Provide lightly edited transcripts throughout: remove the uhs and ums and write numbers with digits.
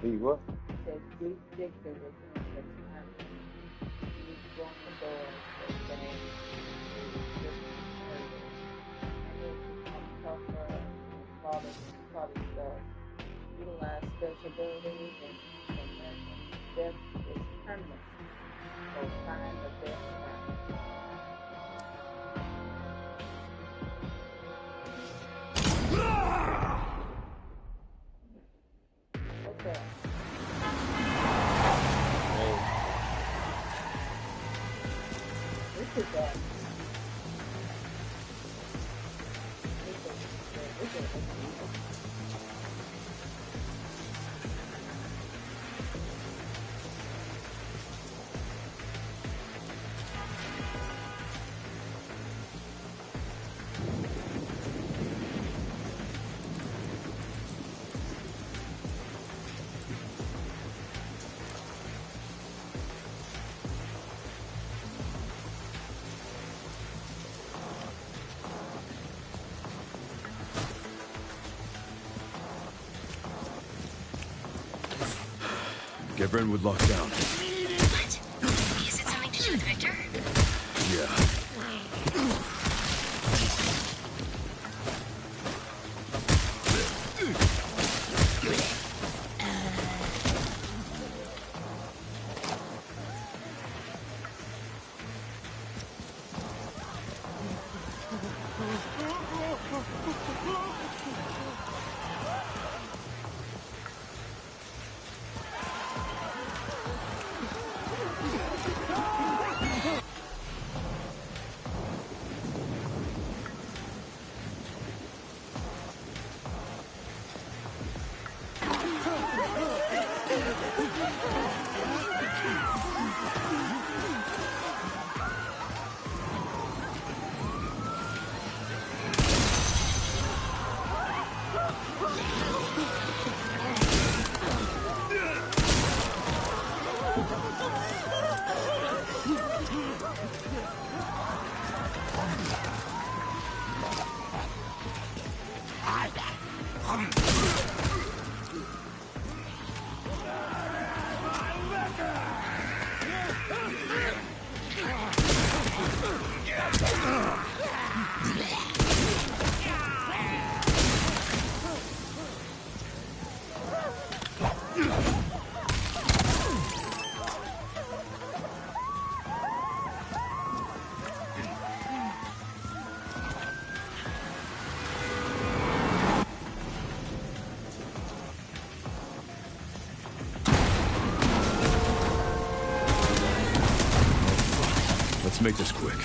Be what? Says Bruce Dixon was in the time. He was blowing the doors for saying and it become tougher and father stuff. Utilize special abilities and death is permanent. So find the best balance. What's that? This is that. Get Brentwood locked down. What? Is it something to do with Victor? Yeah. Let's make this quick.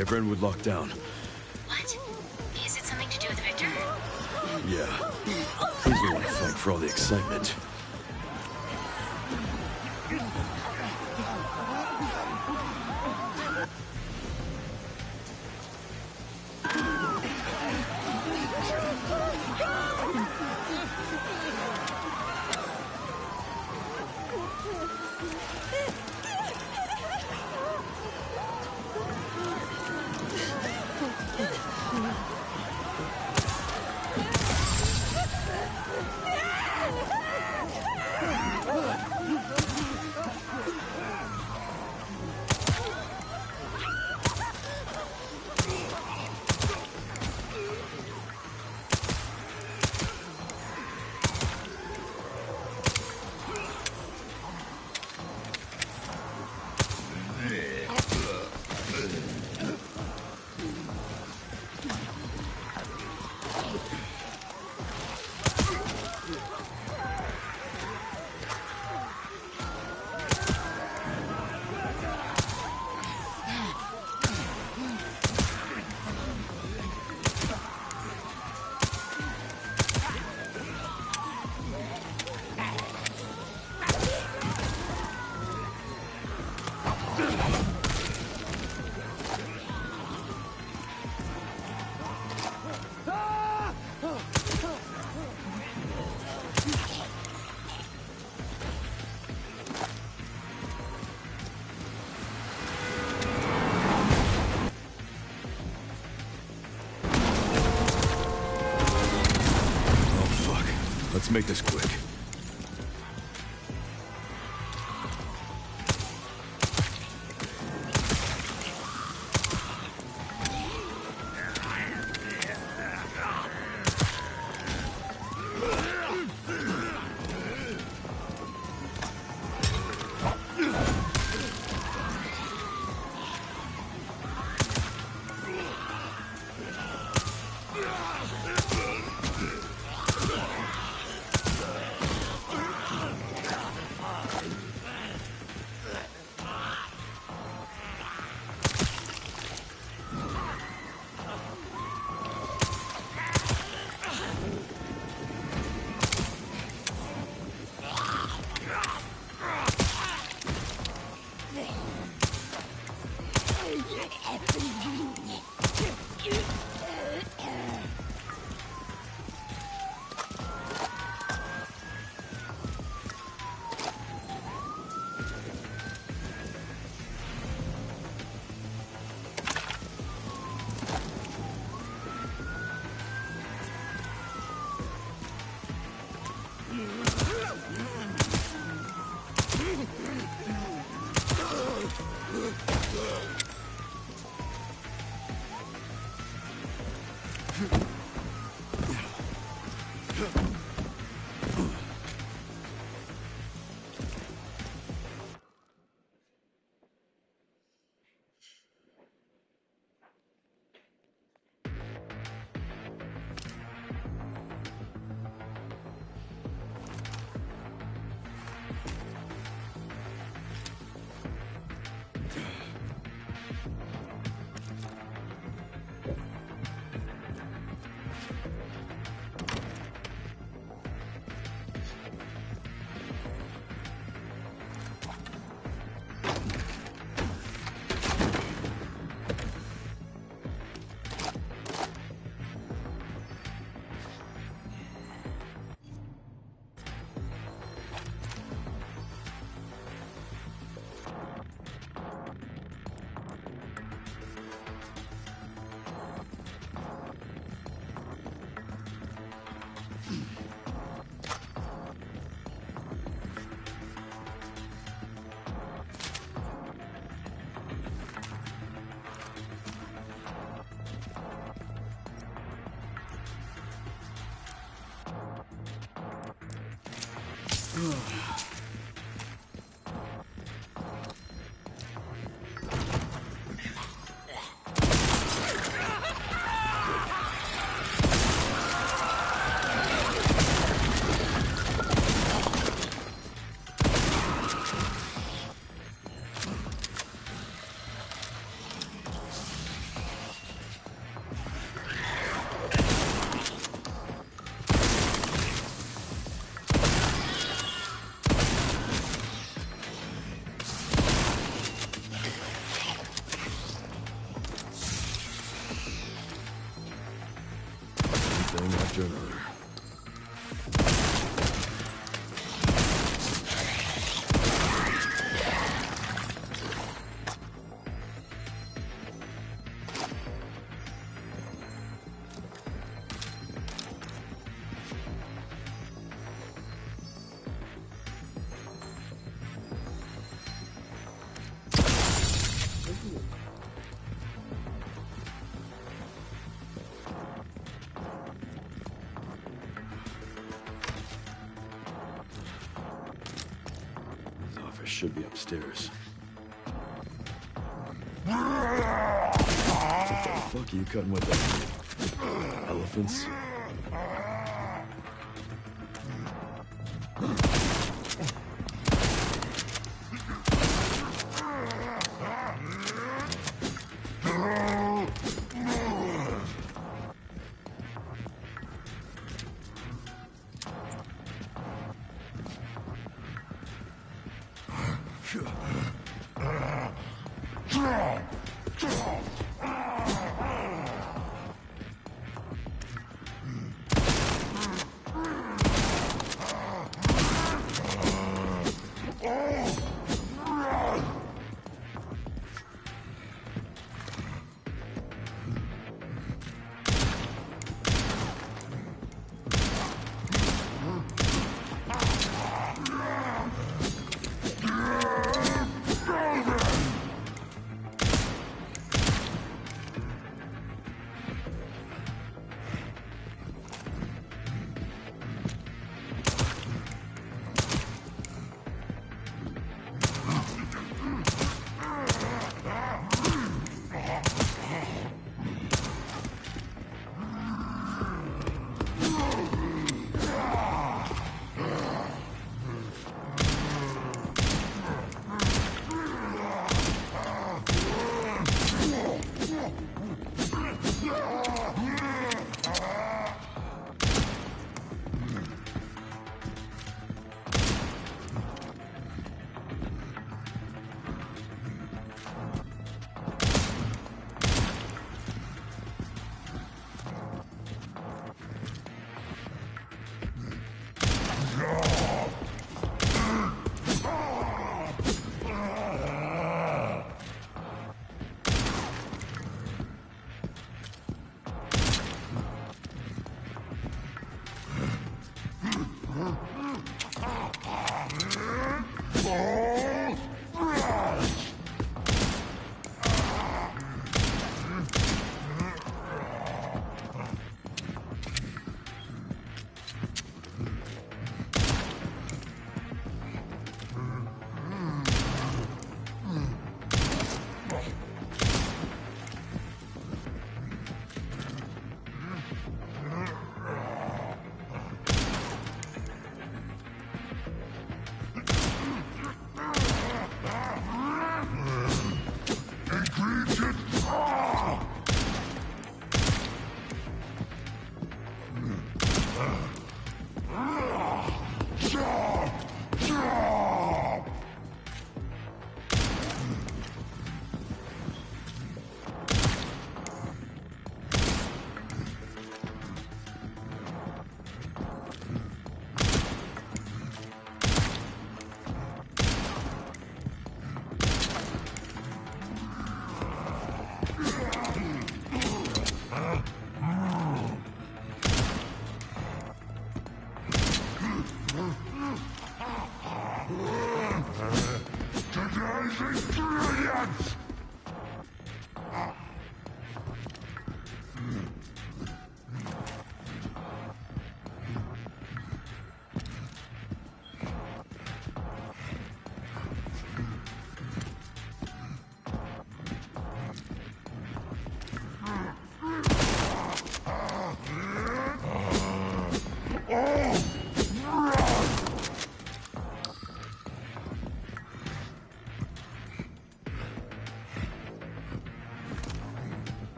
Get Brentwood locked down. What? Is it something to do with Victor? Yeah. He's the one to thank for all the excitement. Let's make this quick. thing after another. His office should be upstairs. What the fuck are you cutting with that? Elephants?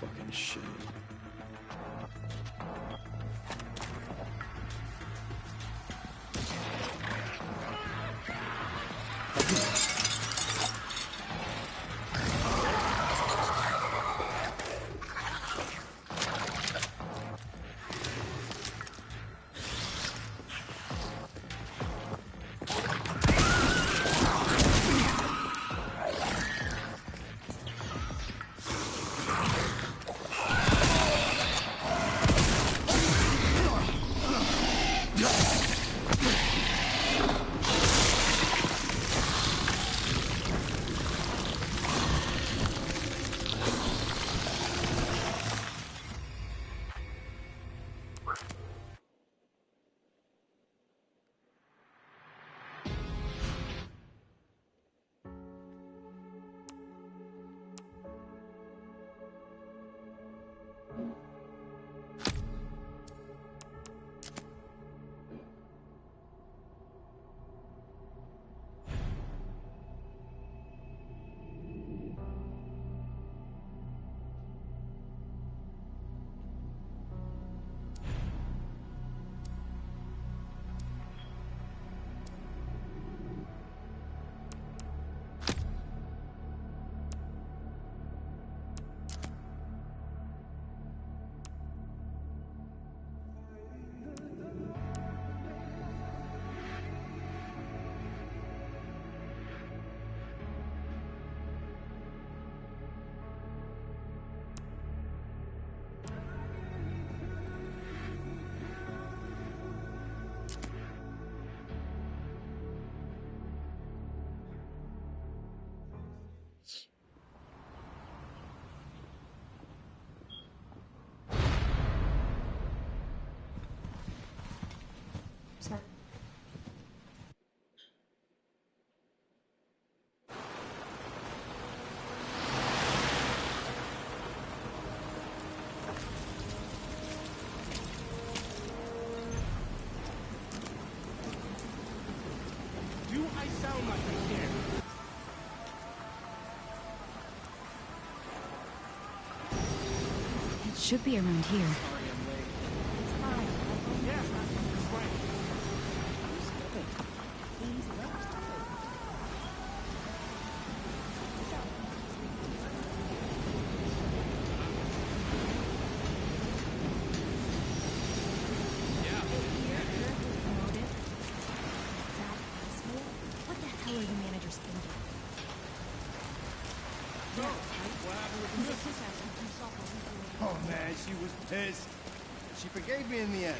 Fucking shit. Sir. Do I sound like I care? It should be around here. Sorry I'm late. It's fine. Yeah, that's right. Please let us stop it. What the hell are the managers thinking? Oh man, she was pissed. She forgave me in the end.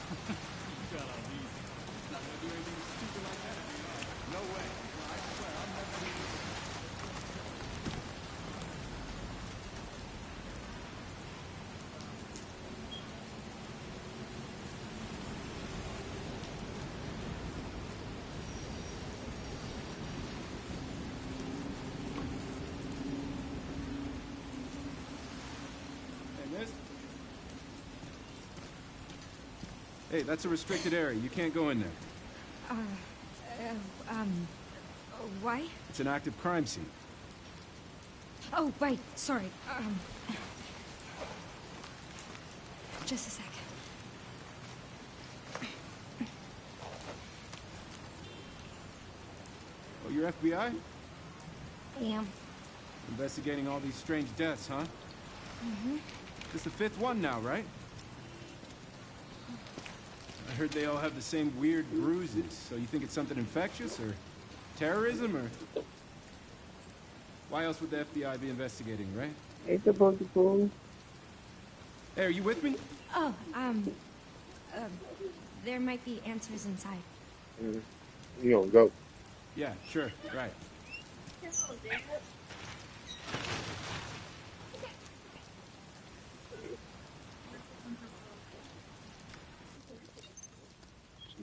You got on easy. Not gonna do anything stupid like that anymore. No way. I swear, I'll never do this. Hey, miss? Hey, that's a restricted area. You can't go in there. Why? It's an active crime scene. Oh, right. Sorry. Just a sec. Oh, you're FBI? I am. Investigating all these strange deaths, huh? Mm-hmm. This the fifth one now, right? I heard they all have the same weird bruises, so you think it's something infectious, or terrorism, or... Why else would the FBI be investigating, right? It's supposed to fool. Hey, are you with me? Oh, there might be answers inside. You gonna go? Yeah, sure, right.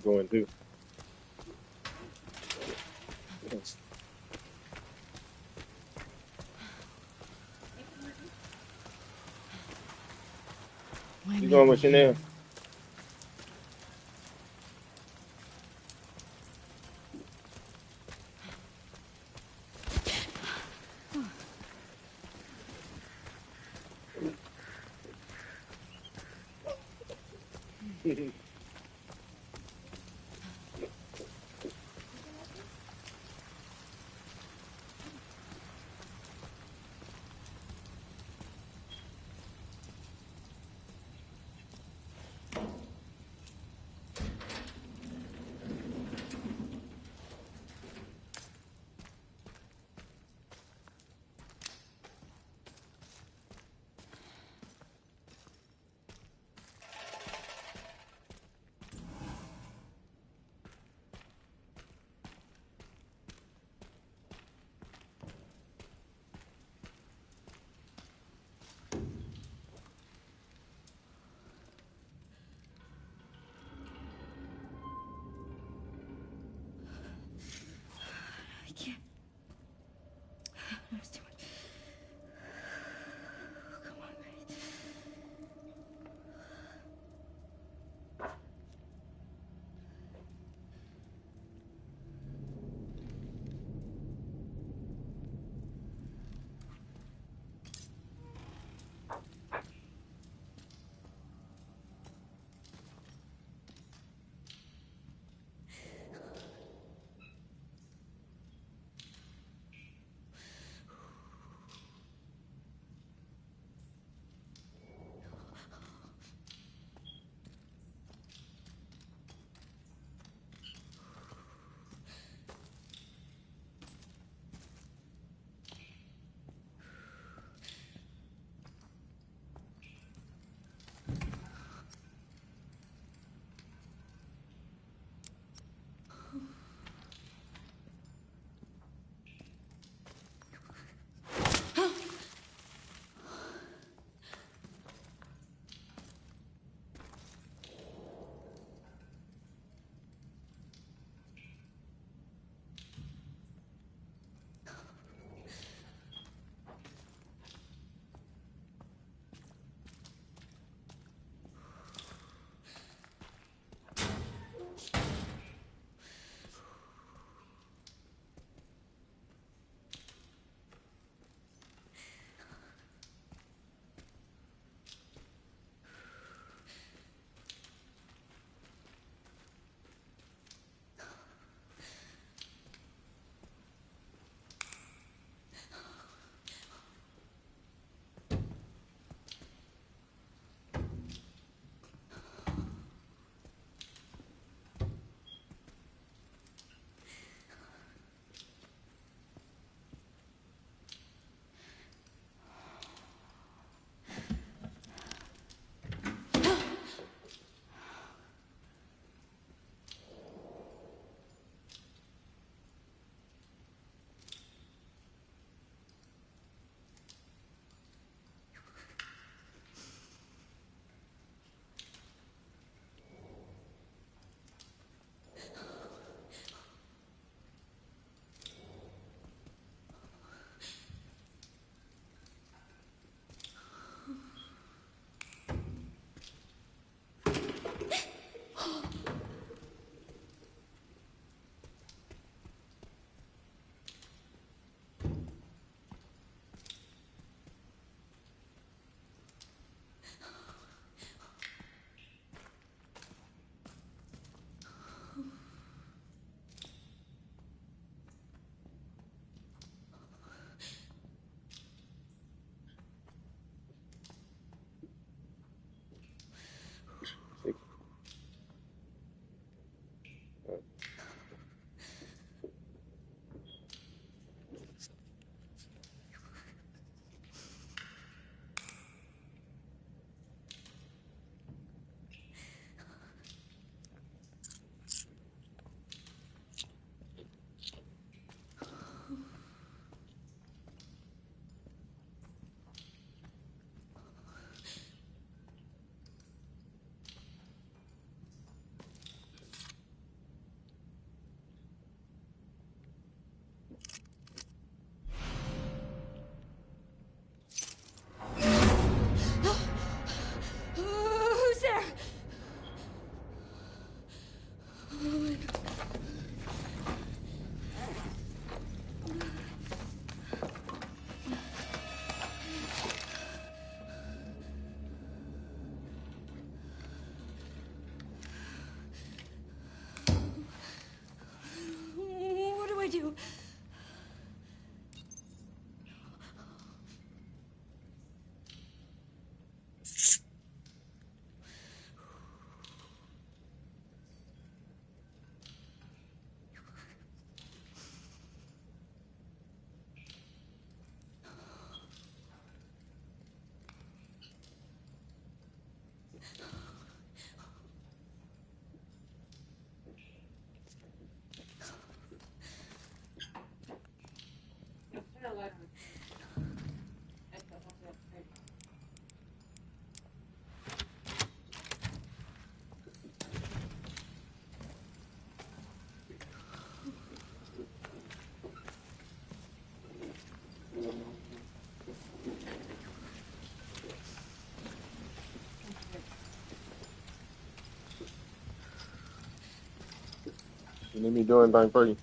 Going to. You going with Chanel? do? You need me doing anything for you?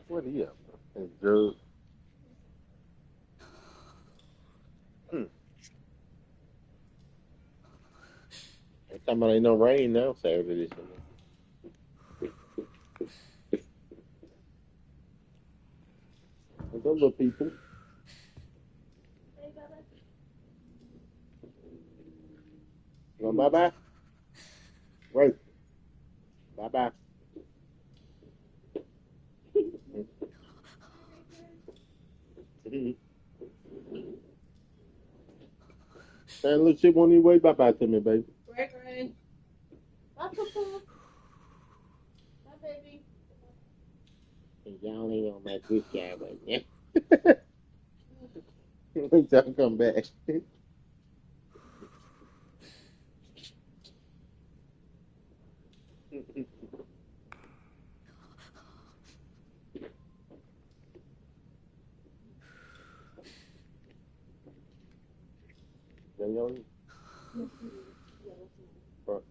What are you up? Hey, Joe. Talking about ain't no rain now Saturday. What's up, little people? You want bye-bye? Right. Bye-bye. That little shit won't even wave bye-bye to me, baby. Gregory. Bye, Papa. Bye, baby. Y'all ain't on my good guy right now. Wait till I come back. Y'all Right.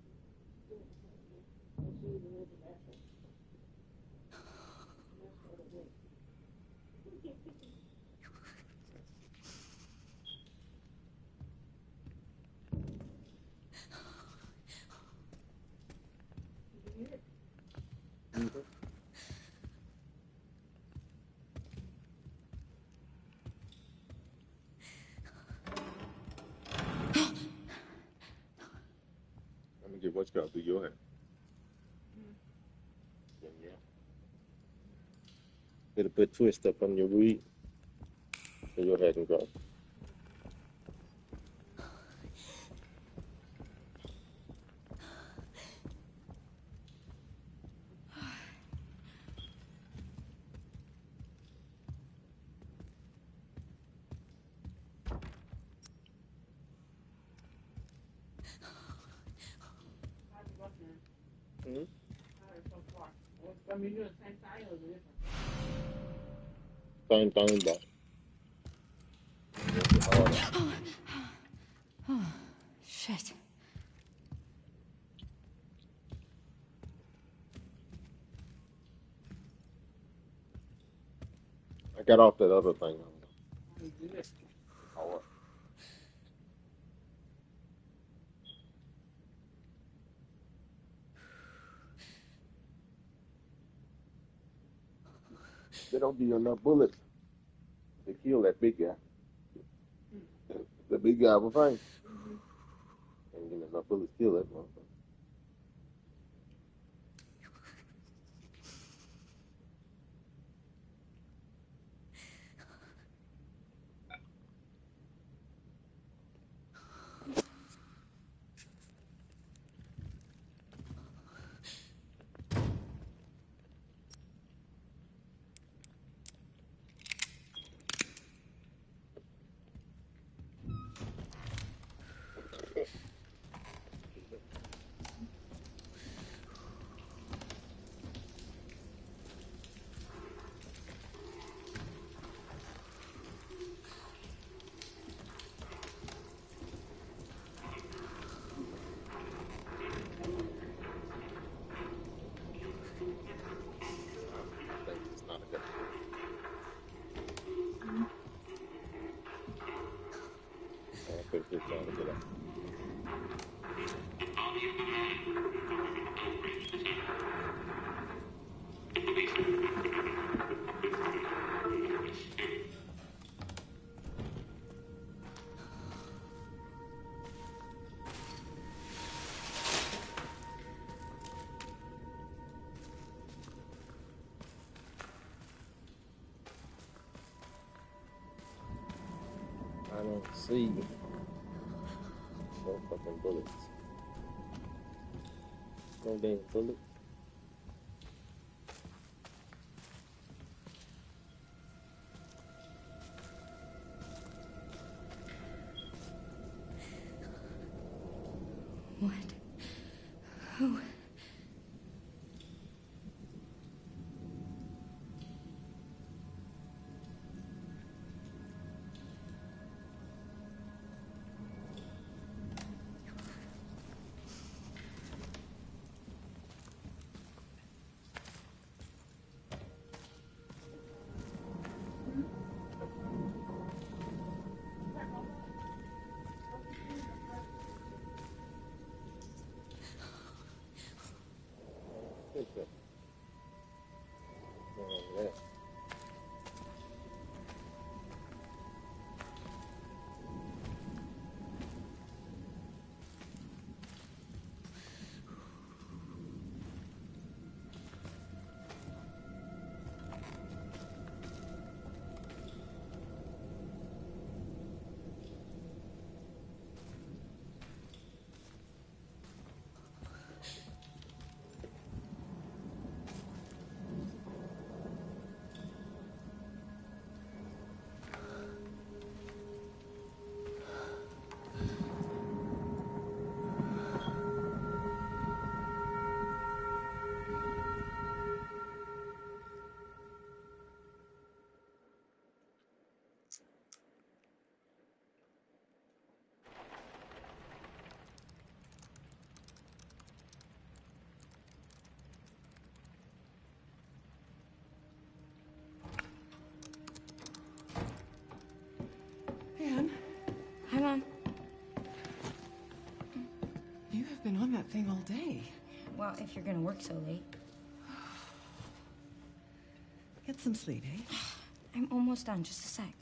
Let me get what's called through your hair. Yeah. Better put twist up on your weed so your hair can grow. Mm-hmm. I mean, you're the same size or different? Same thing, but it's harder. Oh, shit. I got off that other thing. You good. Oh, they don't give you enough bullets to kill that big guy. The big guy was fine. Ain't getting enough bullets to kill that motherfucker. I think it's not a good. I think it's not a good idea. I don't see no fucking bullets. No damn bullets. What? Who? I've been on that thing all day. Well, if you're gonna work so late. Get some sleep, eh? I'm almost done, just a sec.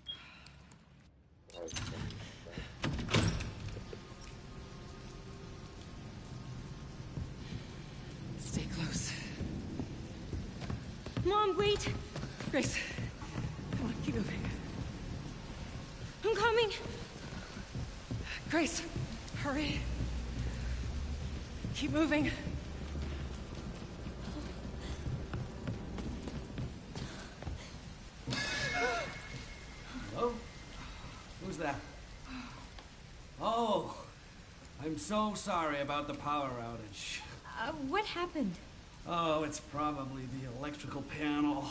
Stay close. Mom, wait! Grace, come on, keep moving. I'm coming! Grace, hurry. Keep moving. Hello? Who's that? Oh, I'm so sorry about the power outage. What happened? Oh, it's probably the electrical panel.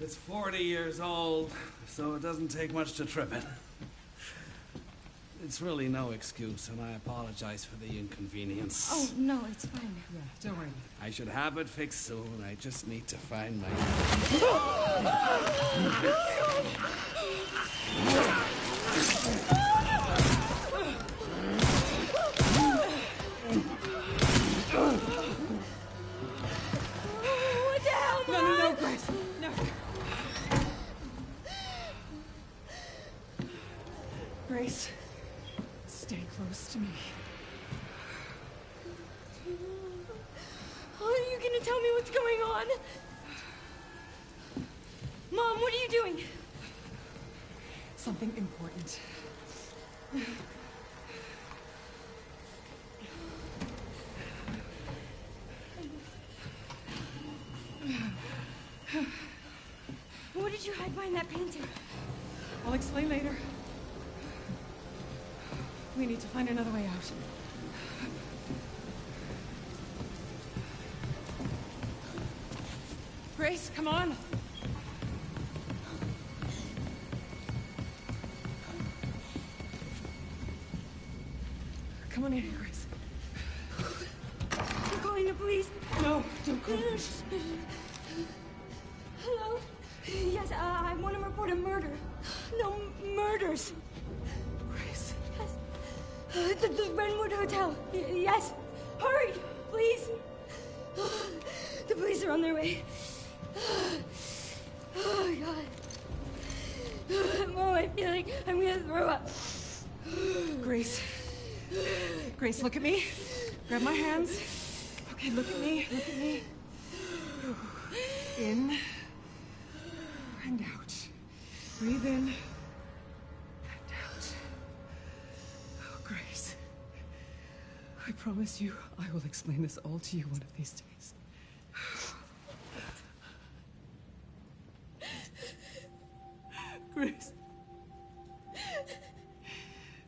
It's 40 years old, so it doesn't take much to trip it. It's really no excuse, and I apologize for the inconvenience. Oh, no, it's fine. Yeah, don't worry. I should have it fixed soon. I just need to find my... What the hell, Mom? No, Grace. No. Grace, stay close to me. Are you gonna tell me what's going on? Mom, what are you doing? Something important. What did you hide behind that painting? I'll explain later. We need to find another way out. Grace, come on. Come on in, Grace. I'm calling the police. No, don't go. Hello? Yes, I want to report a murder. No, murders. Grace. Yes. The Redwood Hotel. Yes. Hurry, please. The police are on their way. Oh, God. Mom, I feel like I'm gonna throw up. Grace. Grace, look at me. Grab my hands. Okay, look at me. Look at me. In and out. Breathe in and out. Oh, Grace. I promise you, I will explain this all to you one of these days. Grace.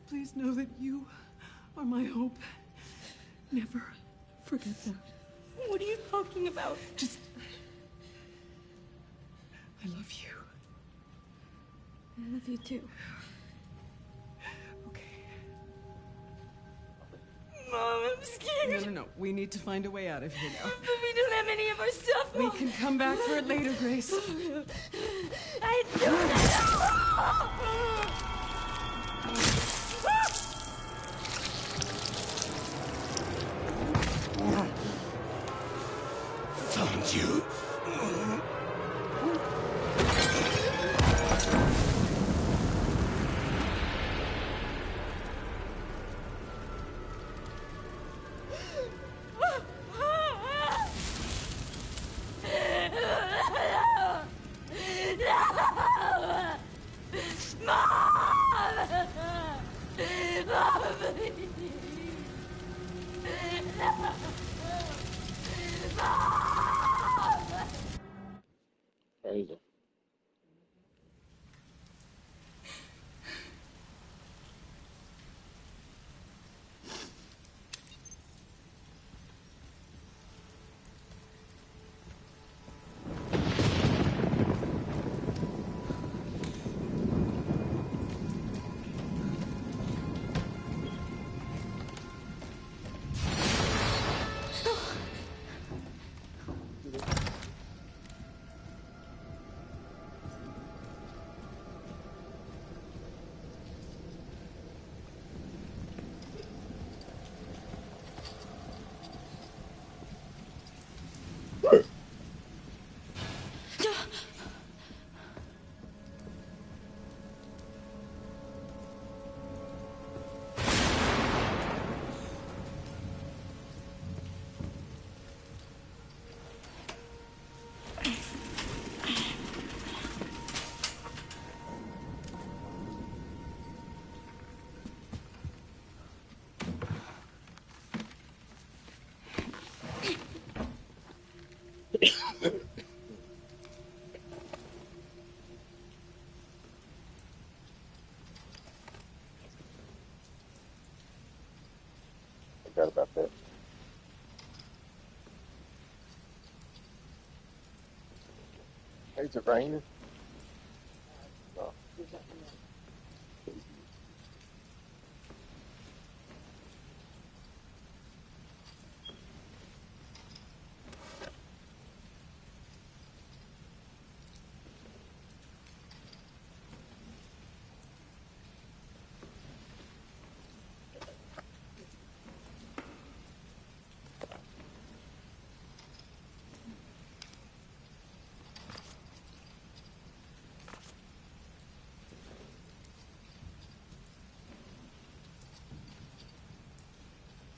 Please know that you are my hope. Never forget that. What are you talking about? Just... I love you. I love you too. Okay. Mom, I'm scared. No. We need to find a way out of here now. But we don't have any of our stuff. We Mom. can come back for it later, Grace. I don't know. Found you. Crazy. forgot about that. Hey, is it raining? No.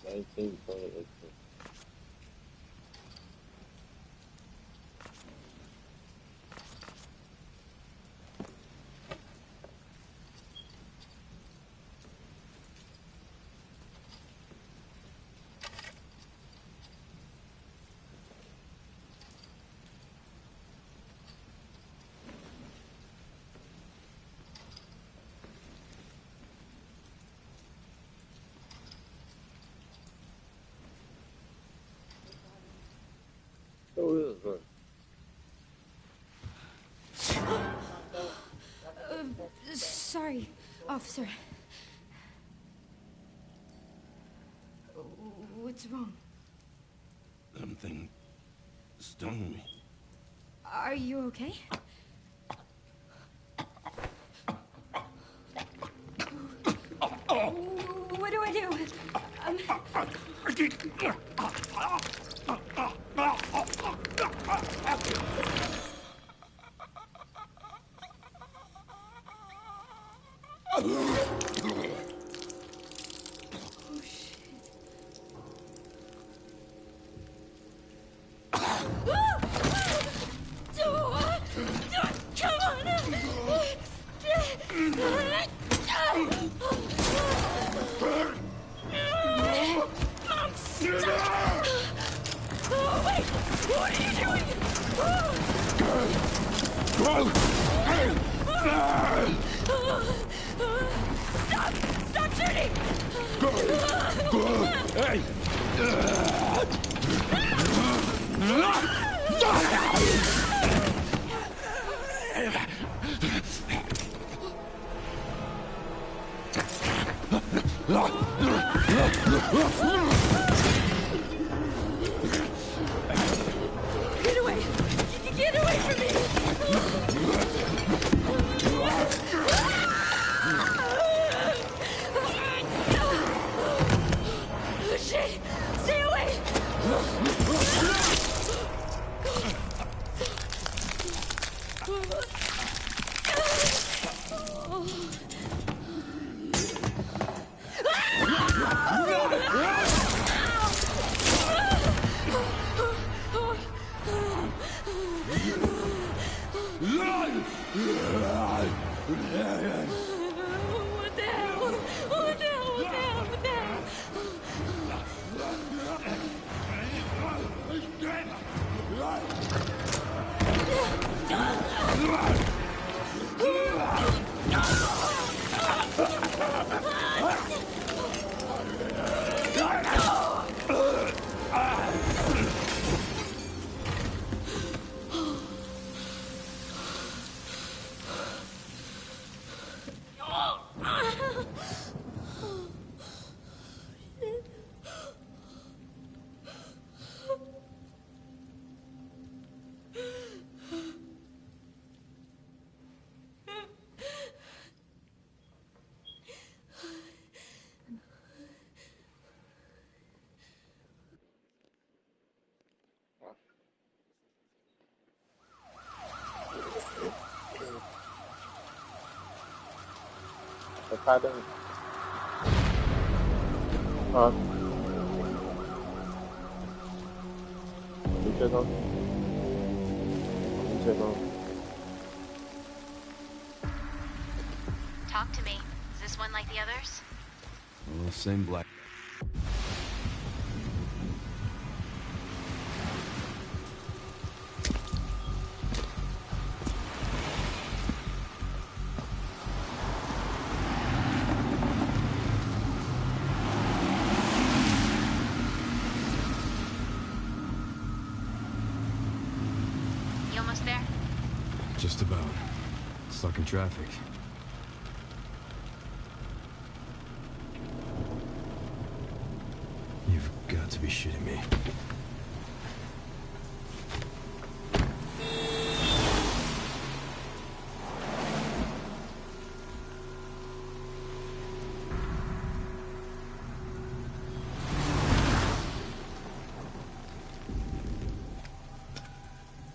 Nineteen, 20, 18. Oh, it is, Sorry, officer. What's wrong? Something stung me. Are you okay? What do I do? Stop shooting! Hey! Get away! Get away from me! Oh, shit! Stay away! What the hell? What the hell? What the hell? What the hell? What's happening? Huh? Let me check on. Let me check on. Talk to me. Is this one like the others? Well, same black. Just about. Stuck in traffic. You've got to be shitting me.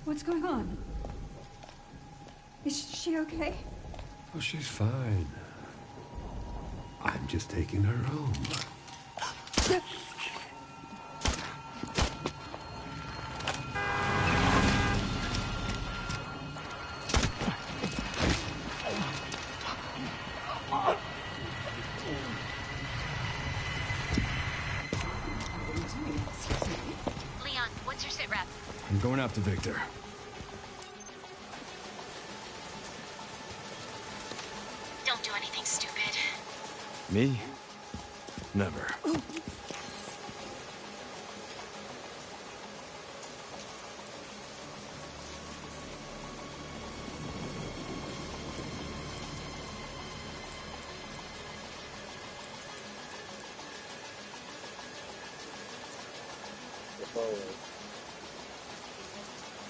What's going on? Is she okay? Oh, she's fine. I'm just taking her home. Leon, what's your sit rep? I'm going after Victor. Don't do anything stupid. Me? Never.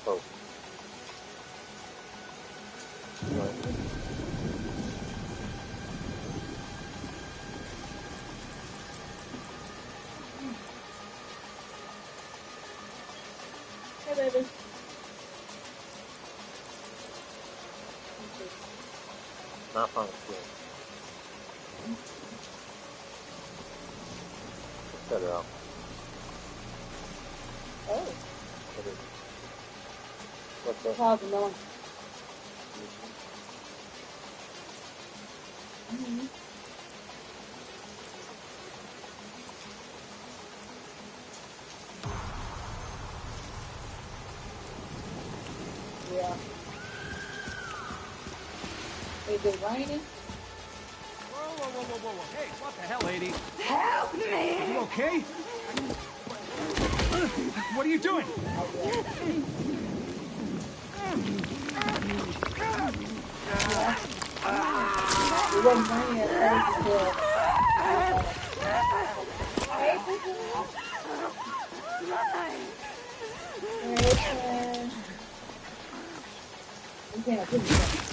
Oh. Hey, baby. Not fun. Set it up. Oh, What is it? What's up? how's it going? Mm-hmm. Yeah. Is it raining? Whoa. Hey, what the hell, lady? Help me! You okay? What are you doing? It wasn't raining at first until... Hey, people. You can't put it down.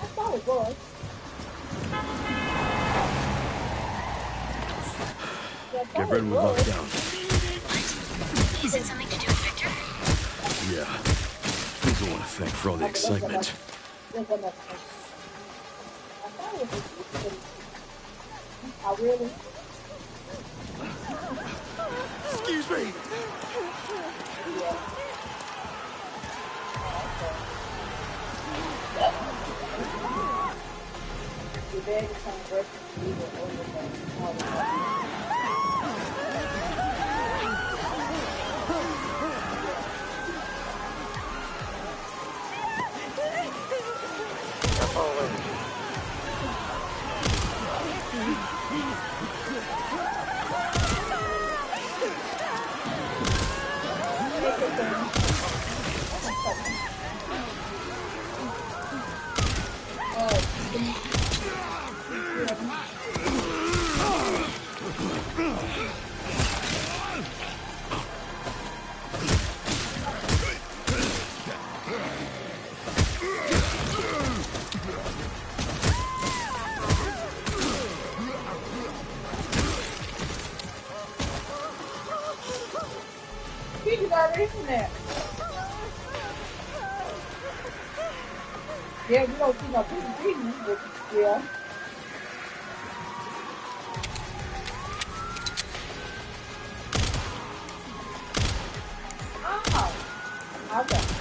I thought it was. Get Redwood locked down. Is it something to do with Victor? Yeah. He's the one to thank for all the excitement. I really? Excuse me! Your bag is kind of breaking over all the time. Peter's already in there. Yeah, we don't see no Peter breathing, but yeah. Oh, okay.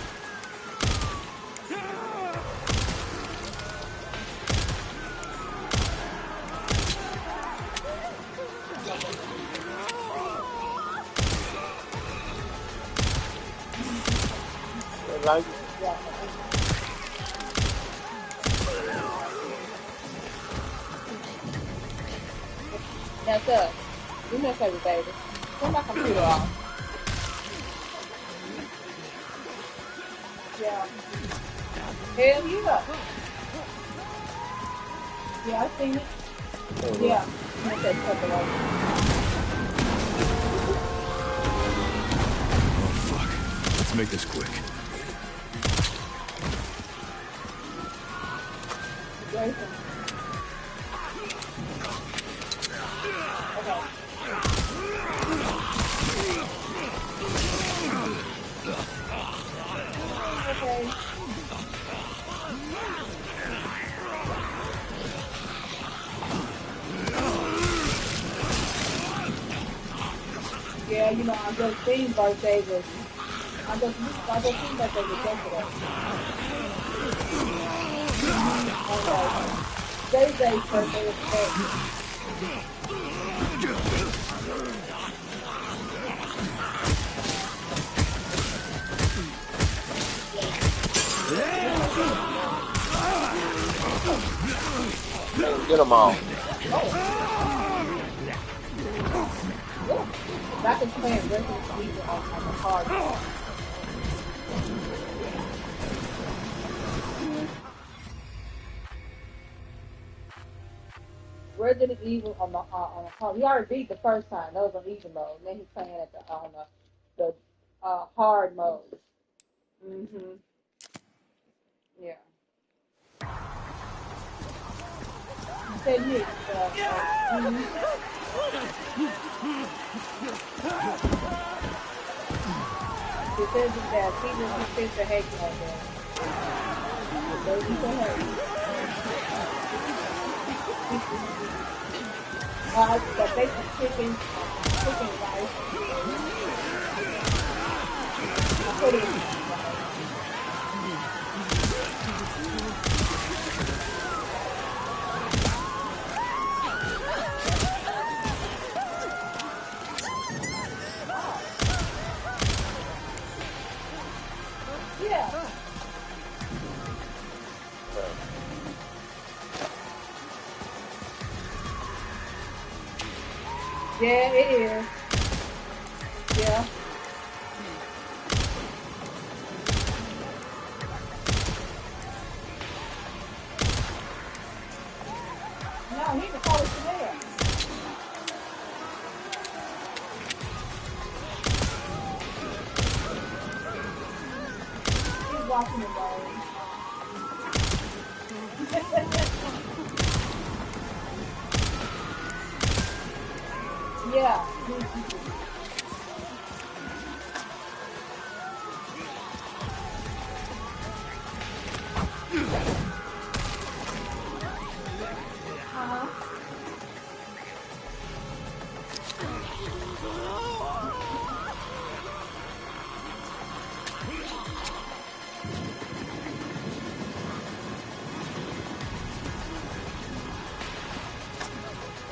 Like, Yeah. Now, sir, do me a favor, baby. Turn my computer off. Yeah. Hell yeah. Yeah, I seen it. Yeah. I'm gonna take a couple of them. Oh, fuck. Let's make this quick. Jason. Okay. Okay. Yeah, you know, I just seen birthday was seen birthday was yesterday. Okay. Day's birthday is today. Get them all. Back is playing Resident Evil on the hard mode. Resident Evil on the hard. He already beat the first time. That was on easy mode. And then he's playing at the hard mode. Mhm. Yeah. You said me. He says that he says the hate out there. So he said hate. The basic chicken rice. I put it in. Yeah. Yeah, it is. Yeah. No, he's a college there. He's watching the game. Yeah.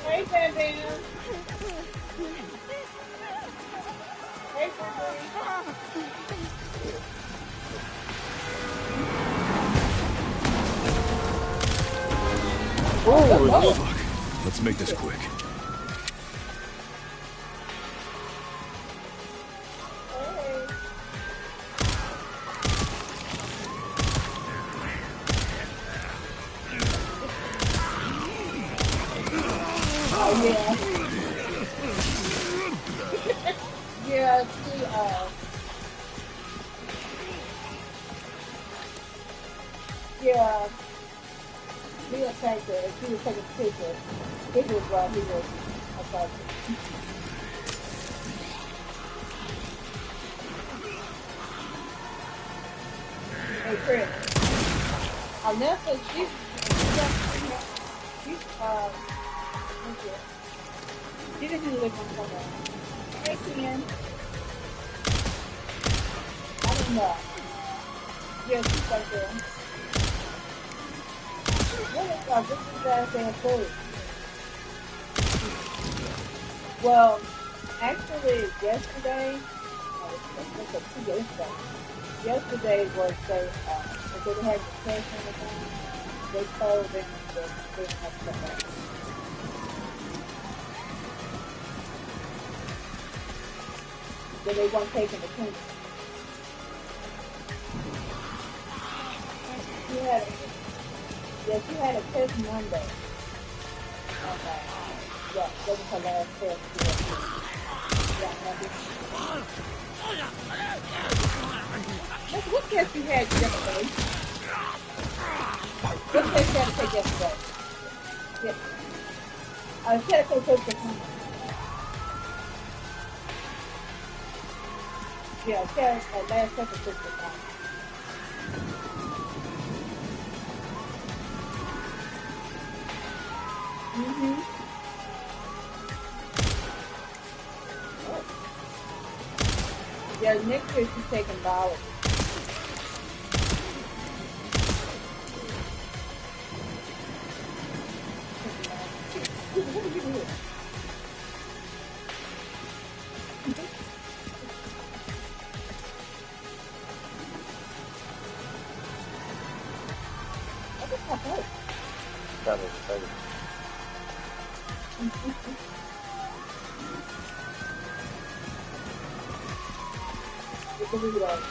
Hey, Fabian. Hey, Oh, fuck. Let's make this quick. Oh, yeah. Yeah, she, yeah, he attacked her. She was taking pictures. Pictures while he was attacking. Hey, Chris. Nessa, she's, she doesn't live on somewhere. Hey, Ken. I don't know. Yeah, she's right there. What is that saying food? Well, actually, yesterday was they didn't have the cash on the phone. They told them that they didn't have stuff. that they weren't taking the clinic. She had she had a test Monday. Okay. Yeah, that was her last test. Yeah, Monday. What test you had yesterday? What test you had to take yesterday? Yeah. She had to take test for clinic. Yeah, she had a last test for clinic. Mm-hmm. Yeah, next year she's taking biology. What did you do? What is that hurt? Kind of excited. It's a reload.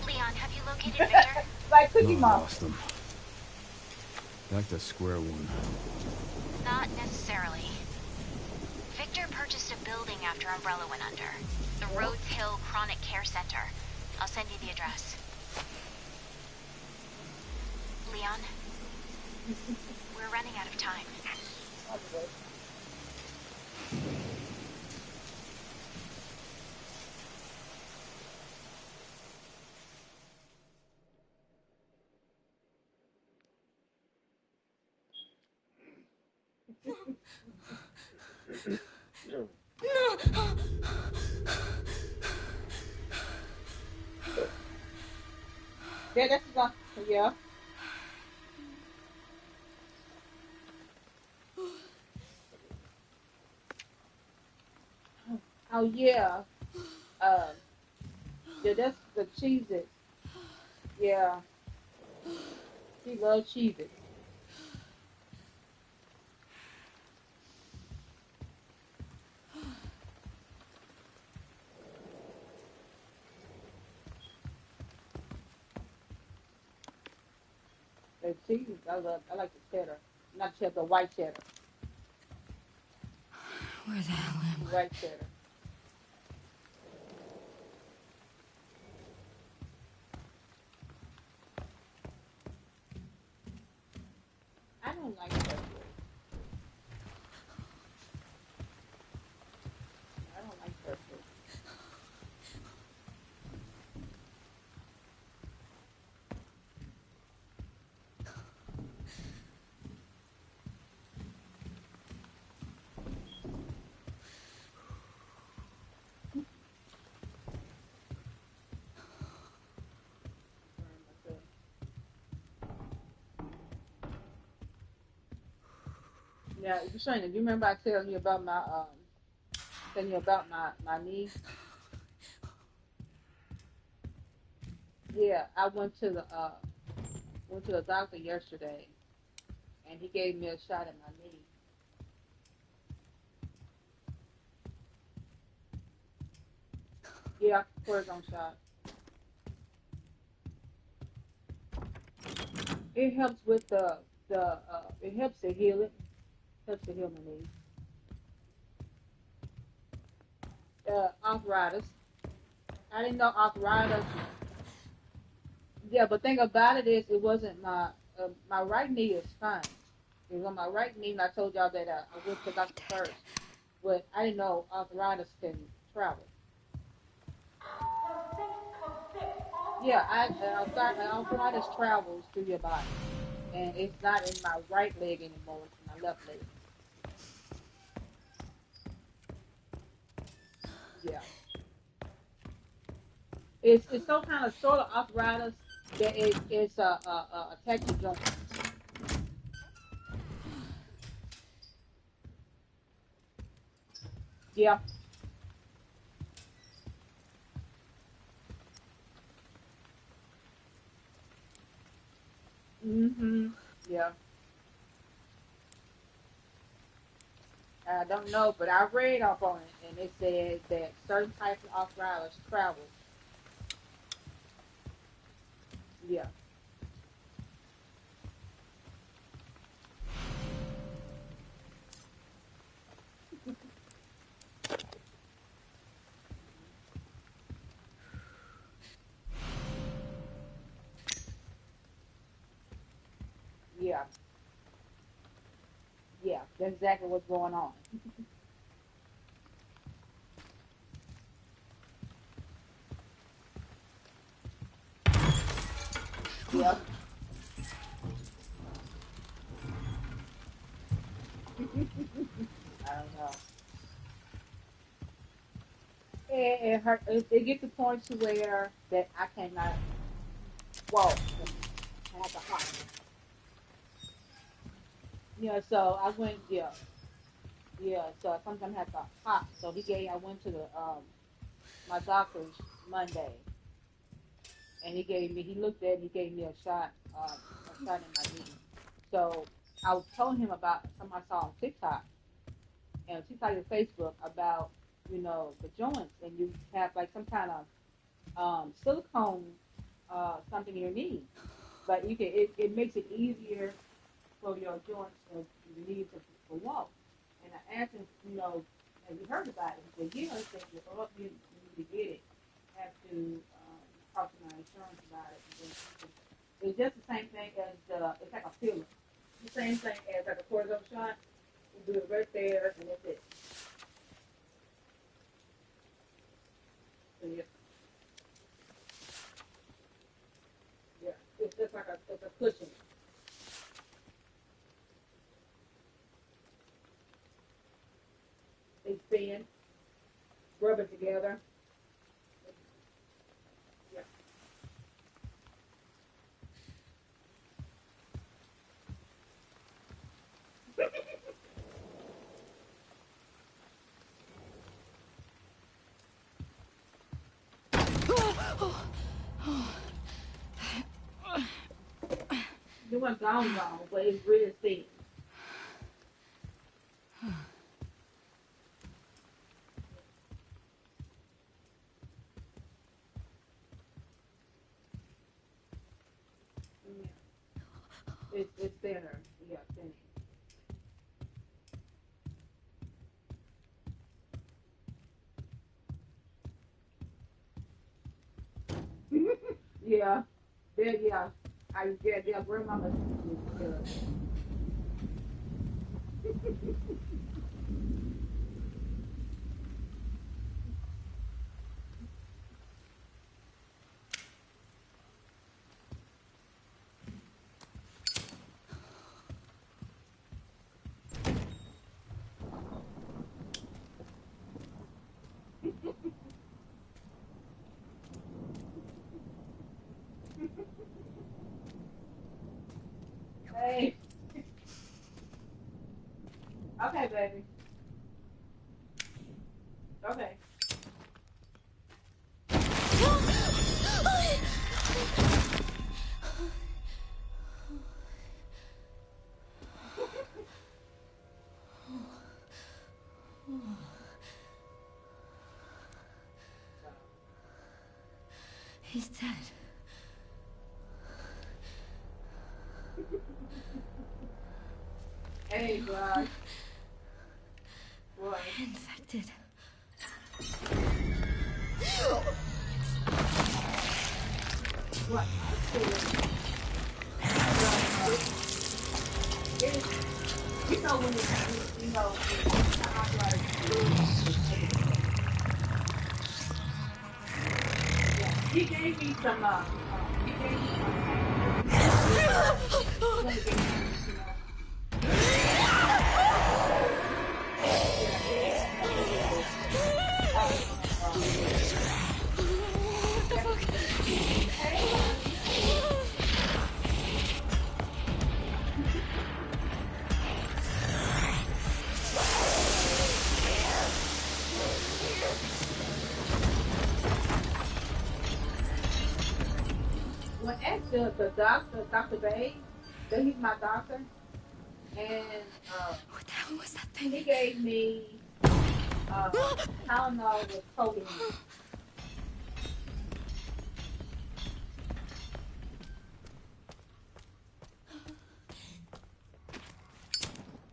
Leon, have you located Victor? Like Cookie No, I Monster. lost him. Back to square one. Not necessarily. Victor purchased a building after Umbrella went under. The Rhodes Hill Chronic Care Center. I'll send you the address. Leon, we're running out of time. Yeah, that's one. Yeah. Oh yeah. Yeah, that's the Cheez-It. Yeah. She loves Cheez-It. The Cheez-It, I like the cheddar. Not cheddar, the white cheddar. Where the hell am The white cheddar. I don't like that. I don't like purple. Yeah, Shana, do you remember I telling you about my knee? Yeah, I went to the doctor yesterday, and he gave me a shot at my knee. Yeah, cortisone shot. It helps with it helps to heal it. Helps to heal my knee. Arthritis. I didn't know arthritis. Yeah, but thing about it is, it wasn't my right knee is fine. It was on my right knee, and I told y'all that I went to doctor first, but I didn't know arthritis can travel. Yeah, arthritis travels through your body, and it's not in my right leg anymore; it's in my left leg. Yeah, it's so kind of sort of arthritis that it's attack your joints. Yeah. Mhm. Yeah. I don't know, but I read up on it, and it said that certain types of arthritis travel. Yeah. Yeah. Yeah. That's exactly what's going on. Yep. I don't know. It hurt. It gets to the point to where that I cannot walk. I have to hop. Yeah, so I went. Yeah, yeah. So I sometimes have to hop. So he gave. I went to the my doctor's Monday, and he gave me. He looked at. He gave me a shot. A shot in my knee. So I was telling him about something I saw on TikTok and TikTok and Facebook about the joints, and you have like some kind of silicone something in your knee, but you can it makes it easier for your joints and your knees to walk. And I asked him, have you heard about it? He said, yeah. He said, well, you need to get it. Have to talk to my insurance about it. And then it's just the same thing as it's like a filler. The same thing as like a cortisone shot. You do it right there, and that's it. So yeah. Yeah, it's just like it's a cushion. They spin, rub it together. Yeah. It wasn't gone, but it's really thin. Yeah. It's thinner. Yeah, thinner. Yeah. Yeah. Yeah, grandmama. Yeah. Hey. Okay, baby. Okay. He's dead. Hey, Josh. What? Infected. What? When he gave me some, he gave me when asked the doctor, Dr. Bay, that he's my doctor, and What the hell hell was that thing? He gave me Tylenol with codeine.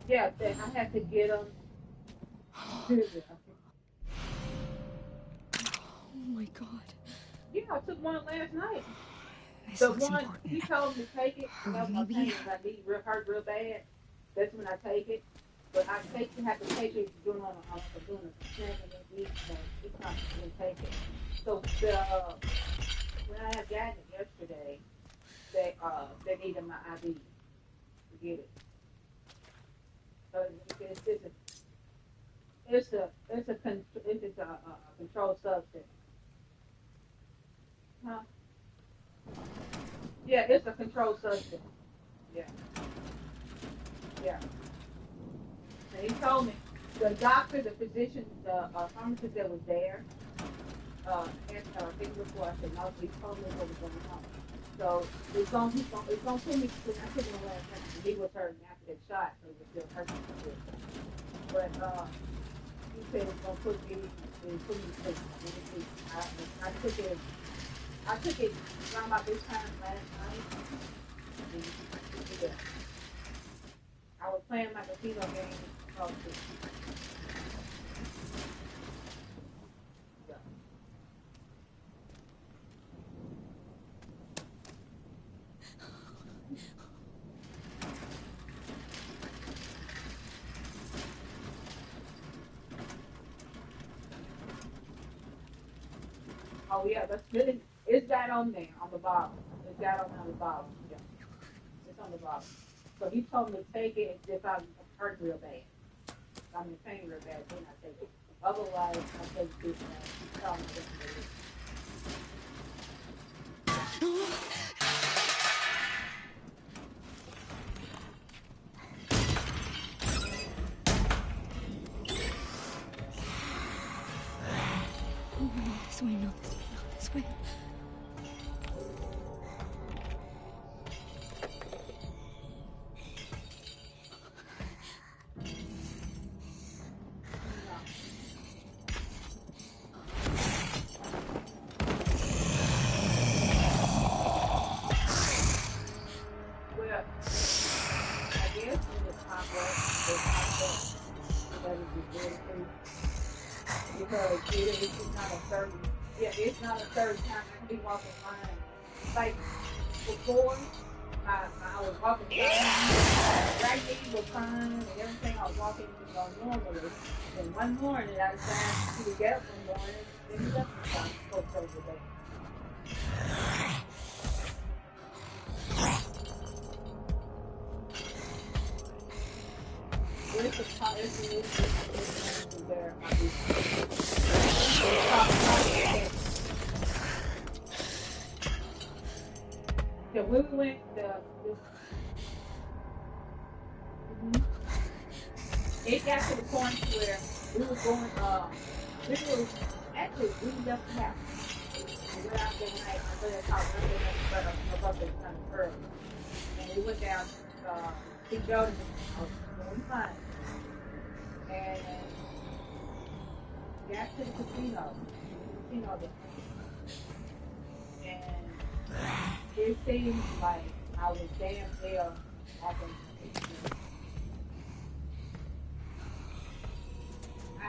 Yeah, I had to get him. Oh my God. Yeah, I took one last night. This The looks one important. he told me to take it. That was my Maybe. pain when I need hurt real bad. That's when I take it. But I have to take it doing a snack and then eat. So it's not going to take it. So when I had gotten it yesterday, they needed my ID to get it. So it's a controlled substance. Huh? Yeah, it's a controlled substance. Yeah. Yeah. And he told me, the doctor, the physician, the pharmacist that was there, things before I said, no, he told me what was going on. So it's gonna put me, when I took him away, he was hurting after that shot, so it was still hurting a bit. But he said it's gonna put me to sleep. I took it around about this time last night. Yeah. I was playing my casino game. Oh, yeah. Oh yeah, that's really. It's got on there on the bottom. It's got on the bottom. Yeah, it's on the bottom. So he told me to take it if I'm hurt real bad. I'm in pain real bad, then I take it. Otherwise, I take it. This way, not this way, not this way. It's not a certain time I can be walking fine. Like before, I was walking fine, right knee was fine, and everything I was walking normally. And one morning I decided to get up one morning and he left me fine for the day. So we went it got to the point where we were going we left the house. We went out that night, I thought that's how my birthday was kind of early. And we went down to Jordan, doing fine. And got to the casino there. And it seemed like I was damn near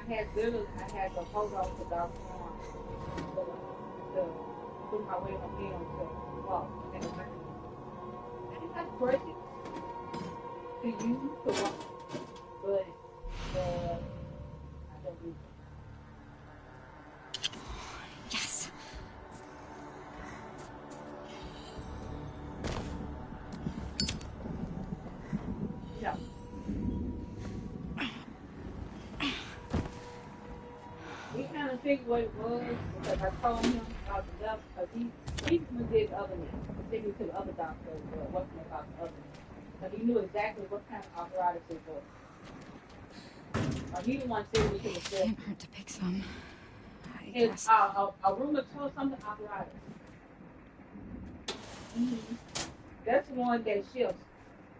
I had to hold on to Dr. Arm to put my weight on him to walk. And I pressed it to use to walk, but I don't use it. Yes. No. We kind of figured what it was because I told him about the left because he did the other knee. He took me to the other doctor wasn't about the other knee. So he knew exactly what kind of arthritis it was. He the one said me to the step. Can't hurt to pick some. It's a rheumatoid something arthritis. Mm-hmm. That's the one that shifts,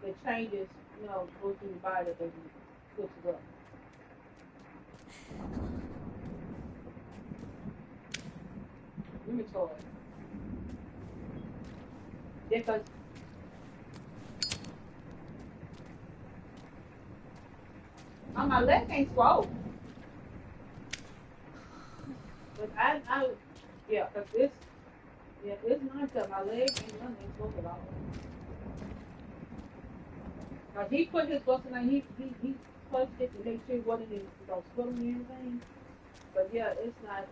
that changes, goes through the body. switch it up. Rheumatoid. Because my leg ain't swollen. But yeah, cause it's nice that my leg ain't swollen at all. Like he put his busting on, he pushed it to make sure it wasn't swelling or anything. But yeah, it's not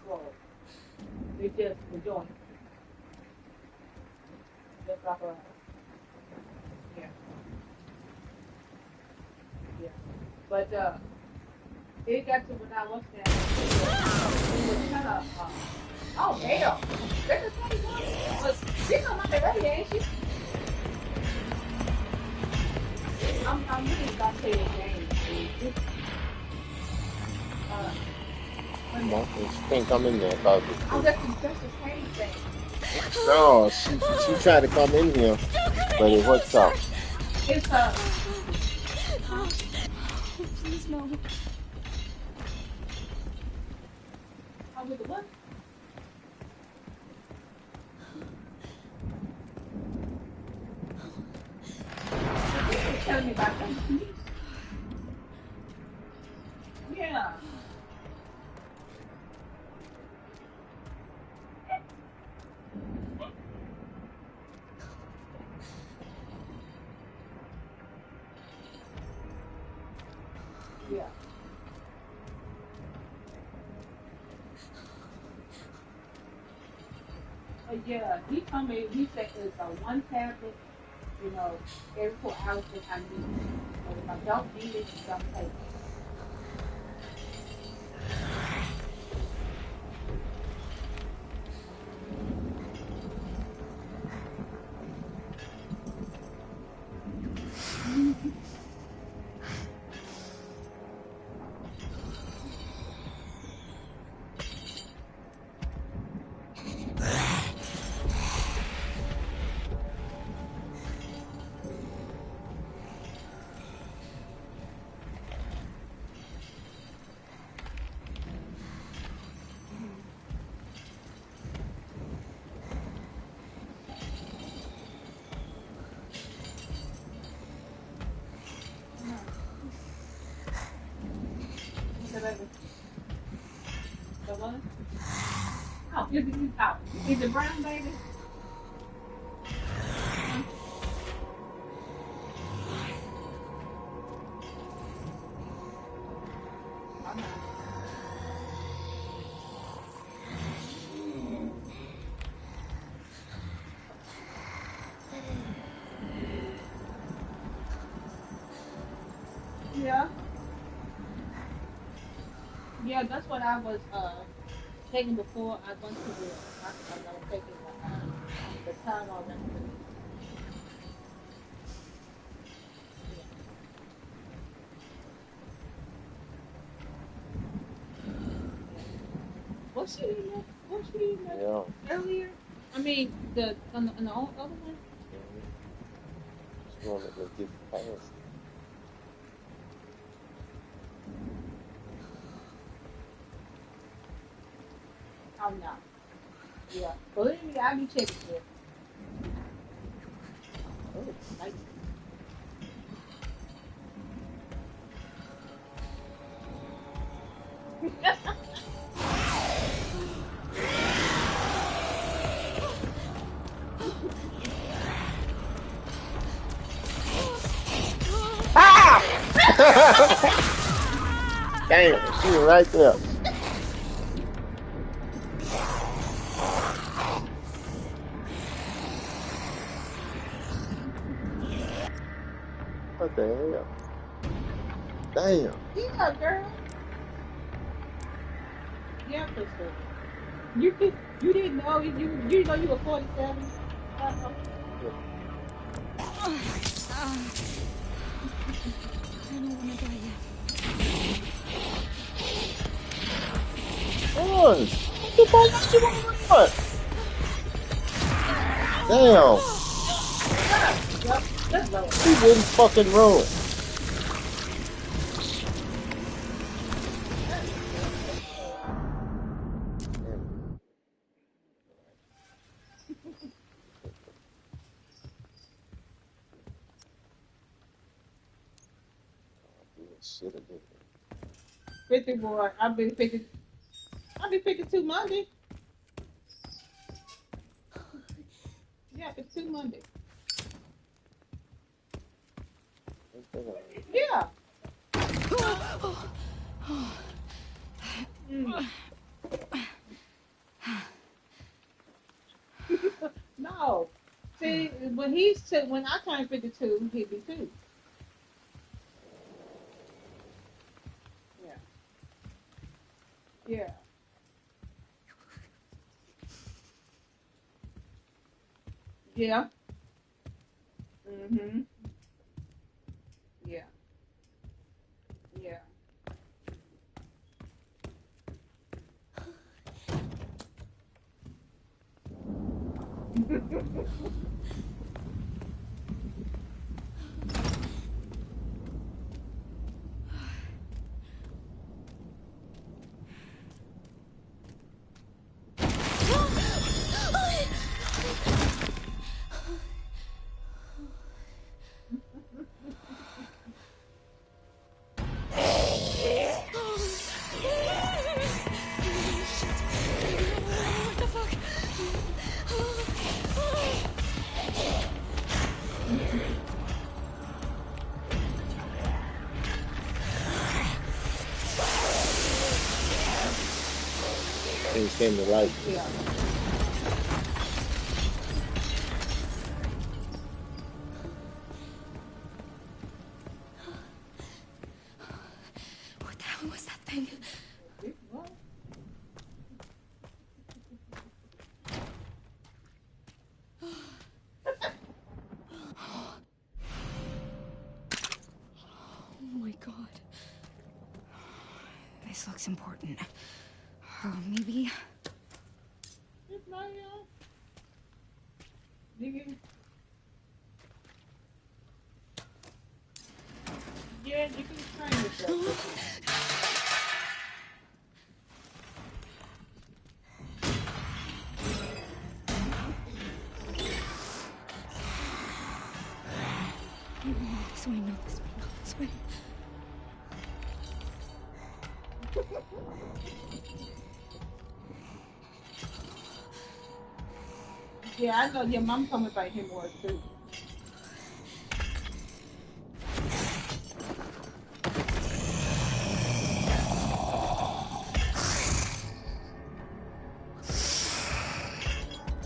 swollen. It's just the joint. Just like a yeah. Yeah. But it got to when I was there, it was kind of oh hell. That's the funny one. But she come out there, ain't she? I'm really gonna play the game. No, she can't come in there because oh, that's the same thing. no, she tried to come in here, but it worked out. It's Please no. how with the what? You telling me about that? Yeah. Yeah. Yeah, he told me, he said it's a one tablet, every 4 hours if I need it. But if I don't need it, don't take it. The one? Oh, is it brown, baby? Yeah. Yeah, that's what I was taking before I went to the hospital. I was taking the Tylenol. What's she eating? What's she eating earlier? I mean, on the other one? Just want to get past. Oh, no. Yeah. Believe me, I be checking it. Oh, nice. Damn, she was right there. What the hell? Damn. Yeah, girl. Yeah, Crystal. You didn't know you know you were 47. I don't want to die yet. What the fuck did you want to run? Damn. She wouldn't fucking run. shit again. 50 boy. I'll be 50. I'll be 52 Monday. Yeah, 52 Monday. Yeah. No. See, when I turned 52, he'd be 2. Yeah. Yeah. Yeah. Mhm. Yeah. Yeah. What the fuck? Things came to life. Yeah. What the hell was that thing? What? Oh my god. This looks important. Oh, maybe. It's not Nigga. Yeah, you can train yourself. This way, not this way, not this way. Yeah, I know your mom told me about him more too.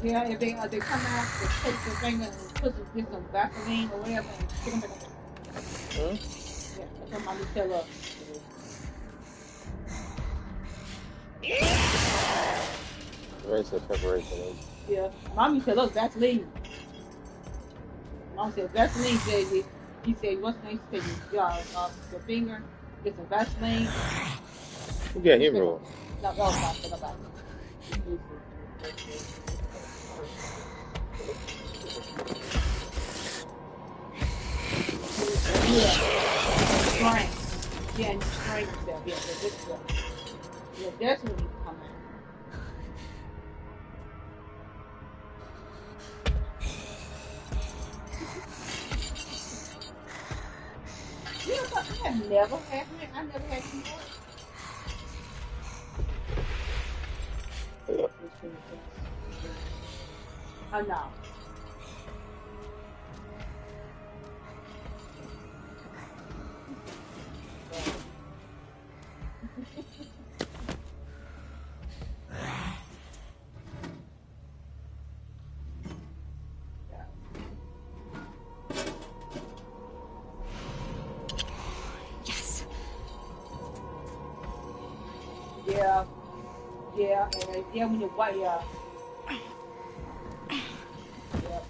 Yeah, if they come out, they take the finger and put some Vaseline or whatever and stick them in the. Huh? Yeah, that's what mommy tell us. Race of preparation. Yeah, mommy tell us Vaseline. Mom said Vaseline, baby. He said, what's the name? She said, your finger, get some Vaseline. Yeah, he ruled. No, not for nobody. Yeah, strength. Yeah, and strength stuff. Yeah, this stuff. Yeah, that's when he come out. You know what? I have never had him. I never had him work. Oh, no. Yes. Yeah. Yeah, and yeah, when you're white, yeah. Yep.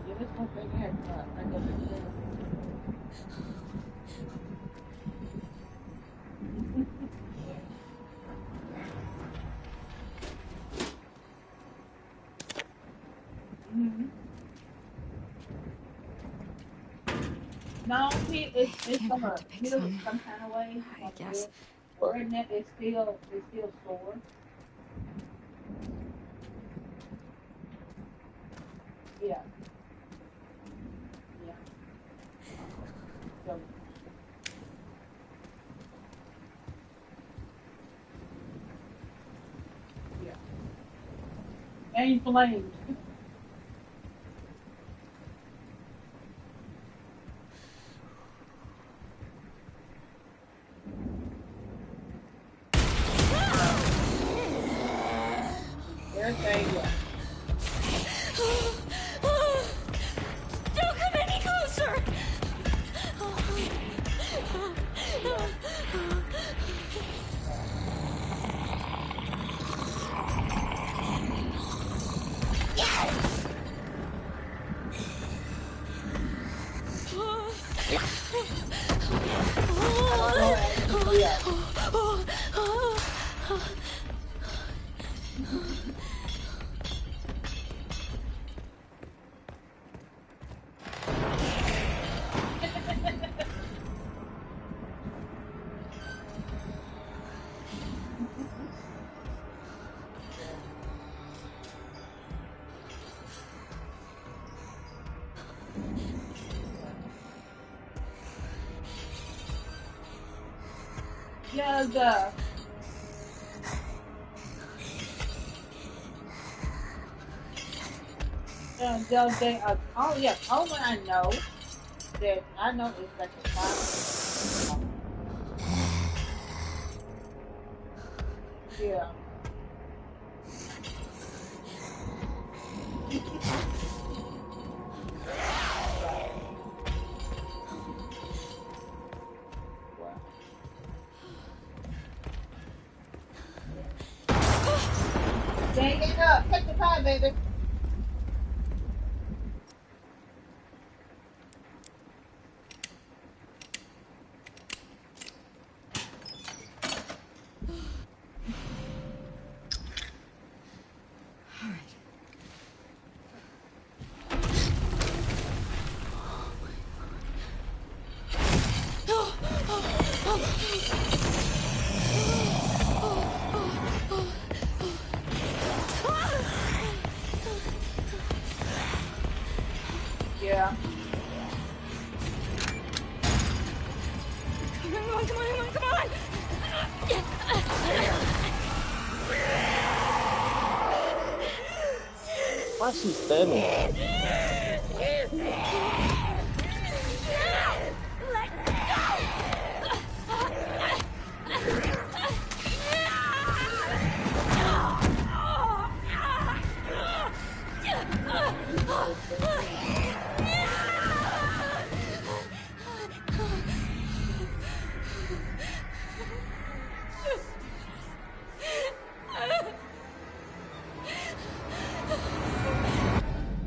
Yeah, that's one thing I had. I know this. Mm-hmm. No, it's gonna heal it some kind of way. I guess. Right now, it's still sore. Yeah. Yeah. So, yeah. Ain't flames. Everything, yeah. Don't come any closer! Yeah. Yeah, oh yeah, only I know is that the final. Yeah. Wow. Dang it up. Take the time, baby. Yeah. Come on, come on, come on, come on! Why is she standing there? Let go!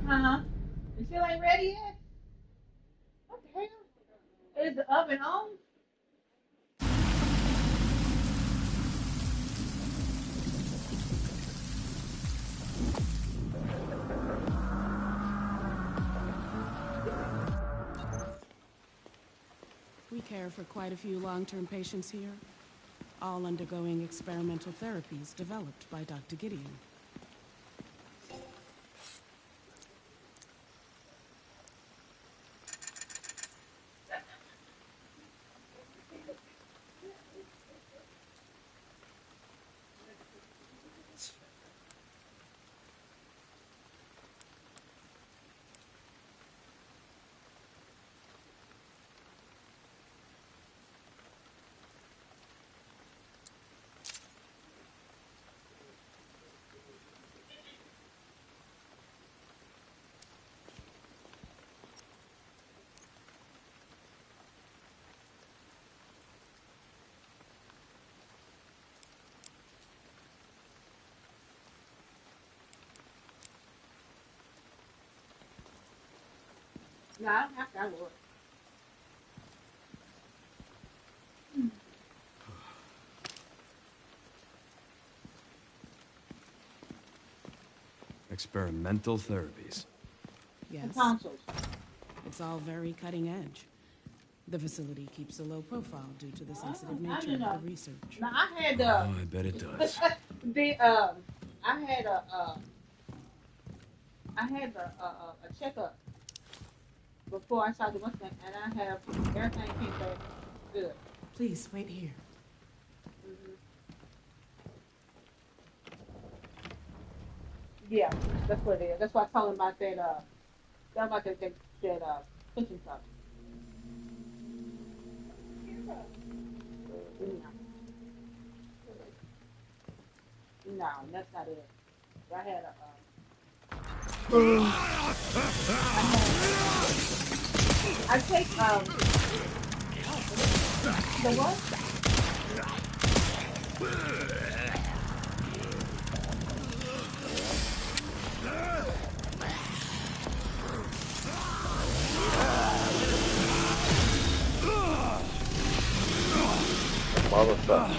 Uh-huh. You still ain't ready yet? What the hell? Is the oven on? We care for quite a few long-term patients here, all undergoing experimental therapies developed by Dr. Gideon. No, I don't have to. I would. Experimental therapies. Yes, Tonsils. it's all very cutting edge. The facility keeps a low profile due to the sensitive I nature don't know. of the research. Now I had Oh, I bet it does. the I had a I had a checkup before I started working, and I have everything came back good. Please, wait here. Hmm. Yeah, that's what it is. That's why I told him about that. That about that pushing stuff. No, that's not it. I had I take the what? Mother son.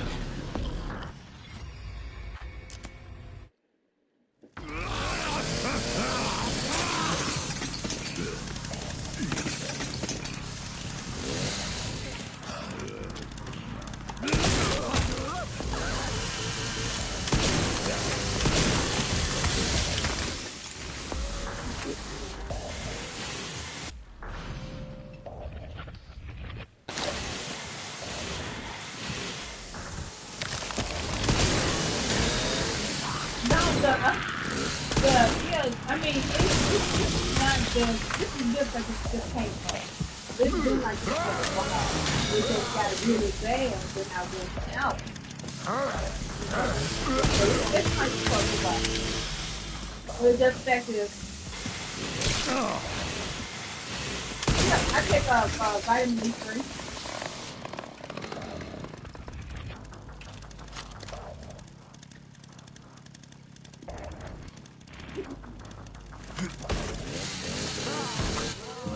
Yeah, I mean, it's not just, this is just like it's just painful. This has been like this for a while. We just got it really bad, and then I went out. So it's like for a while. Well, just fact is, yeah, I take vitamin D3.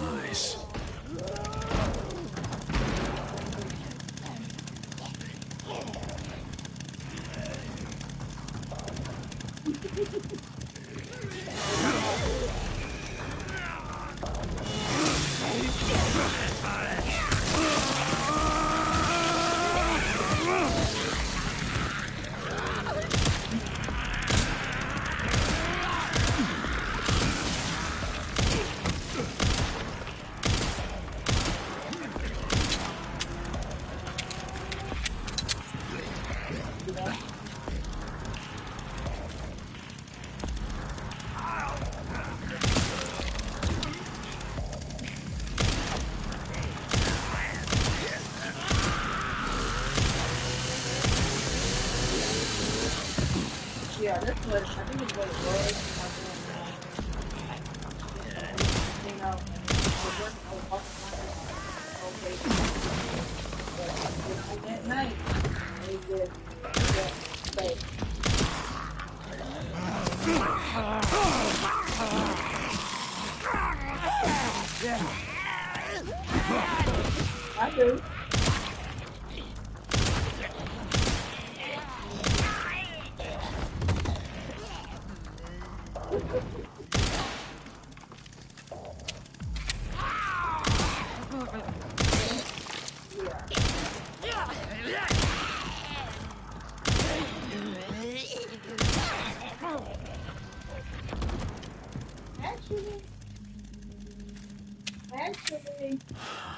Nice. Yeah, that's what, I think it's what it was. You know, I was working, I was walking my okay. But, you know, that night, it just, but, I do.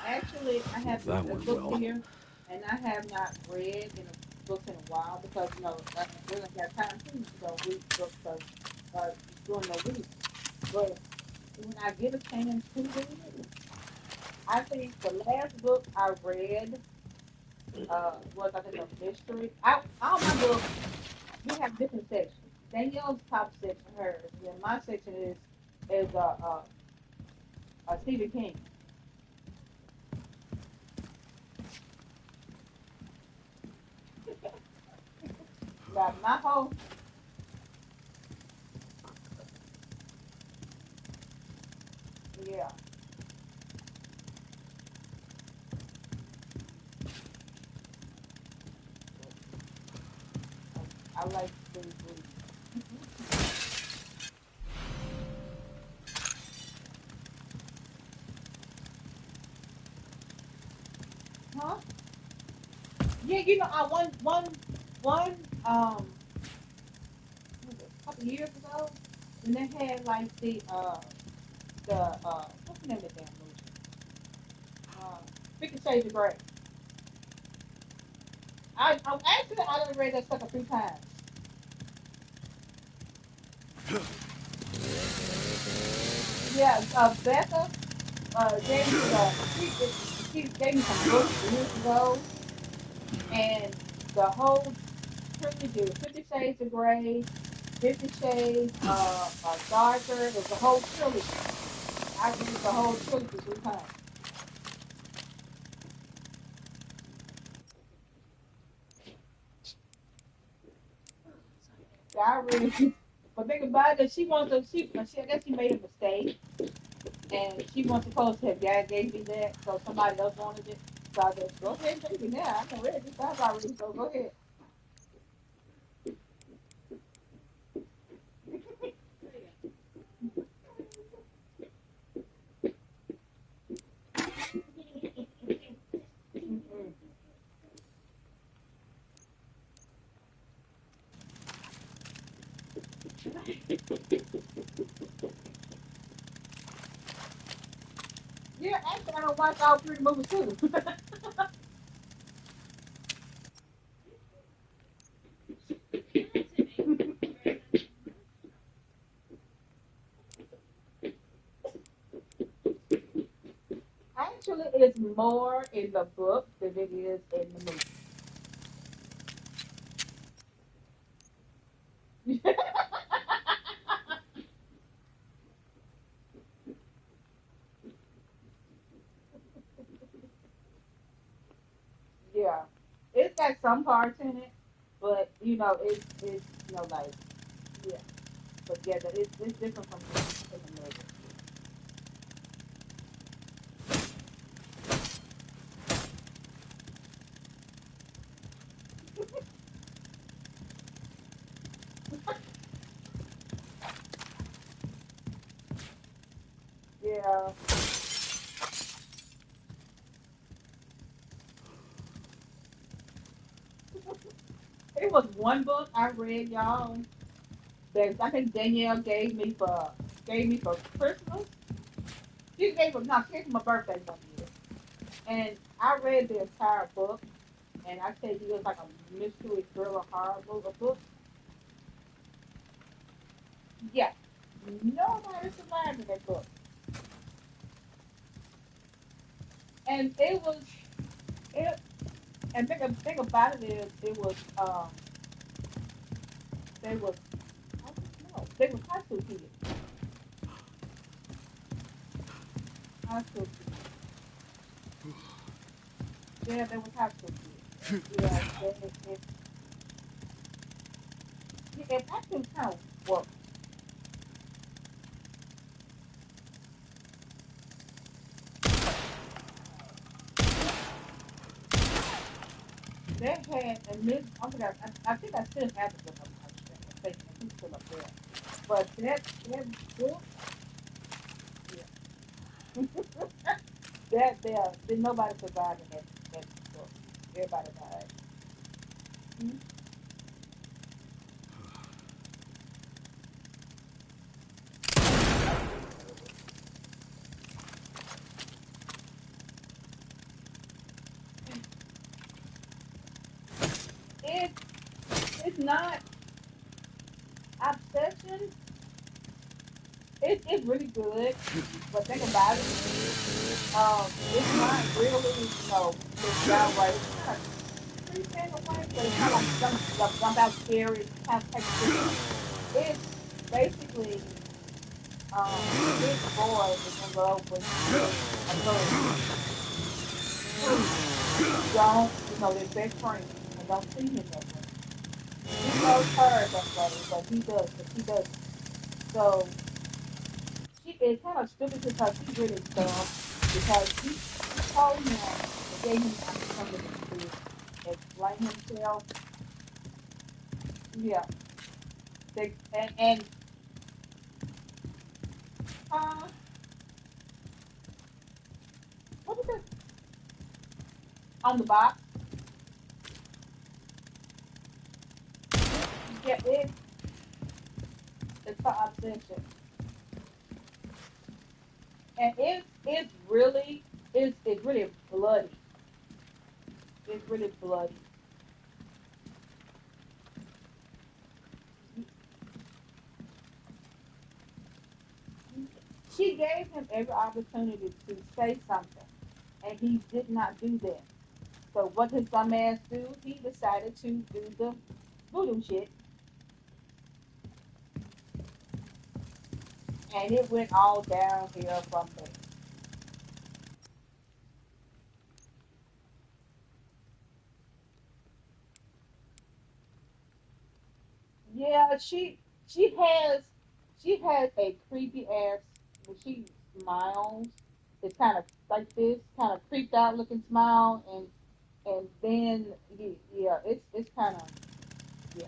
Actually, I have That a went book well. here, and I have not read in a book in a while because you know I really got time to read books during the week. But when I get a chance to read it, I think the last book I read was I think a mystery. All my books we have different sections. Danielle's top section, hers, and then my section is Stephen King. Got my whole yeah. I like to read. Huh? Yeah, you know, I one a couple years ago. And they had like what's the name of the damn movie? 50 Shades of Grey. I actually I done read that stuff a few times. Yeah, Becca gave me she gave me some books years ago, and the whole trilogy was 50 Shades of Grey, 50 Shades Darker. It was a whole trilogy. I read the whole trilogy 3 times. Yeah, I read. But think about it, she wants to. I guess she made a mistake, and she wasn't supposed to have gave me that, so somebody else wanted it. So I said, go ahead and take it now. I can read it 3 times already, so go ahead. Yeah, actually, I don't watch all 3 movies too. Actually, it's more in the book than it is in the movie. Yeah, it's got some parts in it, but it's like yeah, but yeah, it's different from the movie. Yeah, it was one book I read, y'all, that I think Danielle gave me for Christmas. She gave me no, she gave me my birthday one year, and I read the entire book. And I tell you, it was like a mystery thriller horror book. Yes, nobody survived in that book, and it was it. And think about it is it was they was I don't know they was high school kids, high school kids. Yeah, they was high school kids. Yeah, it actually kind of worked. They had and this I think I still have the book. I'm thinking it's still up there. But that book, yeah. Did nobody survive in that book. Everybody died. Mhm. It it's not obsession. It's really good, but think about it. It's not really just downright. It's kind of creepy in a way, but it's not like jump out scary. It's kind of take you. It's basically this boy is in love with a girl who don't they're best friends and don't see him that way. He knows her that way, but he doesn't. So she is kind of stupid because he's really dumb because he told him and gave him the opportunity to explain himself. Yeah, and uh, what is it on the box? Yeah, It's her obsession, and it's really bloody. It's really bloody. She gave him every opportunity to say something, and he did not do that. So what did some ass do? He decided to do the voodoo shit, and it went all downhill from there. Yeah, she has a creepy ass when she smiles. It's kind of like this, kind of creeped out looking smile, and then yeah, it's kind of yeah.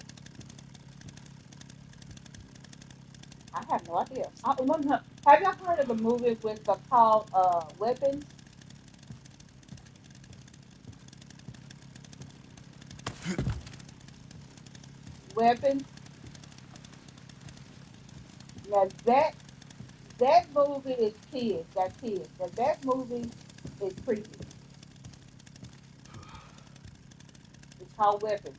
I have no idea. Have y'all heard of the movie with the called Weapons? Weapons. Now that movie is kids. That kids. That movie is creepy. It's called Weapons.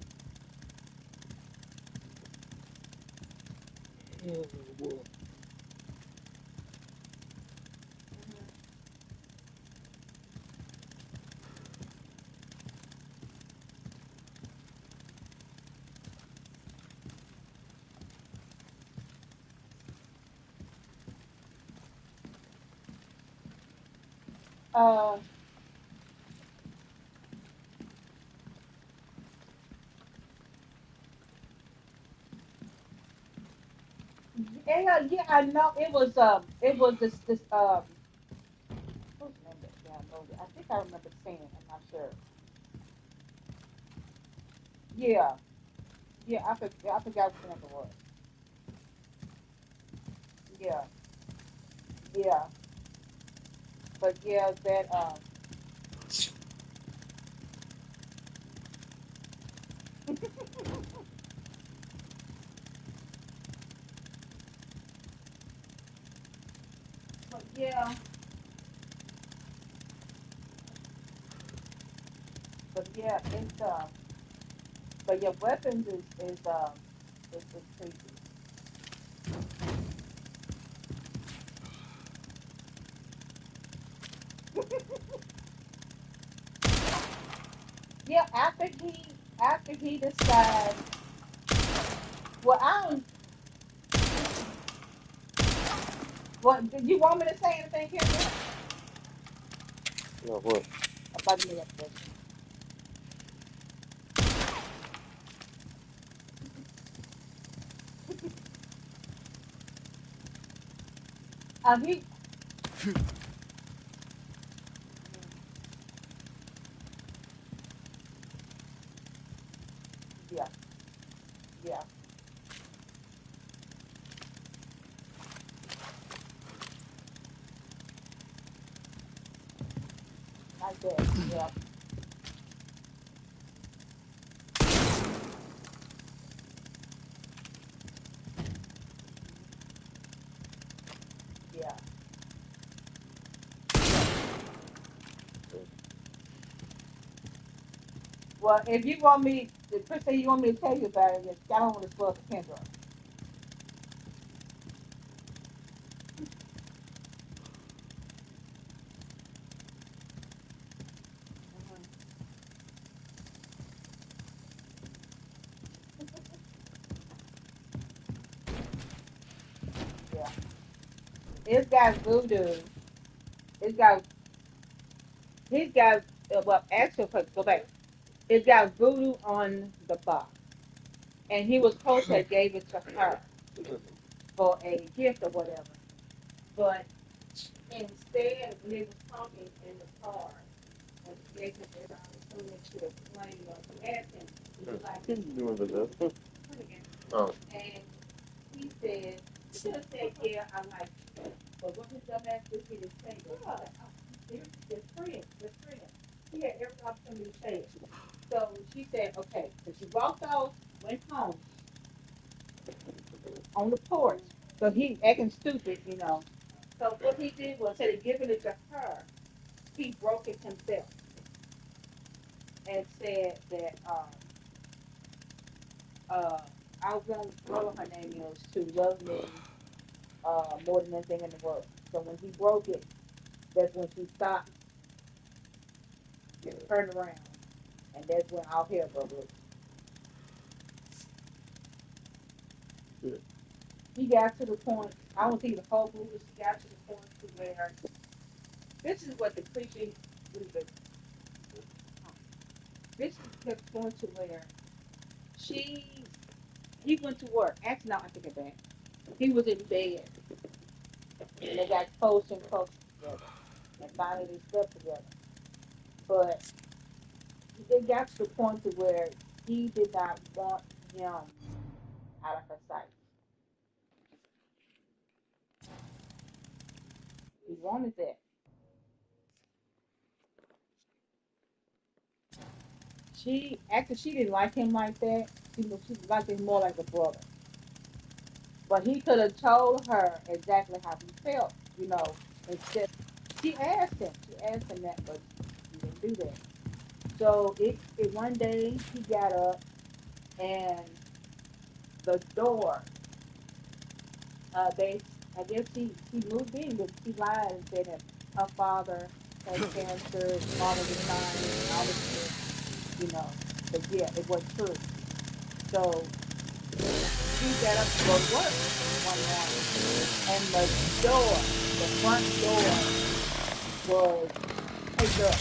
Uh, yeah, yeah, I know it was this what's the name of that damn movie? I think I remember seeing it. I'm not sure. Yeah, yeah, I forgot what the name it was. Yeah, yeah, but yeah, that but yeah, but yeah, it's but yeah, weapons is creepy. Yeah, after he decides, well, I don't. What did you want me to say anything, Kendra? Yeah, what? About me after he, yeah, yeah, like that, yeah, yeah. Well, if you want me, the person you want me to tell you about it, I don't want to spoil for Kendra. Mhm. Yeah, it's got voodoo. It's got he's got well, actually, go back. It's got voodoo on the box, and he was supposed to have gave it to her for a gift or whatever. But instead, when they was talking in the car, when she gave him the opportunity to explain what he asked him, would you like What to are you doing with do that? it again? Oh, And he said, he should have said, yeah, I like you. But what his dumb ass do, he didn't say that. He was like, oh, they're friends, they're friends. He had every opportunity to say it. So she said, okay. So she walked off, went home. on the porch. So he acting stupid, you know. So what he did was, instead of giving it to her, he broke it himself and said that I want whatever her name is to love me more than anything in the world. So when he broke it, that's when she stopped and turned around, and that's when all hell broke loose. Yeah. He got to the point. I don't think the whole movie. She got to the point to where this is what the creature. This is the point to where he went to work. Actually, no, I take it back. He was in bed, and they got close and close together, and finally they slept together. But it got to the point to where he did not want him out of her sight. He wanted that. She didn't like him like that. She liked him more like a brother. But he could have told her exactly how he felt, you know. Instead, she asked him. She asked him that, but he didn't do that. So it one day he got up and the door. They I guess she moved in, but she lied and said that her father had cancer, his father was dying, and all this shit, you know. But yeah, it was true. So she got up to go to work one morning, and the front door was taped up.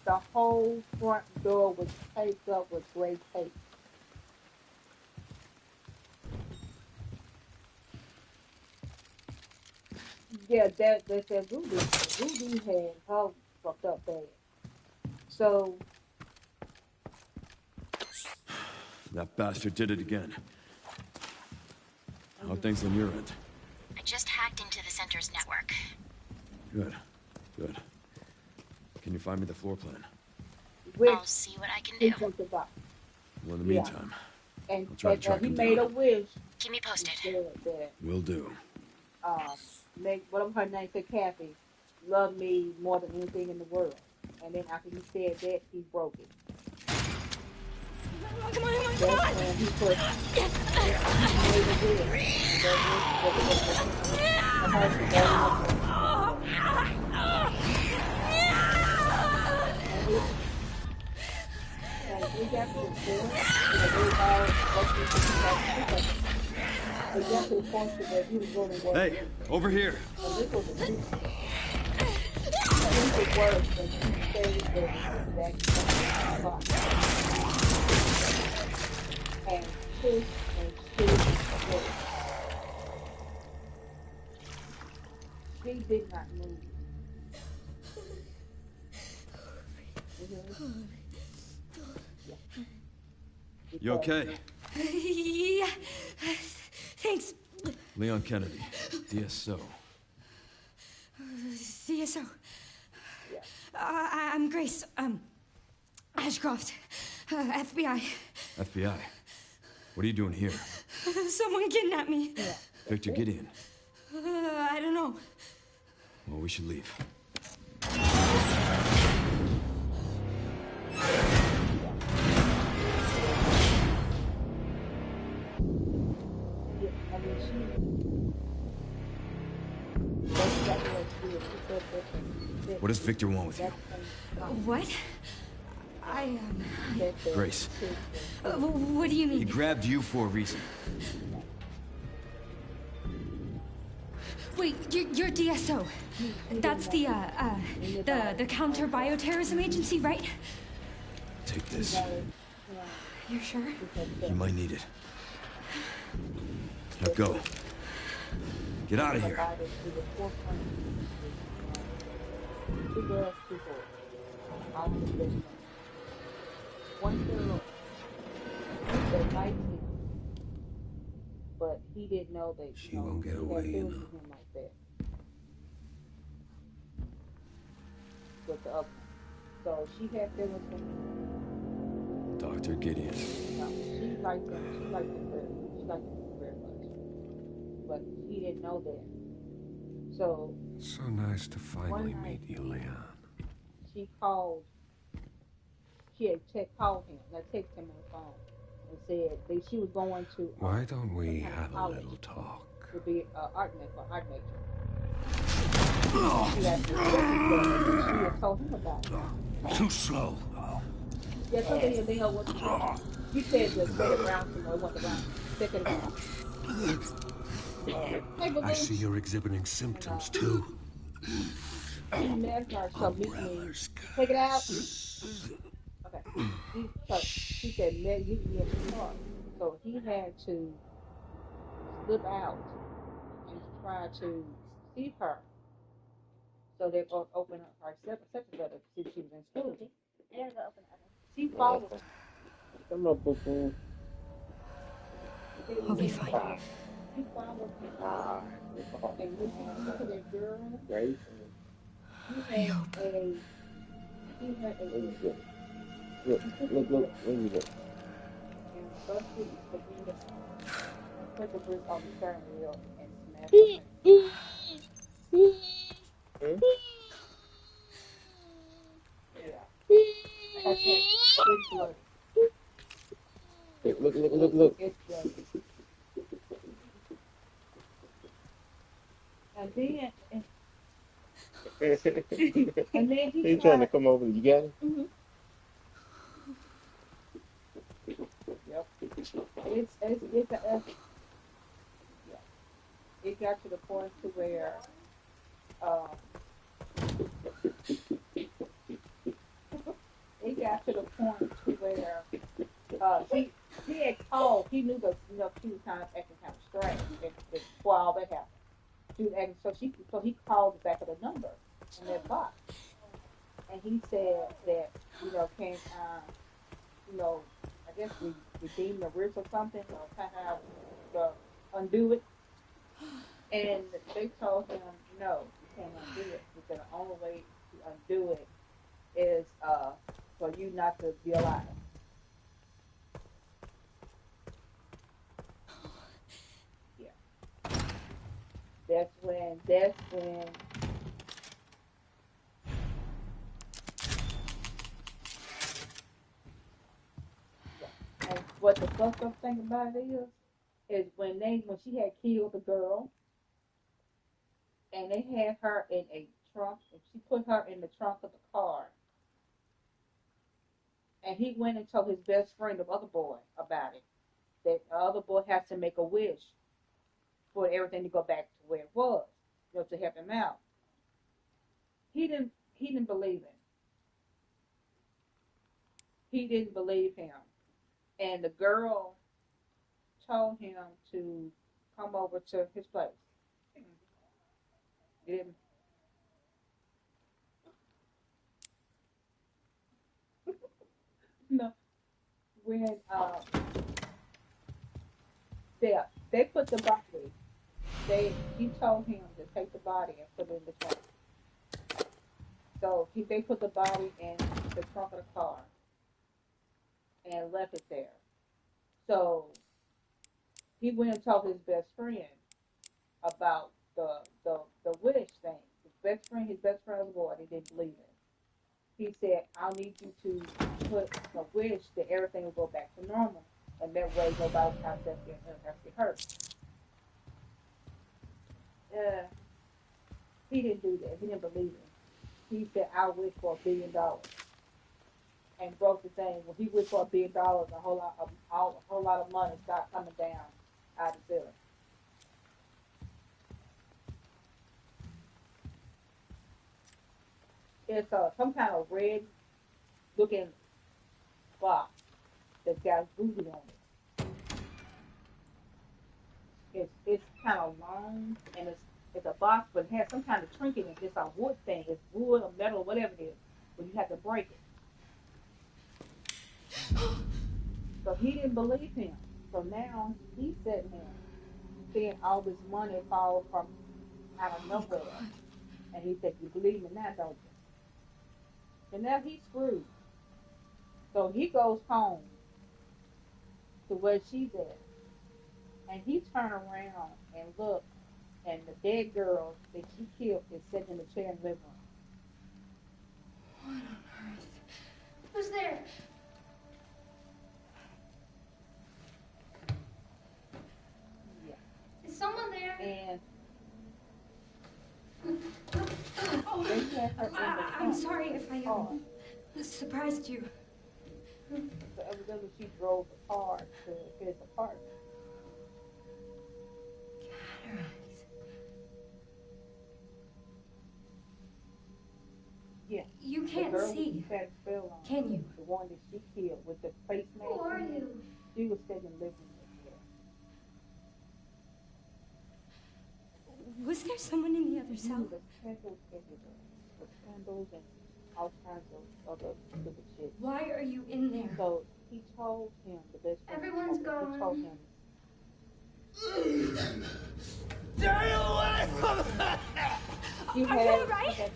The whole front door was taped up with gray tape. Yeah, that's that voodoo. Voodoo had her fucked up bad. So That bastard did it again. How are things on your end? I just hacked into the center's network. Good. Good. Can you find me the floor plan? I'll see what I can do. Well, in the meantime, and I'll try to track he him made down. a wish. Keep me posted. That Will do. make whatever her name said, Kathy, love me more than anything in the world. And then after he said that, he broke it. Come on, That's come on! when he put he made a wish. And we got to the point, we got to the point where he was going to work. Hey, over here. And this was a this was worse than he stayed there and push and push. She did not move. You okay? Yeah. Thanks. Leon Kennedy, DSO. CSO. I'm Grace. Ashcroft. FBI. FBI. What are you doing here? Someone kidnapped me. Victor Gideon. I don't know. Well, we should leave. What does Victor want with you? What? Grace. What do you mean? He grabbed you for a reason. Wait, you're DSO. That's the counter bioterrorism agency, right? Take this. You're sure? You might need it. Now go. Get out of here. One girl, they liked him, but he didn't know that She won't get away, you know. him like that. With the other one. So she had feelings for him. Dr. Gideon. No, she liked him. She liked him very much. But he didn't know that. So So nice to finally one night, meet you, Leon. she called. She had called him. I texted him on the phone and said that she was going to. Why don't we have a college little talk? to be an art major. She had told him about it. Too slow. Yeah, something you know what you said the second round to know what the round. Second round. I see you're exhibiting symptoms too. He met her, so meet me. Take it out. Okay. She said, meet me at the park. So he had to slip out and try to see her. So they both opened up her second letter since she was in school. She followed him. Come up, boo. I'll be fine. She followed him. And when she went to that girl, Great. he had a Look, what is it? and busted the window, put the brick on the steering wheel and smashed her face. Yeah. Like I said, it's blood. Look. It's blood. And then he He's trying to come over. You got it? Mm-hmm. Yep. It got to the point to where he had called. He knew that she was kind of acting kind of strange before all that happened. She was acting so he called the back of the number in that box, and he said that can I guess we redeem the risk or something or kind of undo it. And they told him, no, you can't undo it. Because the only way to undo it is for you not to be alive. Yeah. That's when and what the fucked up thing about it is when she had killed the girl and they had her in a trunk and she put her in the trunk of the car. And he went and told his best friend, the other boy, about it. That the other boy has to make a wish for everything to go back to where it was, to help him out. He didn't believe him. He didn't believe him. And the girl told him to come over to his place. He didn't. No. When they put the body, he told him to take the body and put it in the trunk. So they put the body in the trunk of the car and left it there. So he went and told his best friend about the wish thing. His best friend was a boy. He didn't believe it. He said, "I'll need you to put a wish that everything will go back to normal, and that way nobody's has to get hurt." He didn't do that. He didn't believe it. He said, "I'll wish for $1 billion," and broke the thing. When he wished for $1 billion, a whole lot of money started coming down out of the ceiling. It's some kind of red looking box that's got voodoo on it. It's kind of long and it's a box, but it has some kind of trinket in it. It's a wood thing. It's wood or metal or whatever it is, but you have to break it. So he didn't believe him. So now he's sitting there seeing all this money fall from out of nowhere. And he said, "You believe me now, don't you?" And now he's screwed. So he goes home to where she's at. And he turned around and looked, and the dead girl that she killed is sitting in the chair in the living room. What on earth? Who's there? Yeah. Is someone there? And Oh, they had her in the I'm trunk. sorry if I surprised you. So evidently she drove the car to his apartment. Cataracts. Yeah. You The can't girl see. with the fat spell on, Can you? the one that she killed with the face mask. Who are on, you? She was sitting in the living room there. Was there someone in the other cell? The candles everywhere. The candles and all kinds of other stupid shit. Why are you in there? So he told him, the best friend. Everyone's He gone. told him. Stay away from that! Are you alright?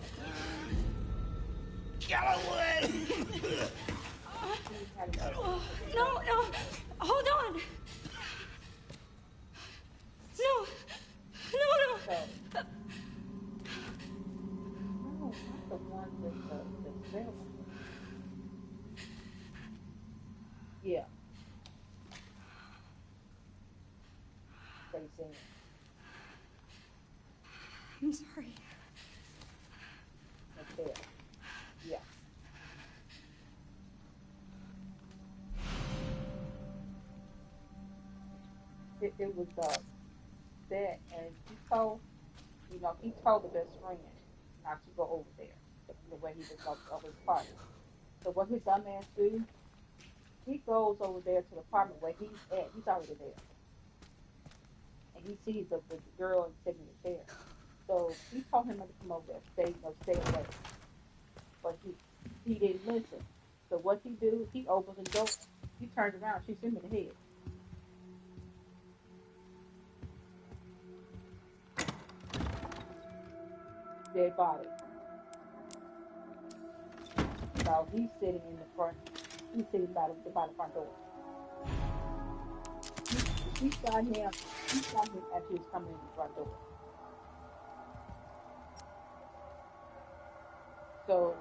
Get away! No, hold on. No. So, no, not the one with the spell. Yeah. They said. I'm sorry. That's there. Yeah. It was that, and he told the best friend not to go over there the way he was of his party. So what his dumb ass do? He goes over there to the apartment where he's at. He's already there, and he sees the girl sitting in the chair. So he told him not to come over there, stay away. But he didn't listen. So what he do? He opens the door. He turns around. Shoots him in the head. Dead body. So he's sitting in the front. He's sitting by the front door. He shot him. He shot him as he was coming in the front door. So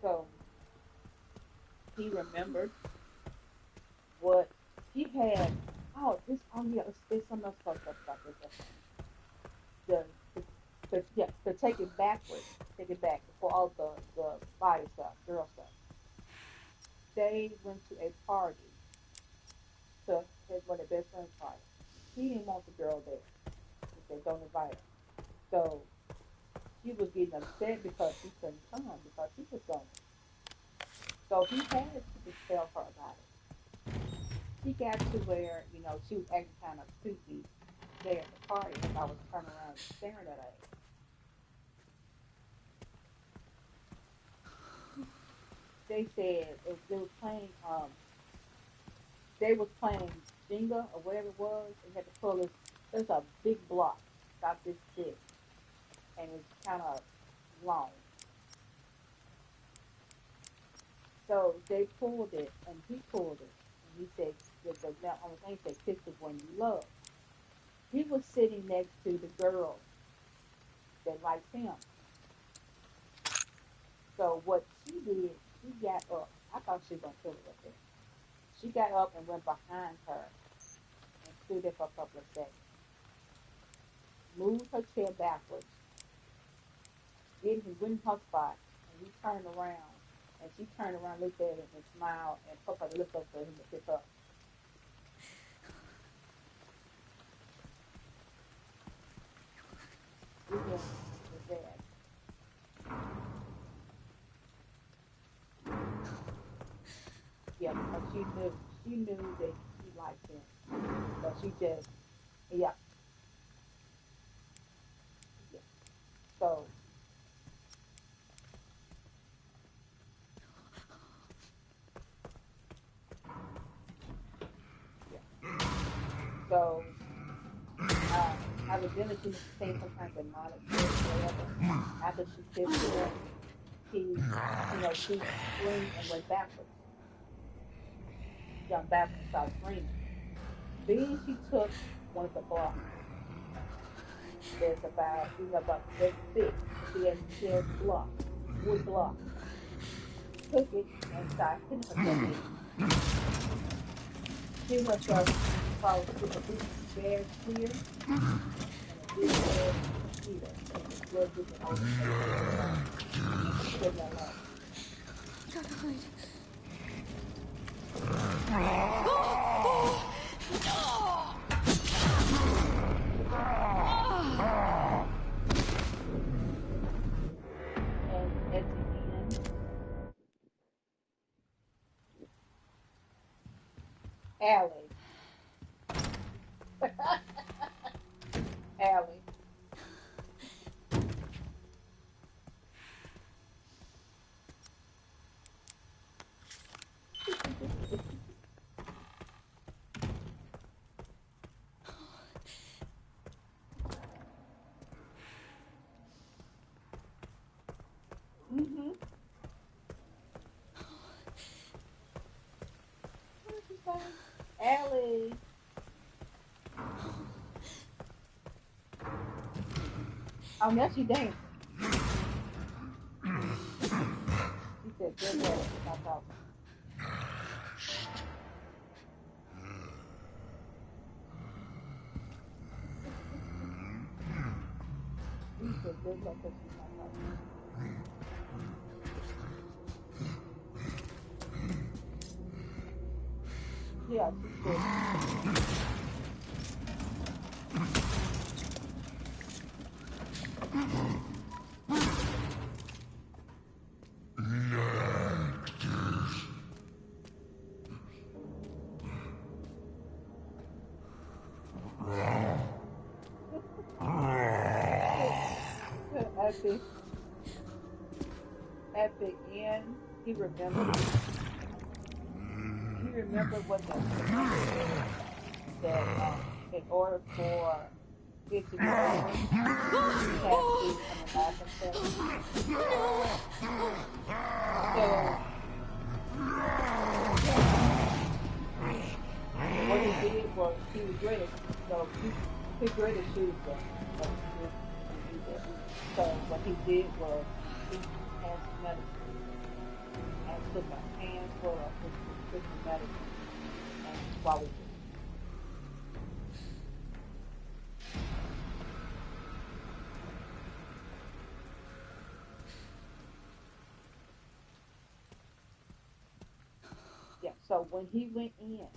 So he remembered what he had. There's some other stuff about this. To take it backwards, take it back for all the body stuff, girl stuff. They went to a party, to his one of the best friend's party. He didn't want the girl there. He said, "Don't invite her." So she was getting upset because she couldn't come because she was going. So he had to tell her about it. She got to where, she was acting kind of creepy there at the party as I was turning around and staring at her. They said they was playing Jenga or whatever it was, and had to pull this. There's a big block, about this big, and it's kind of long. So they pulled it, and he pulled it, and he said, the only thing he said, kiss the one you love. He was sitting next to the girl that likes him. So what she did, she got up. I thought she was going to kill her right there. She got up and went behind her and stood there for a couple of seconds. Moved her chair backwards. Then he went in her spot, and he turned around. And she turned around, looked at him, and smiled, and put her lips up for him to kiss her. Was that. Yeah, because she knew that he liked him. But she just, yeah. So, evidently she was saying some kind of demonic or whatever. After she kissed him, she screamed and went backwards. Jumped backwards and started screaming. Then she took one of the blocks. There's about 36. She has blocks, wood blocks. Took it and started hitting herself. She herself followed with a big very clear and a big red mosquito. Blood dripping over her. She did not know. Gotta hide. And at the end, Allie. Allie. Mm-hmm. What did you say? Allie. Oh, now she dancing. She said, good work. Stop talking. She said, good work. She's not talking. Yeah, she said. At the end, he remembered what that in order for it to be over, he had to come back and so what he did was he was ready. So he was ready to shoot them. So what he did was he had some medicine and took a handful of his prescription medicine and swallowed it. Yeah, so when he went in,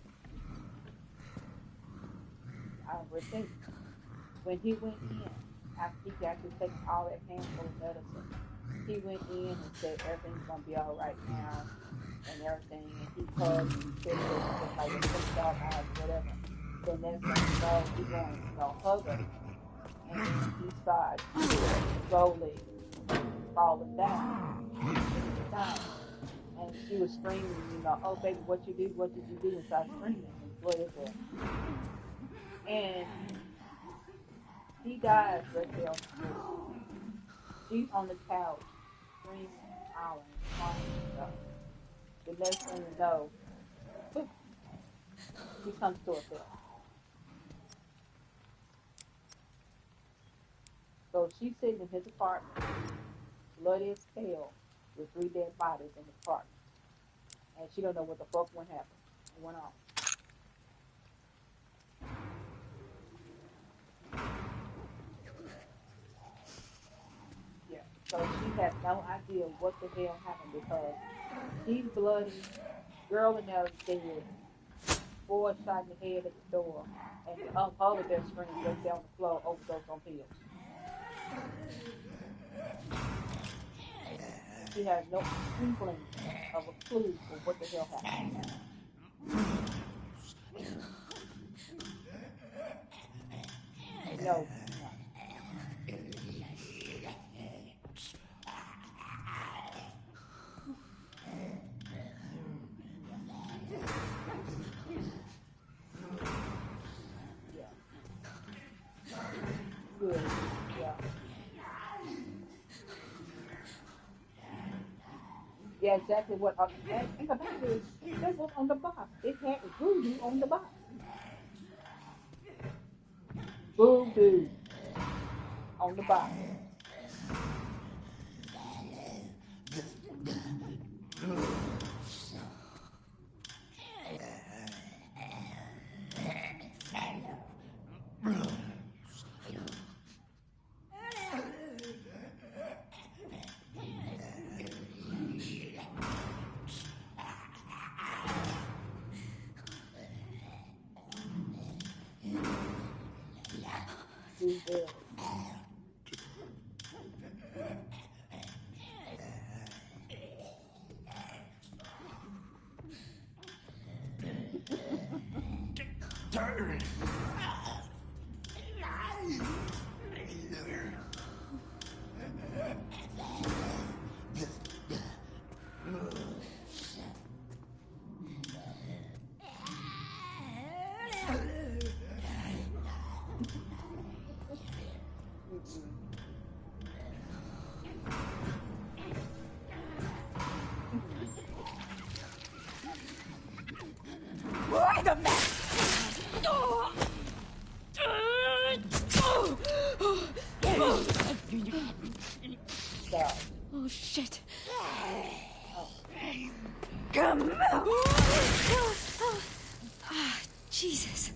I repeat, when he went in, after he got to take all that handful of medicine, he went in and said everything's gonna be all right now and everything, and he hugged and kissed her just like a big dog eyes, whatever. Then next thing you know, he's going to hug her, and then he started slowly falling down. And she was screaming, oh baby, what you do? What did you do? And started screaming. What is it? And he dies right there on the floor. She's on the couch, screaming, howling, crying and stuff. The next thing you know, he comes to herself. So she's sitting in his apartment, bloody as hell, with 3 dead bodies in the apartment. And she don't know what the fuck went on. Yeah, so she has no idea what the hell happened because she's bloody, girl in there is dead, boy shot in the head at the door, and the other there screaming right down the floor, overdose on pills. She has no inkling of a clue for what the hell happened. No. good. Yeah. Yeah, exactly what. And the fact is, that's what's on the box. It had voodoo on the box. Voodoo on the box. Why the mess? Oh, shit. Come out. Jesus.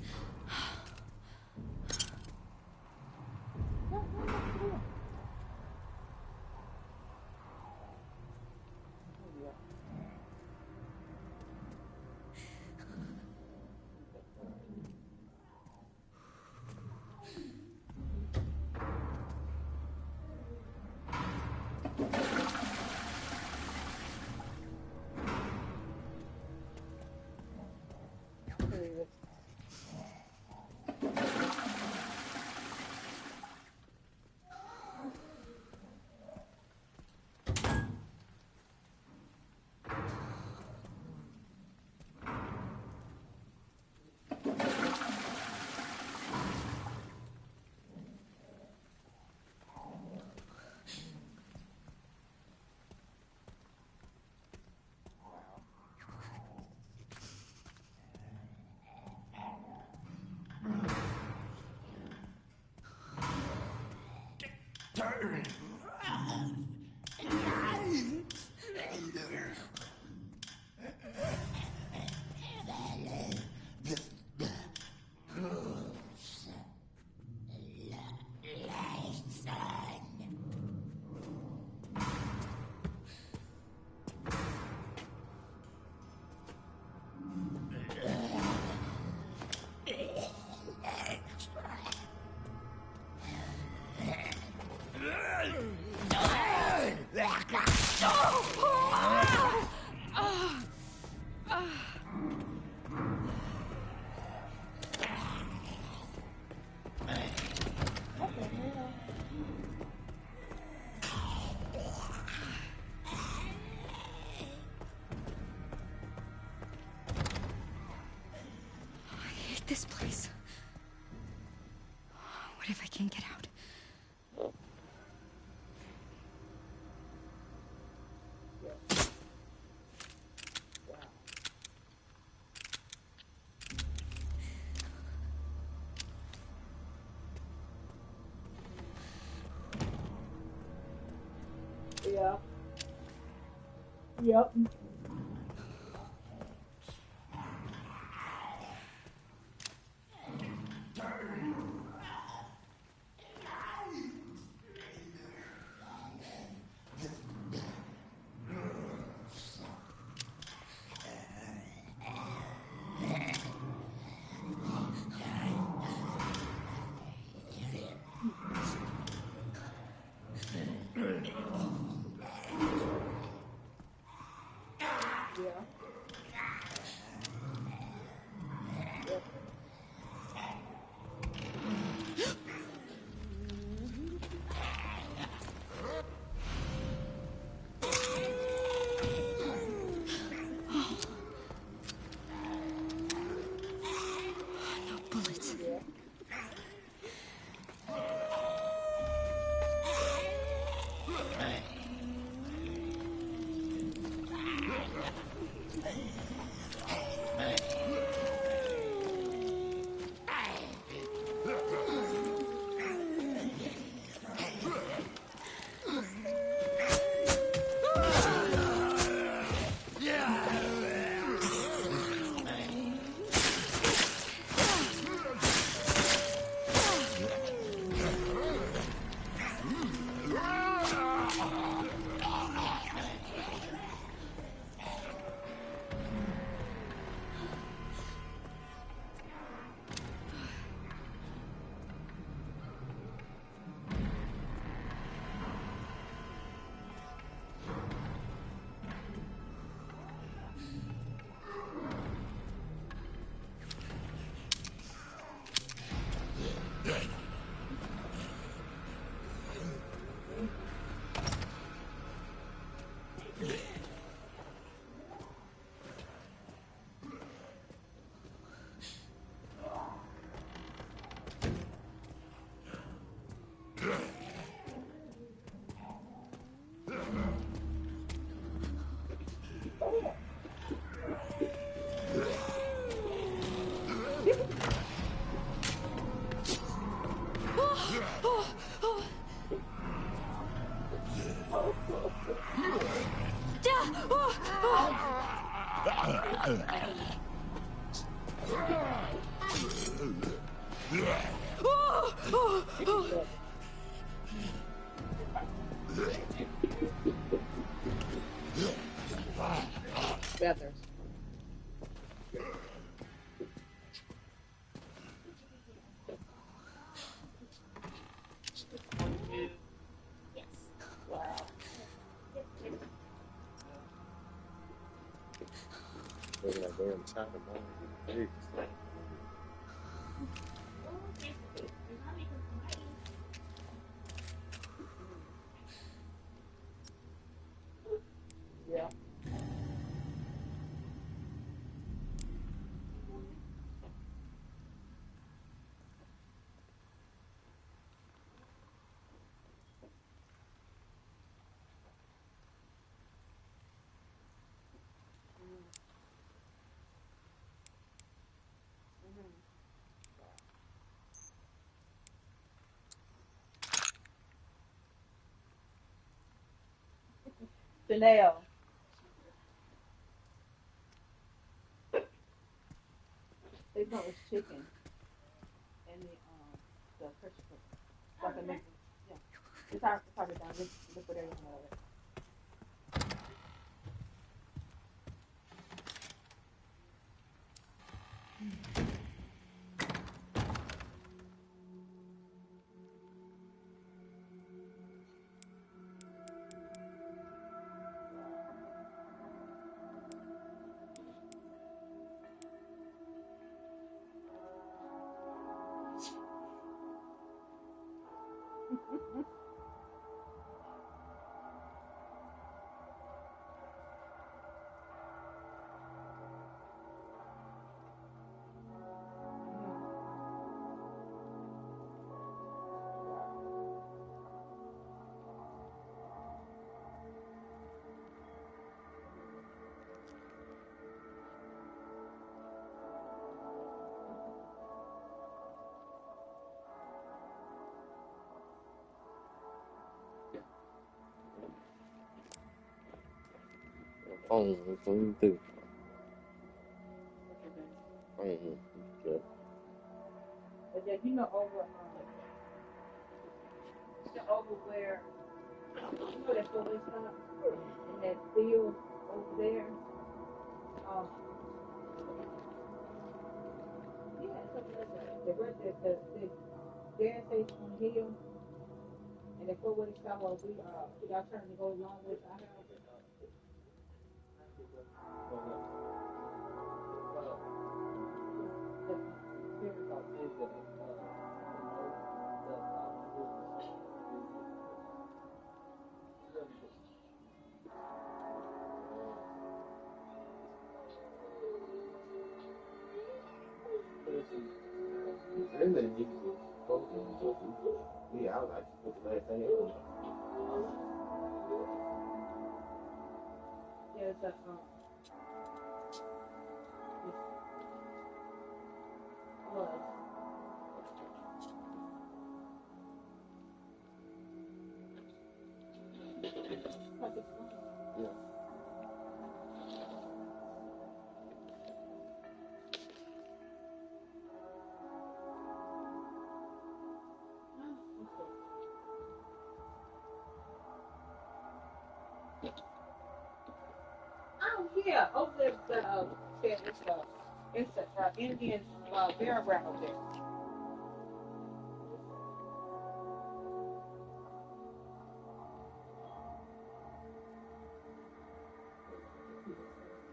This place. What if I can't get out? Yeah. Yep. Feathers. Yes. Wow. Look at that damn top of mine. Yeah. Chanel. They know it's chicken and the pressure cooker. So I can make it. Yeah. It's already done. Just put everything out of it. Oh, what you do? Okay. But yeah, you know over where you know that four-way stop and that field over there. Um, yeah, it's something like that. The gas station on the hill and the four-way stop where y'all turn to go along with our house. Really, you can go and yeah, I would like to put the last thing in. Yeah, it's a was. Yeah. Oh yeah, over there, it's a Indian burial ground over there.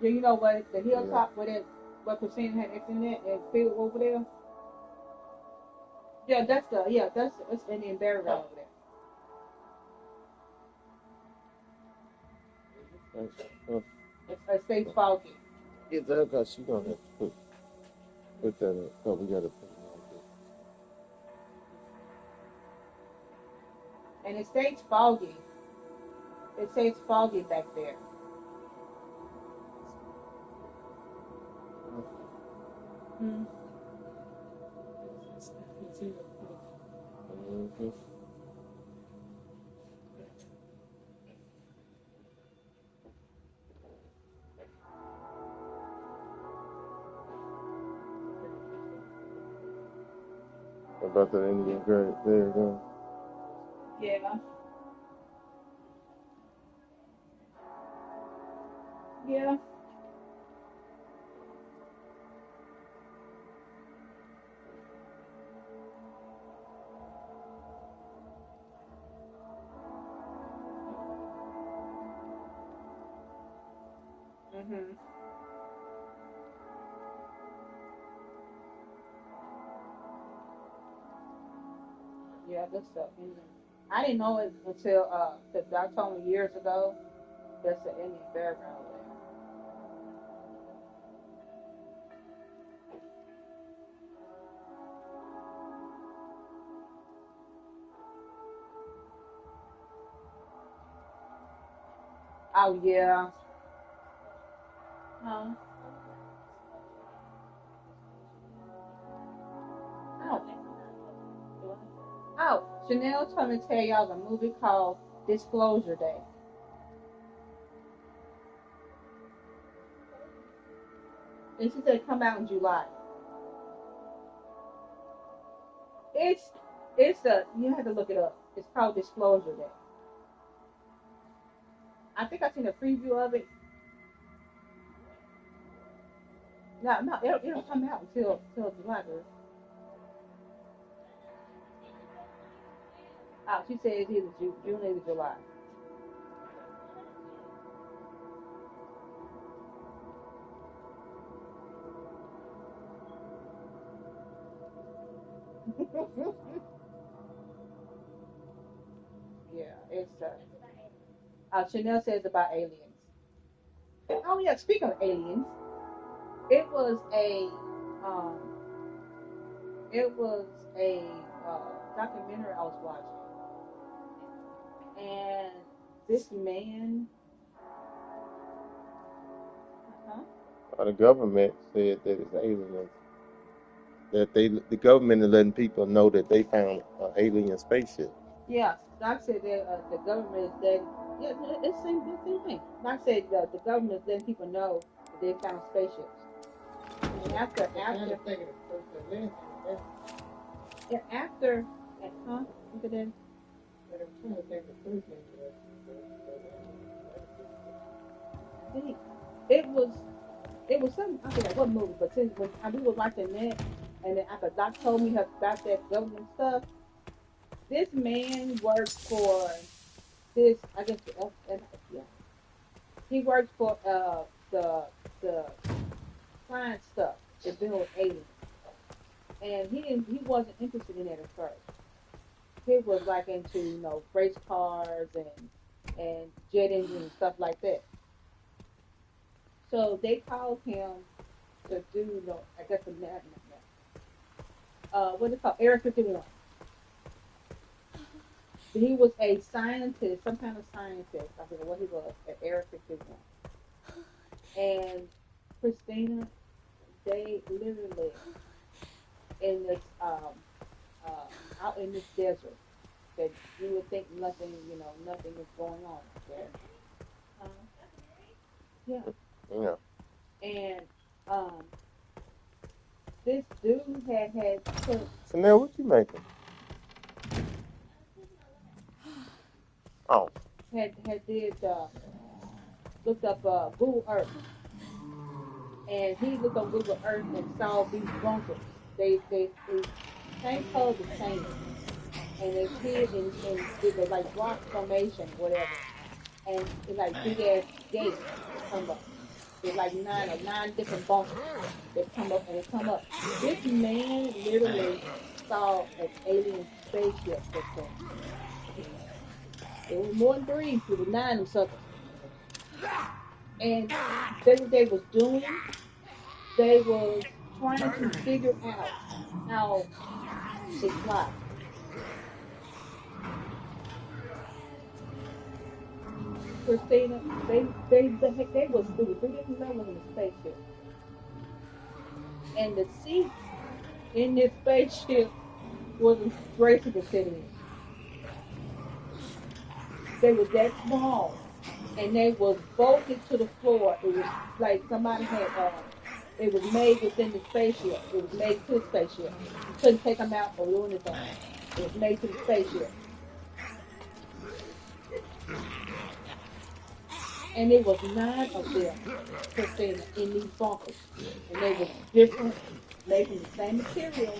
Yeah, you know what? The hilltop where that what Christine had internet and field over there. Yeah, that's Indian burial ground over there. It stays foggy. Get that because she gonna have to put that up. So we gotta put it And it stays foggy. It stays foggy back there. Mm-hmm. Mm-hmm. about that Indian girl. There you go. Yeah. Yeah. Mhm. Yeah, good stuff. I didn't know it until because Doc told me years ago. That's the Indian burial ground there. Oh yeah. Huh? Oh. Oh, Chanel told me to tell y'all the movie called Disclosure Day. And she said come out in July. It's a you have to look it up. It's called Disclosure Day. I think I seen a preview of it. No, it'll come out until July. Girl. Oh, she said it's either June or July. Yeah, it's Chanel says about aliens. Oh yeah, speaking of aliens, it was a um documentary I was watching, and this man, The government said that it's aliens. That the government is letting people know that they found an alien spaceship. yeah, Doc said that the government is letting it's the same thing. Doc said the government is letting people know that they found spaceships. And after look at that. It was something, I forget what movie, but since when we were watching that, and then after Doc told me about that government stuff, this man works for this, I guess, yeah. He works for the science stuff, the deal with aliens, and he wasn't interested in it at first. He was like into race cars and jet engines and stuff like that. So they called him to do, I guess what is it called? Area 51. He was a scientist, some kind of scientist. I forget what he was at Area 51. And Christina, they literally in this out in this desert that you would think nothing is going on there. Yeah. Yeah. And this dude had put. So now what you making? Oh. Had looked up Google Earth, and he looked on Google Earth and saw these bunkers. They same color the same, and they hid in the like rock formation, whatever, and it's like big ass gates come up. There's like nine different bunkers that come up and they come up. This man literally saw an alien spaceship that came. There was more than 3, there was 9 of them suckers. And what they was doing, they was trying to figure out how to fly. Christina, they was through 3 different levels in the spaceship. And the seats in this spaceship wasn't Gracie could sit in. They was that small, and they was bolted to the floor. It was like somebody had It was made within the spaceship. It was made to the spaceship. You couldn't take them out or do anything. It was made to the spaceship. And there was 9 of them put in these bunkers. And they were different, made from the same material,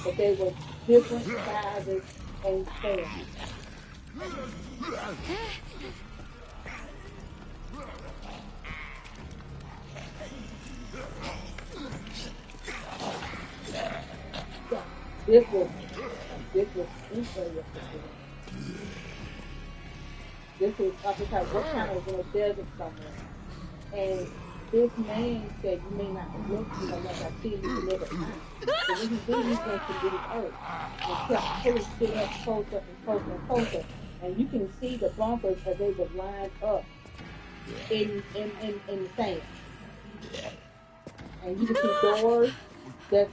but they were different sizes and forms. This was interesting. This was up because what kind of was in a desert somewhere. And this man said, you may not look, like I see you never time. So when he did, he went to this earth and kept pulling still up closer and closer and closer. And you can see the bunkers as they were lined up in the sand. And you can see doors that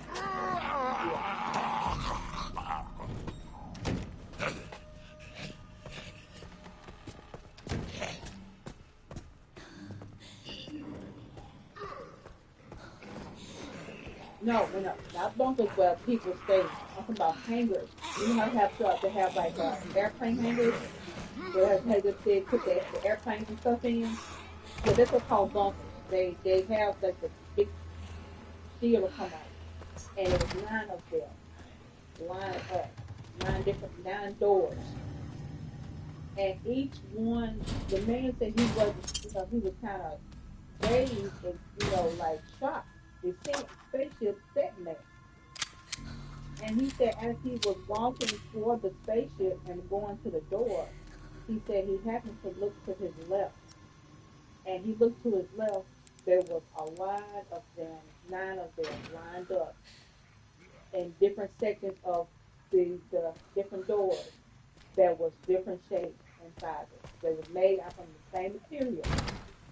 No, not bunkers where people stay. I'm talking about hangars. You know how they have like airplane hangars where they put the airplanes and stuff in. So that's what's called bunkers. They have like the big steel to come out, and it was 9 of them lined up, 9 doors, and each one. The man said he wasn't, he was kind of dazed and like shocked. The spaceship sitting there. And he said as he was walking toward the spaceship and going to the door, he said he happened to look to his left. And he looked to his left, there was a line of them, 9 of them lined up in different sections of the different doors that was different shapes and sizes. They was made out from the same material.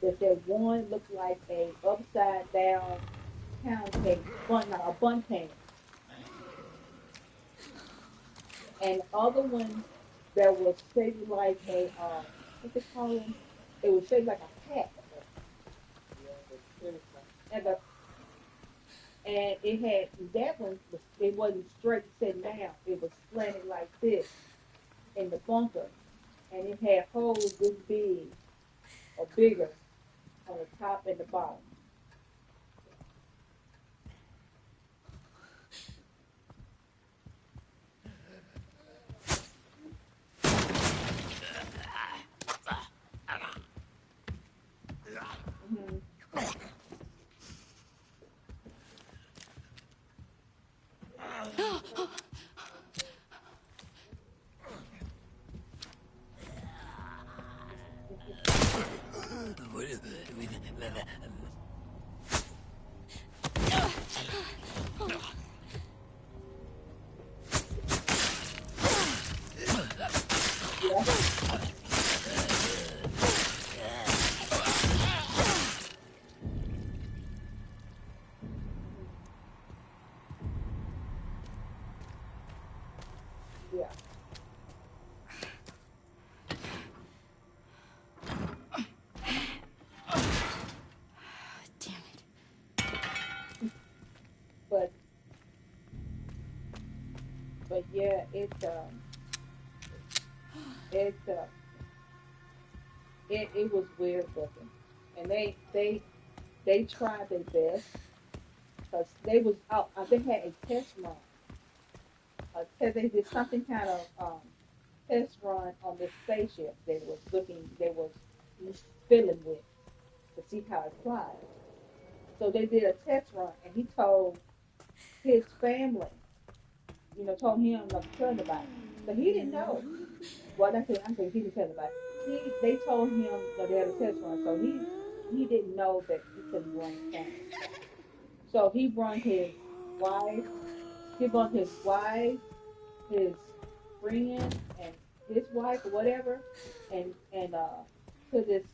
That one looked like a upside down pound cake, a bun pan. And the other one that was shaped like a, what's it called? It was shaped like a hat. And it had, that one, it wasn't straight sitting down. It was slanted like this in the bunker. And it had holes this big or bigger on the top and the bottom. But yeah, it was weird looking, and they tried their best because they was out. They had a test run. They did something kind of test run on this spaceship. They was fiddling with to see how it flies. So they did a test run, and he told his family. Told him not to tell anybody. But he didn't know. Well, I said he didn't tell anybody. They told him that they had a test run, so he didn't know that he couldn't run the camera. So he brought his wife, his friend, and his wife or whatever, and to this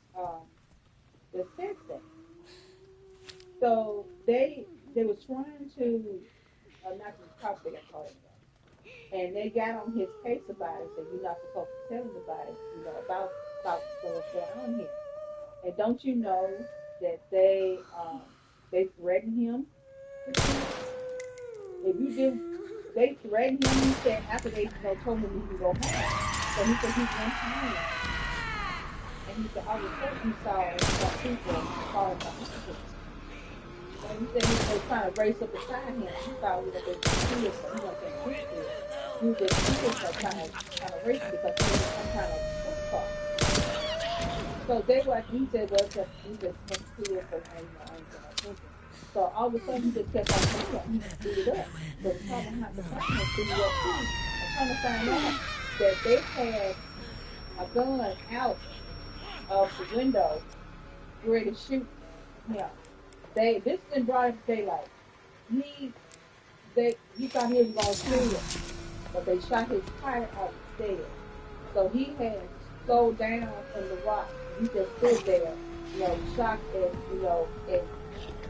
test thing. So they was trying to not to probably got caught in. And they got on his case about it, said, you're not supposed to tell anybody, about what's going on here. And don't you know that they they threatened him. If you did, they threatened him. He said after they told him he can go home. So he said he went home. And he said, I was hoping he saw some people falling behind him. And he said he was trying to race up beside him. He thought they were kids, so he wasn't interested. He was just trying to race because he was some kind of sports car. So they were, he said, well, he just went to kids, but I ain't gonna attention. So all of a sudden he just kept on coming. He beat it up. So the car behind the fireman beat it up too. I'm trying to find out that they had a gun out of the window ready to shoot him. This been brought up daylight. He thought he was gonna shoot him, but they shot his tire out instead. So he had slowed down in the rock. He just stood there, shocked and and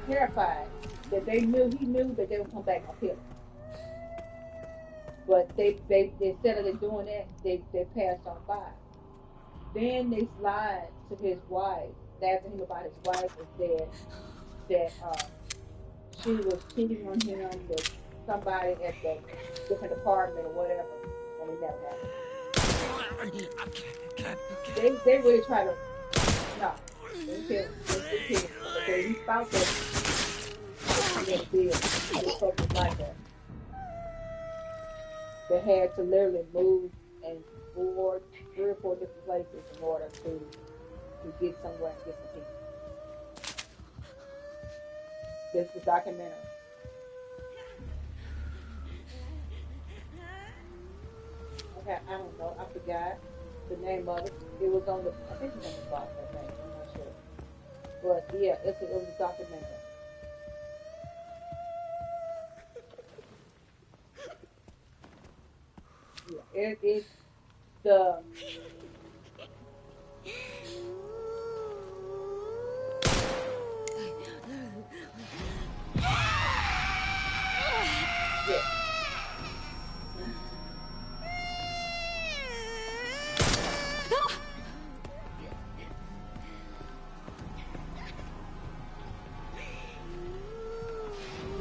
terrified that he knew that they would come back and kill him. But they instead of doing that, they passed on by. Then they lied to his wife, asking him about his wife and said that she was cheating on him with somebody at the different department or whatever, and it never happened. They really try to they kill him. But he fought that they did something like that. They had to literally move and board 3 or 4 different places in order to get somewhere and get some people. This is documentary. Okay, I don't know. I forgot the name of it. It was on the, I think it was on the box, I think. I'm not sure. But yeah, it was a documentary. Yeah, it's the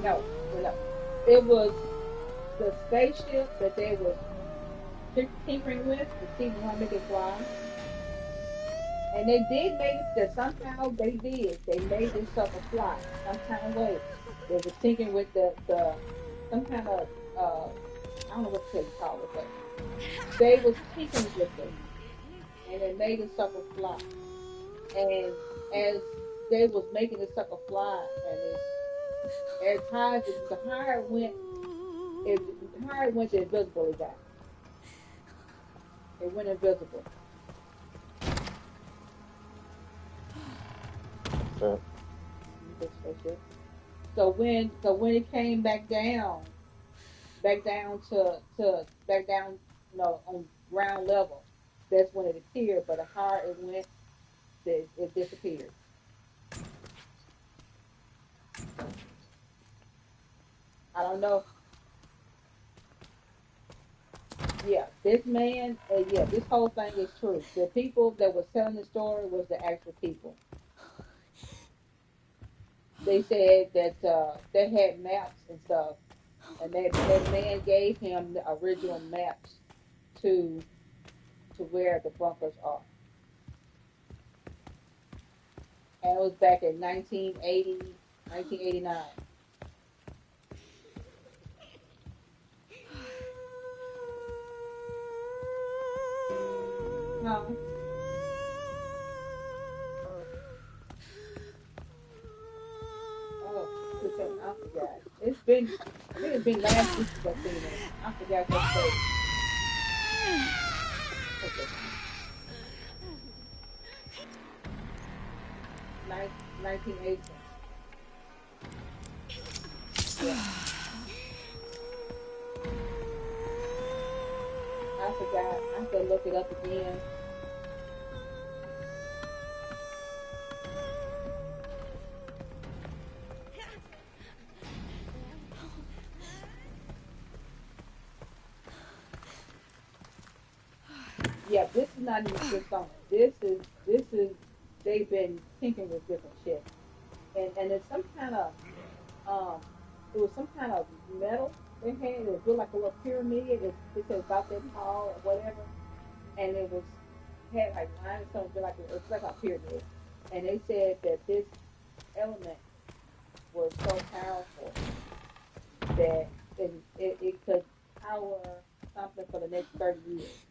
No. It was the spaceship that they were tinkering with to see how to make it fly. And they did make it that somehow they did. They made this sucker fly some kind of way. They were tinkering with the some kind of I don't know what to call it, but they was tinkering with it. And they made the sucker fly. And as they was making the sucker fly, and as high as the higher it went, the invisible it got. It went invisible. Okay. So when it came back down on ground level, that's when it appeared. But the higher it went, it disappeared. I don't know. Yeah, this man, this whole thing is true. The people that were telling the story was the actual people. They said that they had maps and stuff, and that man gave him the original maps to where the bunkers are. And it was back in 1980, 1989. No. I forgot. I think it's been last week that I seen it. I forgot what day. Okay. 1980. Yeah. I forgot. I have to look it up again. Yeah, this is not even just on. This is they've been tinkering with different shit. and it's some kind of it was some kind of metal they had. It was built like a little pyramid. It said about that tall or whatever, and it was had like lines or something like it was like a pyramid. And they said that this element was so powerful that it could power something for the next 30 years.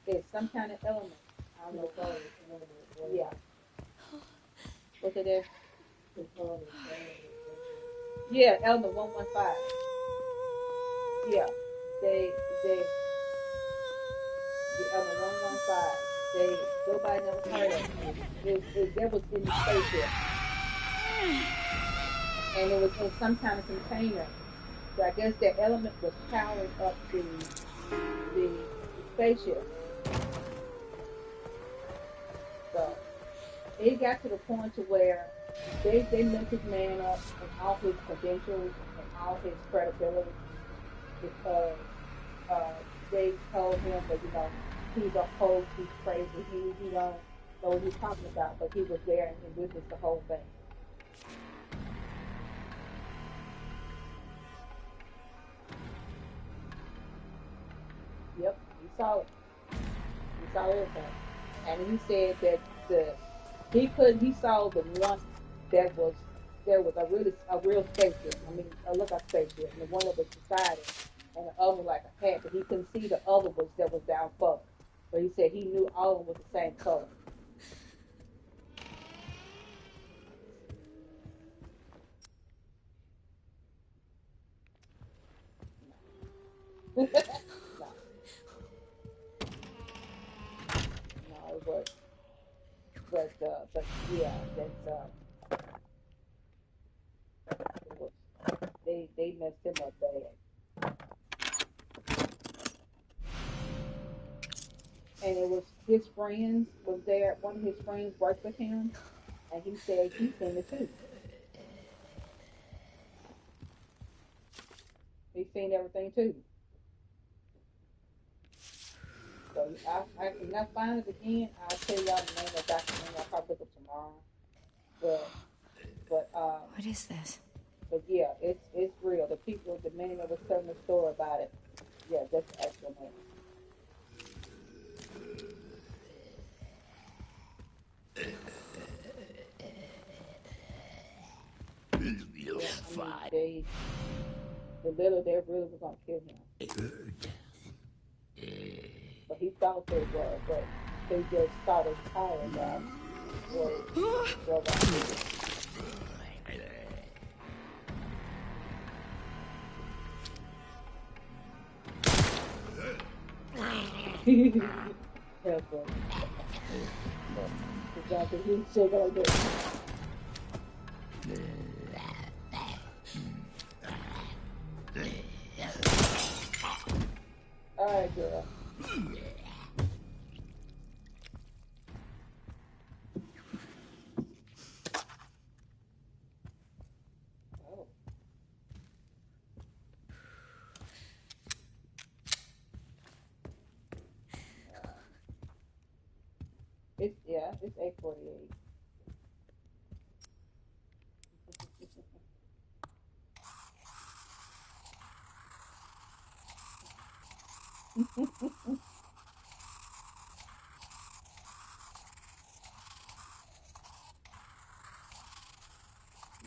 It's some kind of element. I don't know. Yeah. What's it there? Yeah, element 115. Yeah. They the element 115. Nobody never heard of it. That was in the spaceship. And it was in some kind of container. So I guess that element was powering up the spaceship. So it got to the point to where they messed this man up and all his credentials and all his credibility because they told him that he's a hoax, he's crazy, he don't know what he's talking about, but he was there and witnessed the whole thing. Yep, he saw it. He saw everything, and he said that he saw the one that was there was a real spaceship. I mean, look like spaceship, and the one that was beside it, and the other like a hat, but he couldn't see the other ones that was down further. But he said he knew all of them was the same color. No, no, it was, but yeah, that's it was, they messed him up bad. And it was his friends was there. One of his friends worked with him, and he said he seen it too. He seen everything too. So I can I find it again. I'll tell y'all the name of the documentary. I'll probably look up tomorrow. But What is this? But yeah, it's real. The man that was telling the story about it. Yeah, that's the actual name. You're fine. They really was gonna kill him. But he thought they were, but they just thought his tires out. Drove out. Helpful. Exactly. He still gonna do it. All right, girl. Oh. It's 8:48.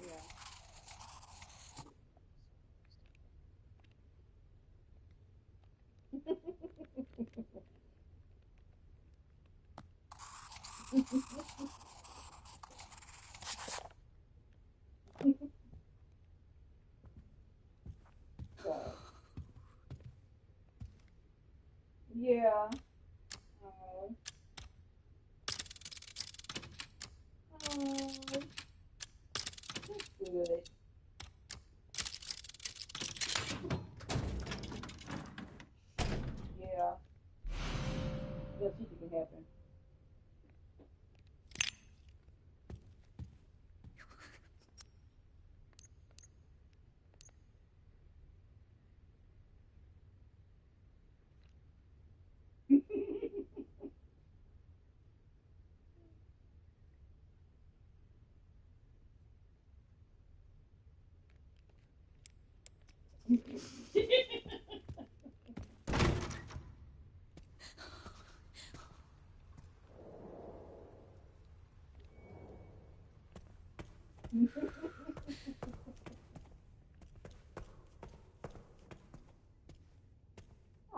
Yeah. So, yeah. Oh. Oh. That's good. Yeah. Let's see if it can happen.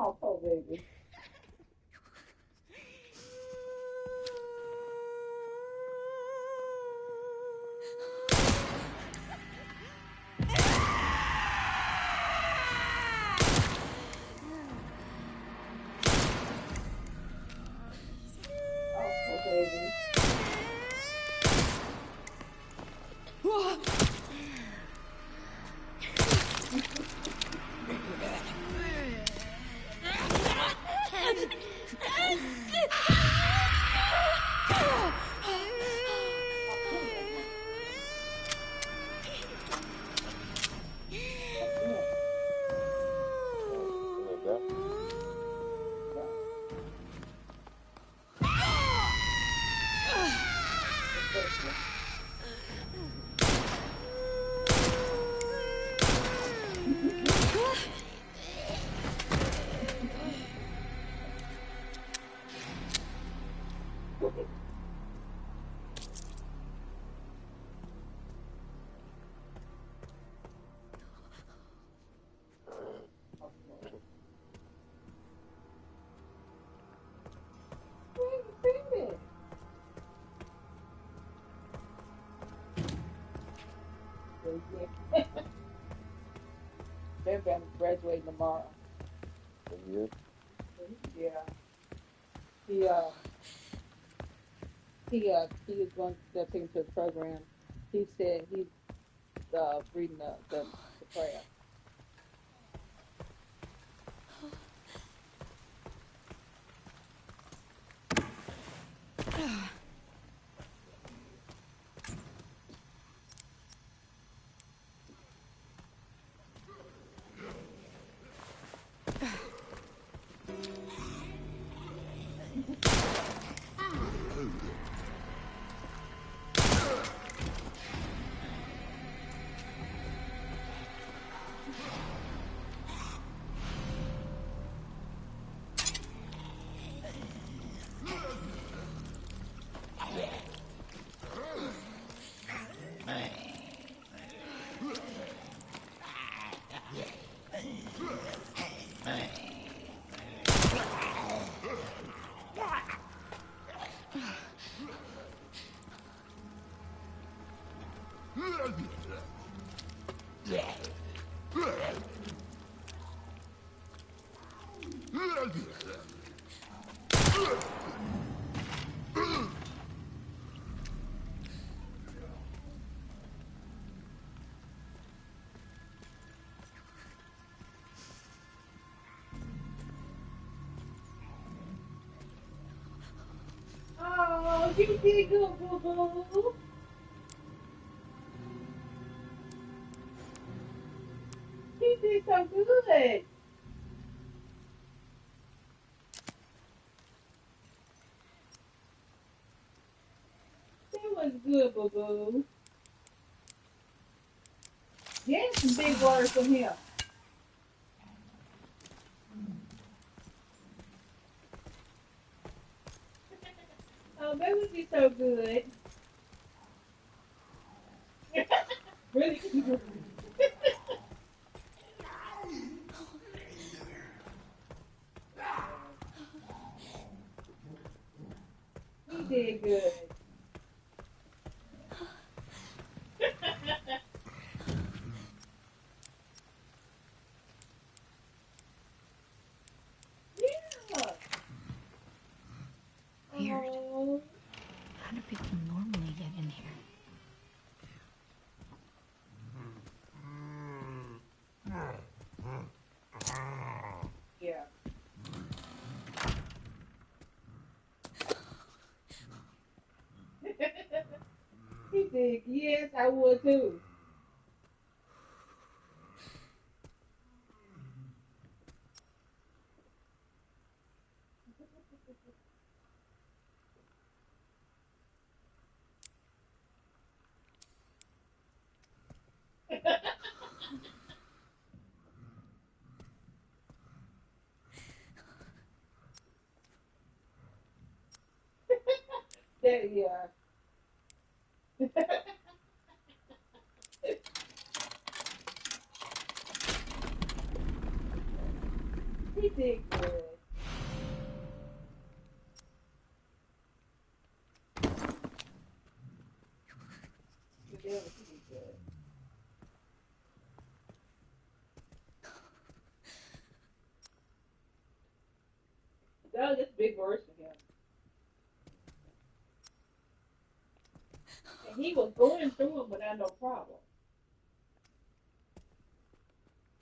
Oh, poor baby. Oh, poor baby. They're going to graduate tomorrow. Yeah. Yeah. He is going to take him to the program. He said he's reading the prayer. Oh, you did good, boo-boo. You did so good. That was good, boo-boo. Get some big words from him. Oh, that would be so good. Really? He did good. Yeah. Weird. Oh. How do people normally get in here? Yeah. He did. Yes, I would too. Yeah. He did good. He did good. That was just big words for him. And he was going through it without no problem.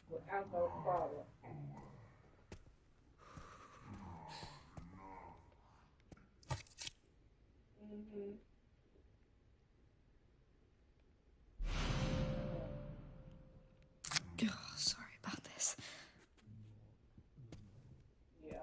Without no problem. Mm-hmm. Oh, sorry about this. Yeah.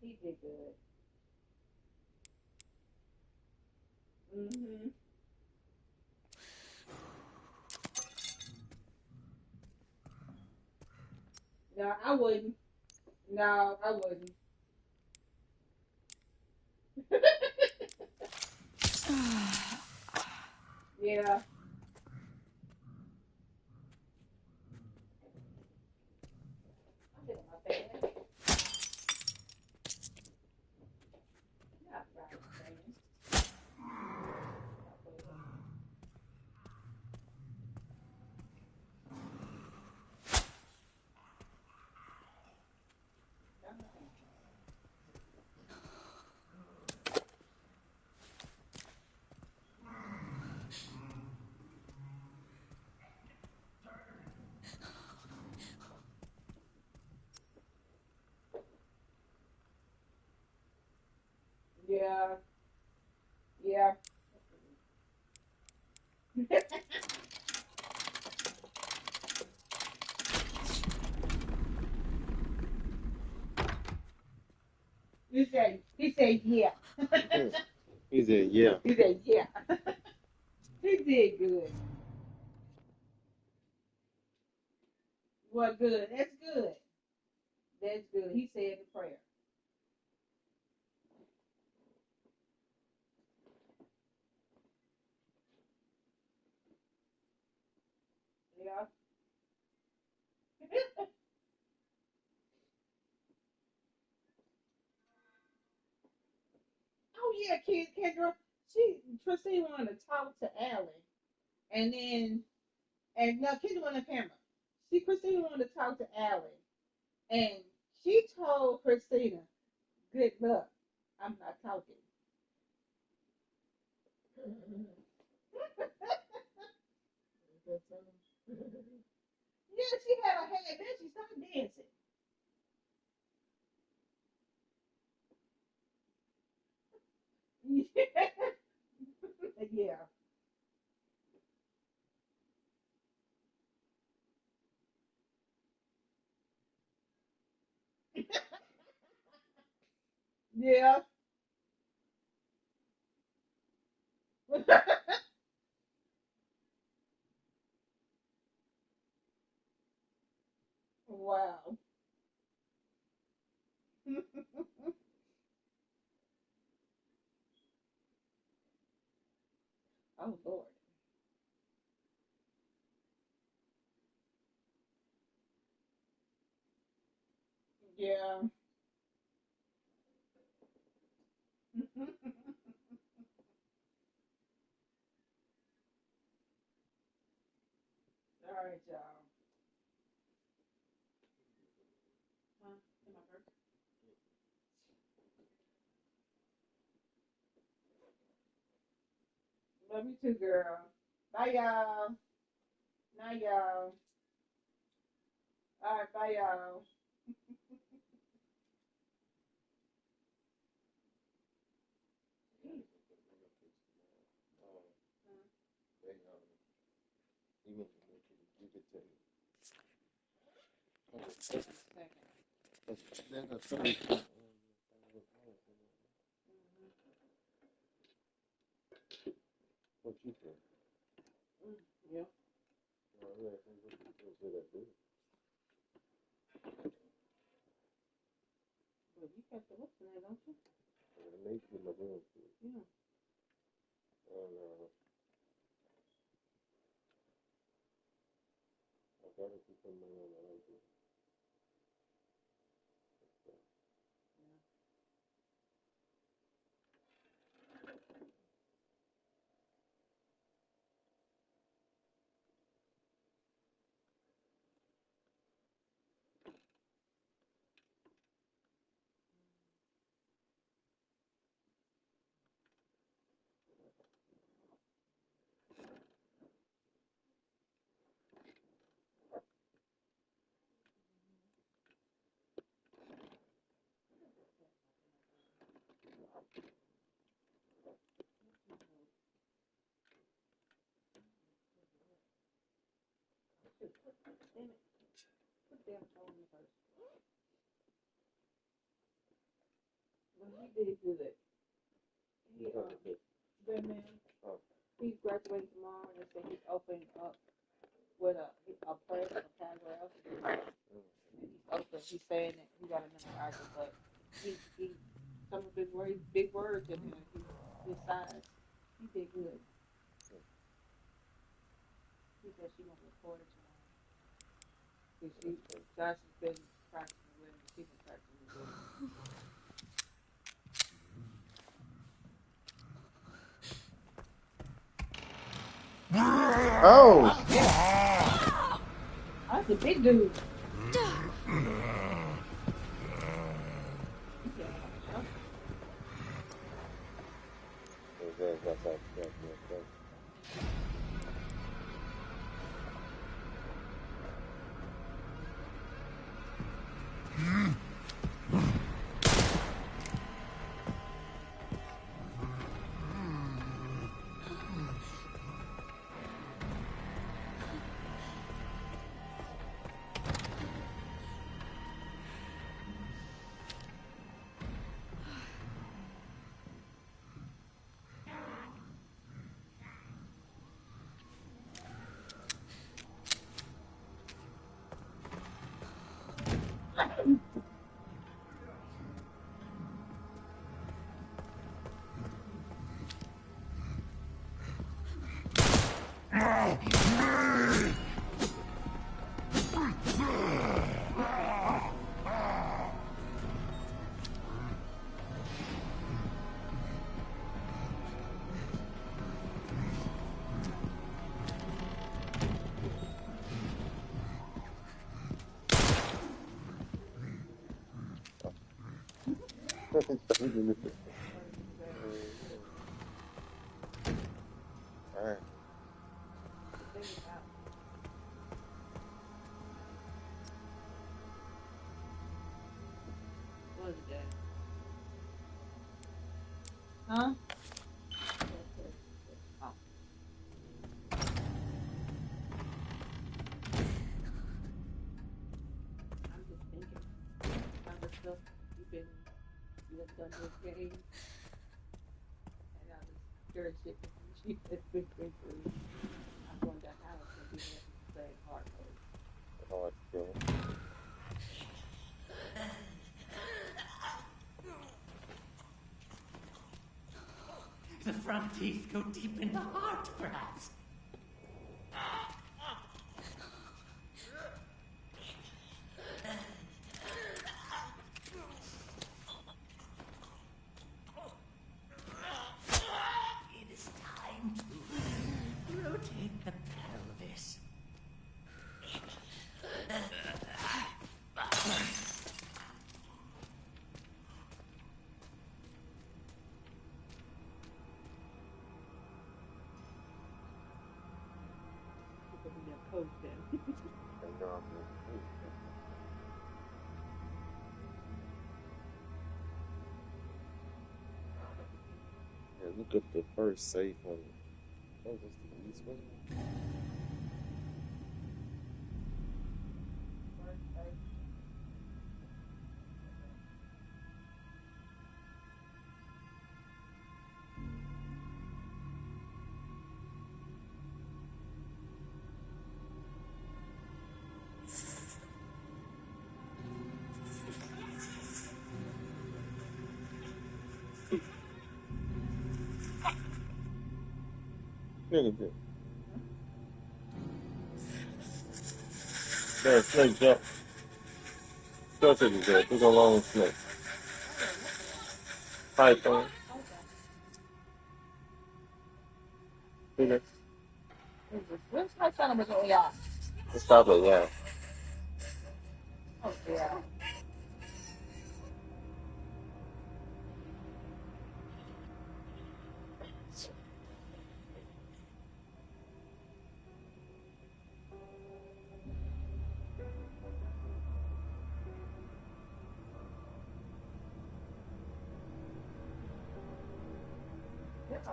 He did good. Mm-hmm. No, I wouldn't. No, I wouldn't. Yeah. I'm getting my fan. Not right, fan. Yeah. Yeah. He said, yeah. He said, yeah. He said, yeah. He did good. Well, good. That's good. That's good. He said the prayer. Yeah. Oh yeah, Kendra. Christine wanted to talk to Allie, and then and no, Kendra on the camera. Christina wanted to talk to Allie, and she told Christina, "Good luck. I'm not talking." Yeah, she had her head. Then she started dancing. Yeah. Yeah. Wow. Oh Lord. Yeah. All right, y'all. Huh? In my purse? Love you too, girl. Bye, y'all. Night, y'all. All right, bye, y'all. You can tell you. There's a third. What you think? Yeah. No, yeah, I think what you think that good. But you got the what's in there, don't you? It makes you my room. Yeah. And I gotta keep some money on the right here. Damn it. Put the damn phone in first. But he did good. He, Batman, he's graduating tomorrow and so he's opening up with a press, a paragraph. And he's open. He's saying that he got to memorize it, but he some of his big words in there. His size. He did good. He said she gonna record it tomorrow. Because Josh has been practicing with him. She's been practicing with him. Oh! That's a big dude. Alright. What is that? Huh? Oh. I'm just thinking about the stuff you have done this game. And I was scared shit from she has been through. I wonder how it's gonna be able to say hard mode. Hard skill. The front teeth go deep in the heart, perhaps. It is time to rotate the pelvis. Coach then. Yeah, look at the first safe one. Oh, that's the east one. Look at this. There's a snake jump. Go to the bed. Look a long snake. Python. See that? Where's my son with all that? Stop it, yeah. Oh, yeah.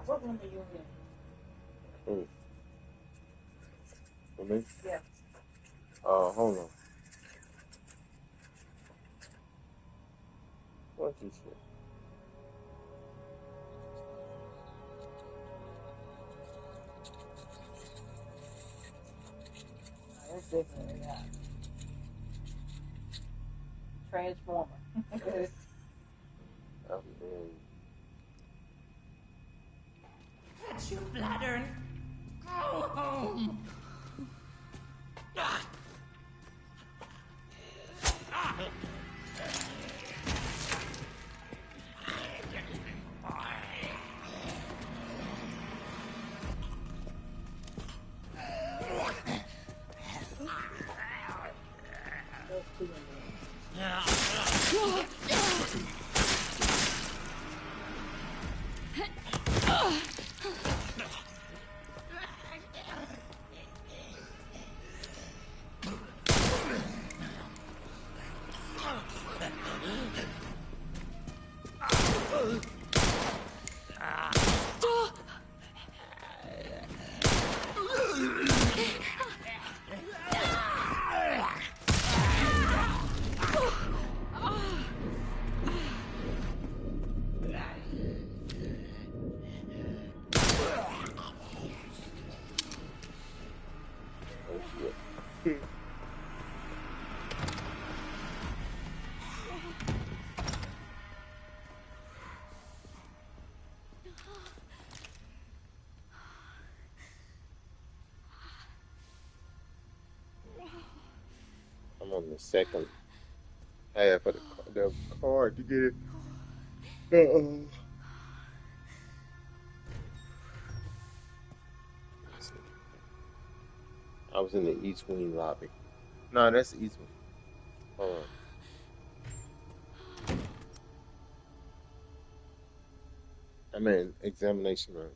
What room are you in? Mm. For me? Yeah. Hold on. What's this shit? It's different, yeah. Transformer. That's your bladder. Go home. I'm on the second half of the card to get it. I was in the East Wing lobby. No, that's the East Wing. Hold on. I'm in examination room.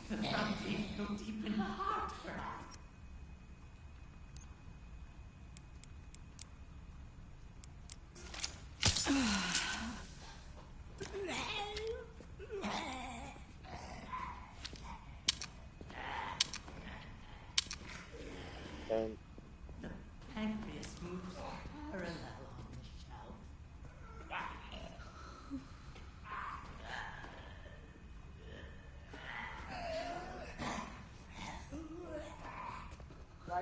The bounties go deep in the heart, perhaps.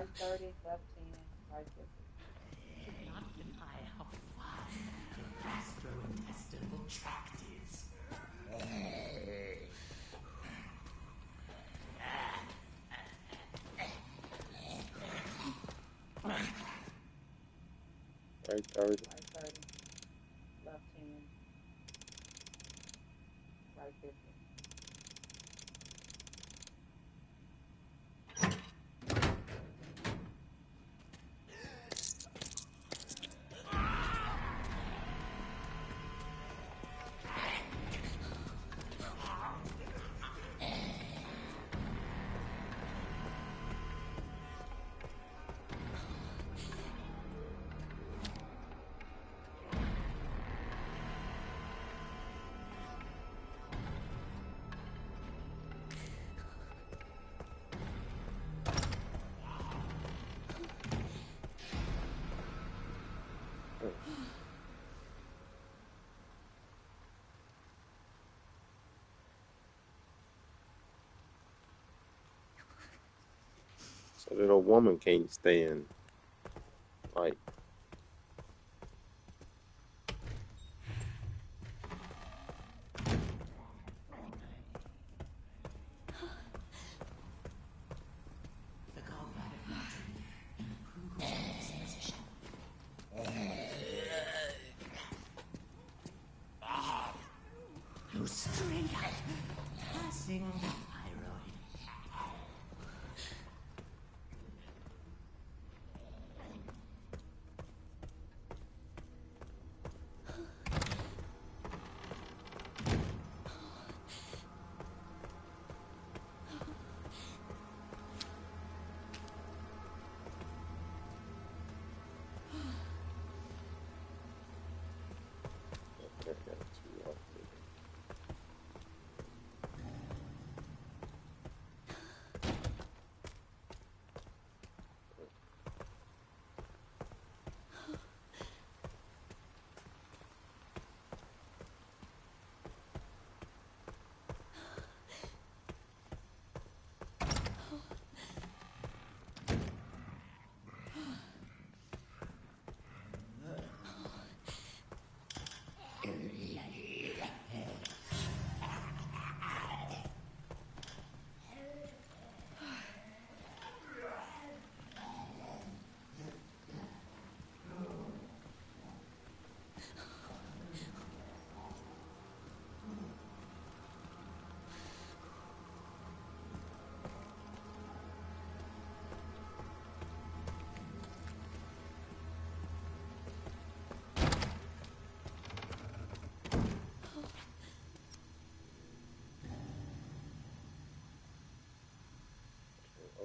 Right 30, left 10, right 50. Cannot deny how wide your gastrointestinal tract is. Right 30. Right 30, left 10, right 50. So that a woman can't stand, like, The gallbladder filter improves its position. You straight up passing the thyroid.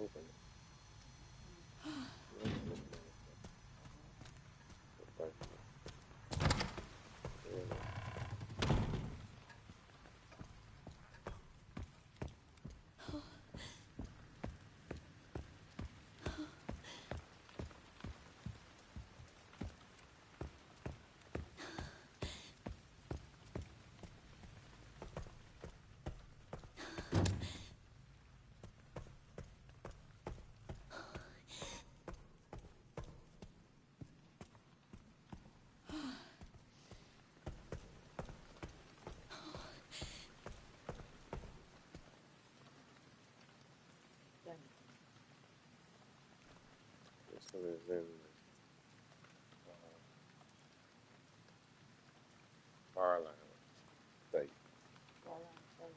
open it. This one is in Carlisle State. Carlisle State.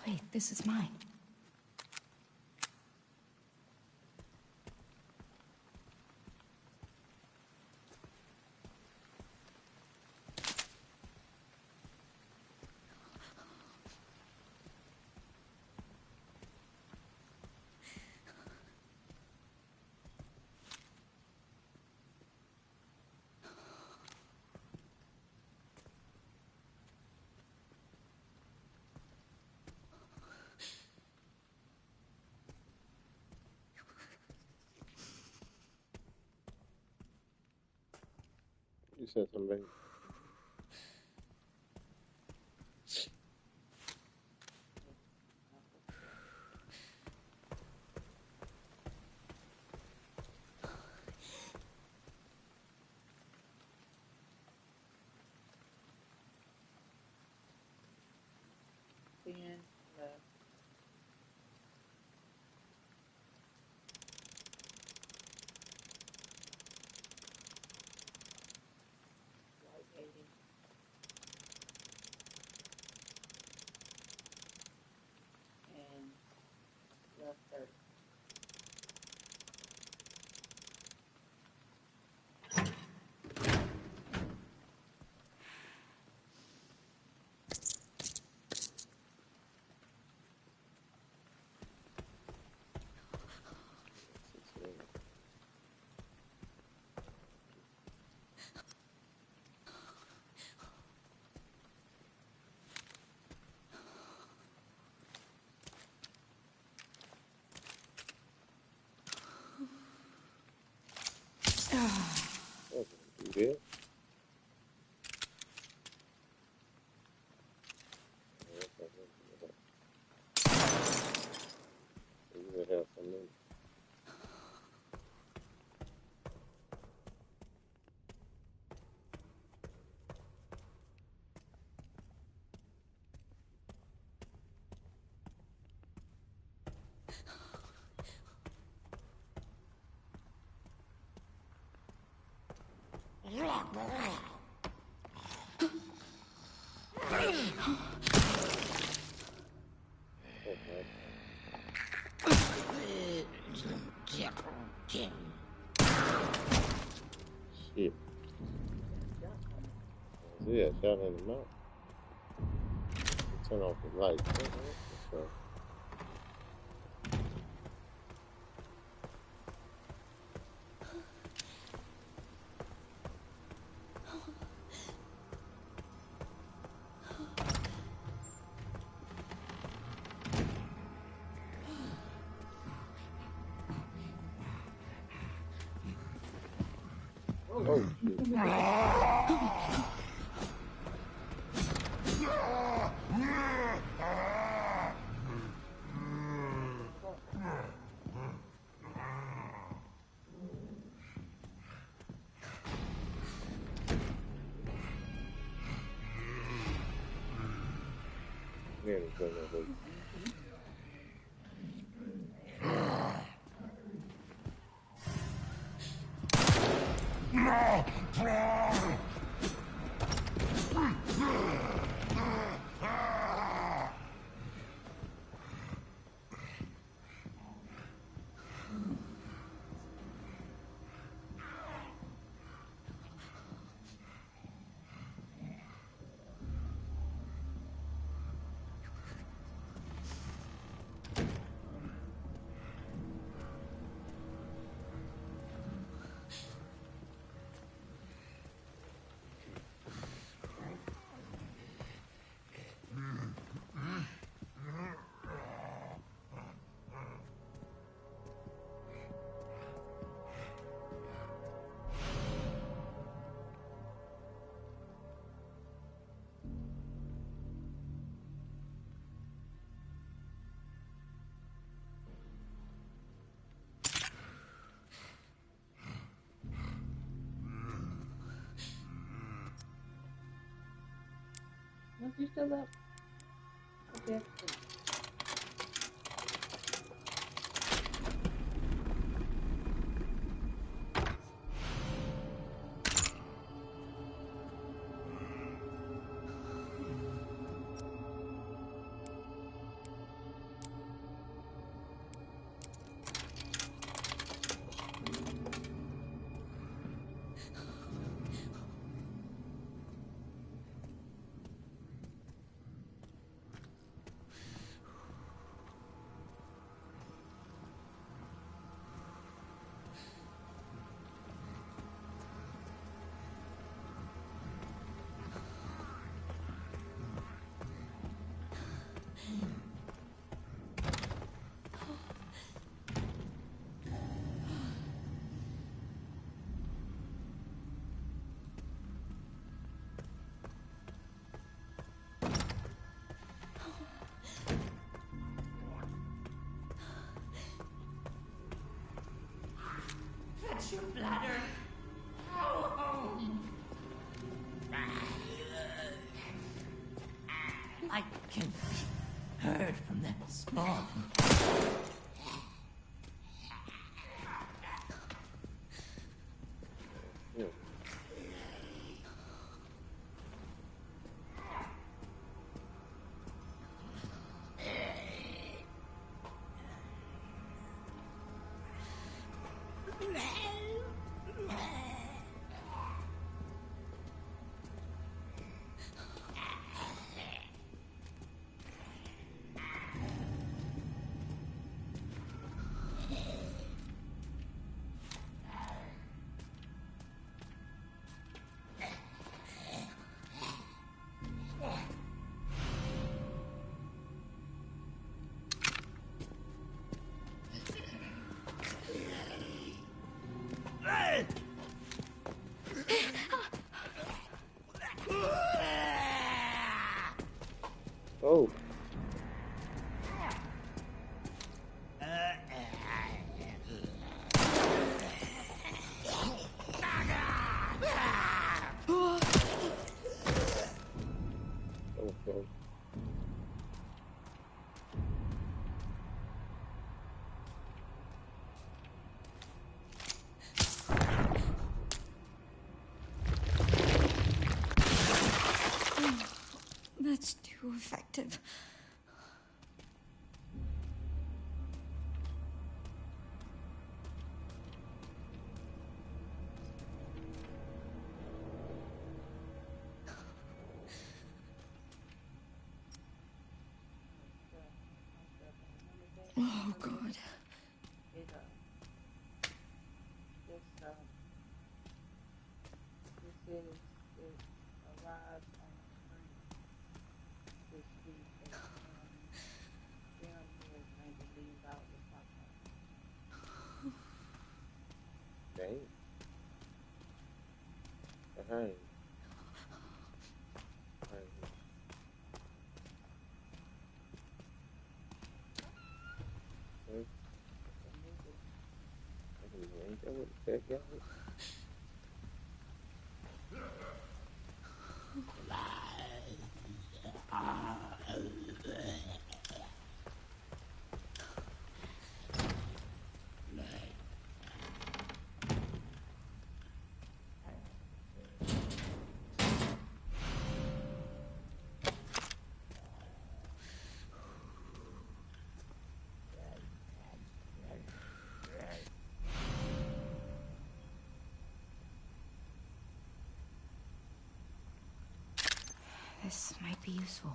Wait, this is mine. You said something. Thin left. Right 80. And left 30. You did? You may have some minutes. Shit. Yeah, shot in the mouth. Turn off the lights. So. Oh, man, it's going to hurt. Look, you still up? Okay. Wash your bladder. Go home. I can be heard from that small. Oh. Okay. That's too effective. Oh, God. It arrived on the screen this week, and Jim is going to leave out the podcast. Dang. Behind. Ain't that what the heck, y'all? This might be useful.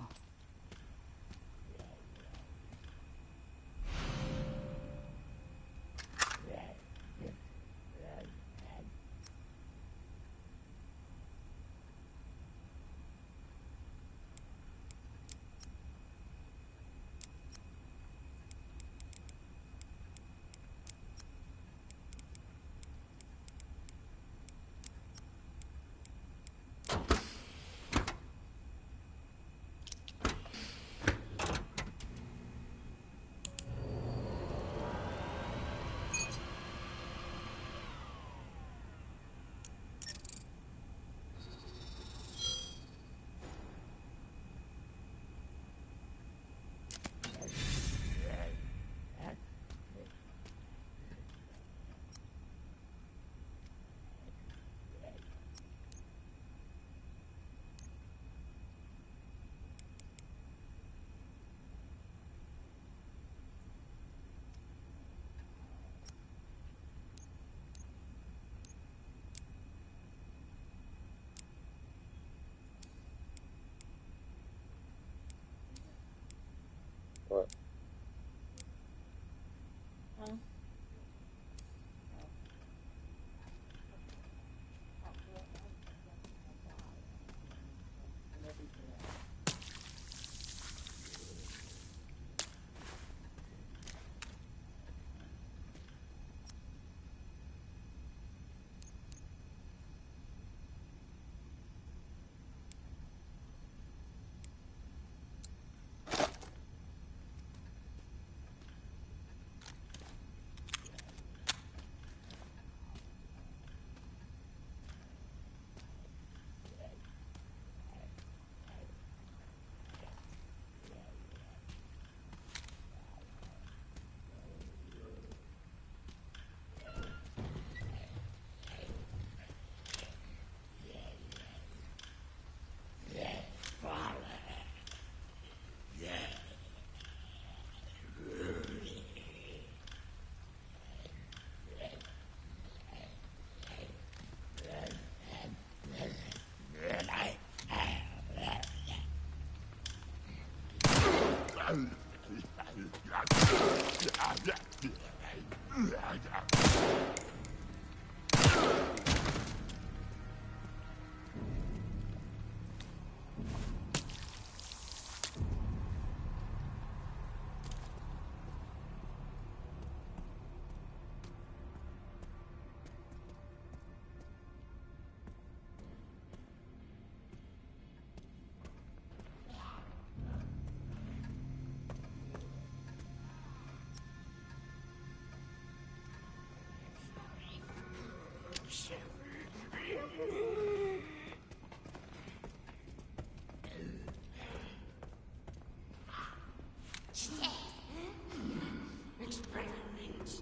What? Huh? Experiments.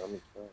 I'm excited.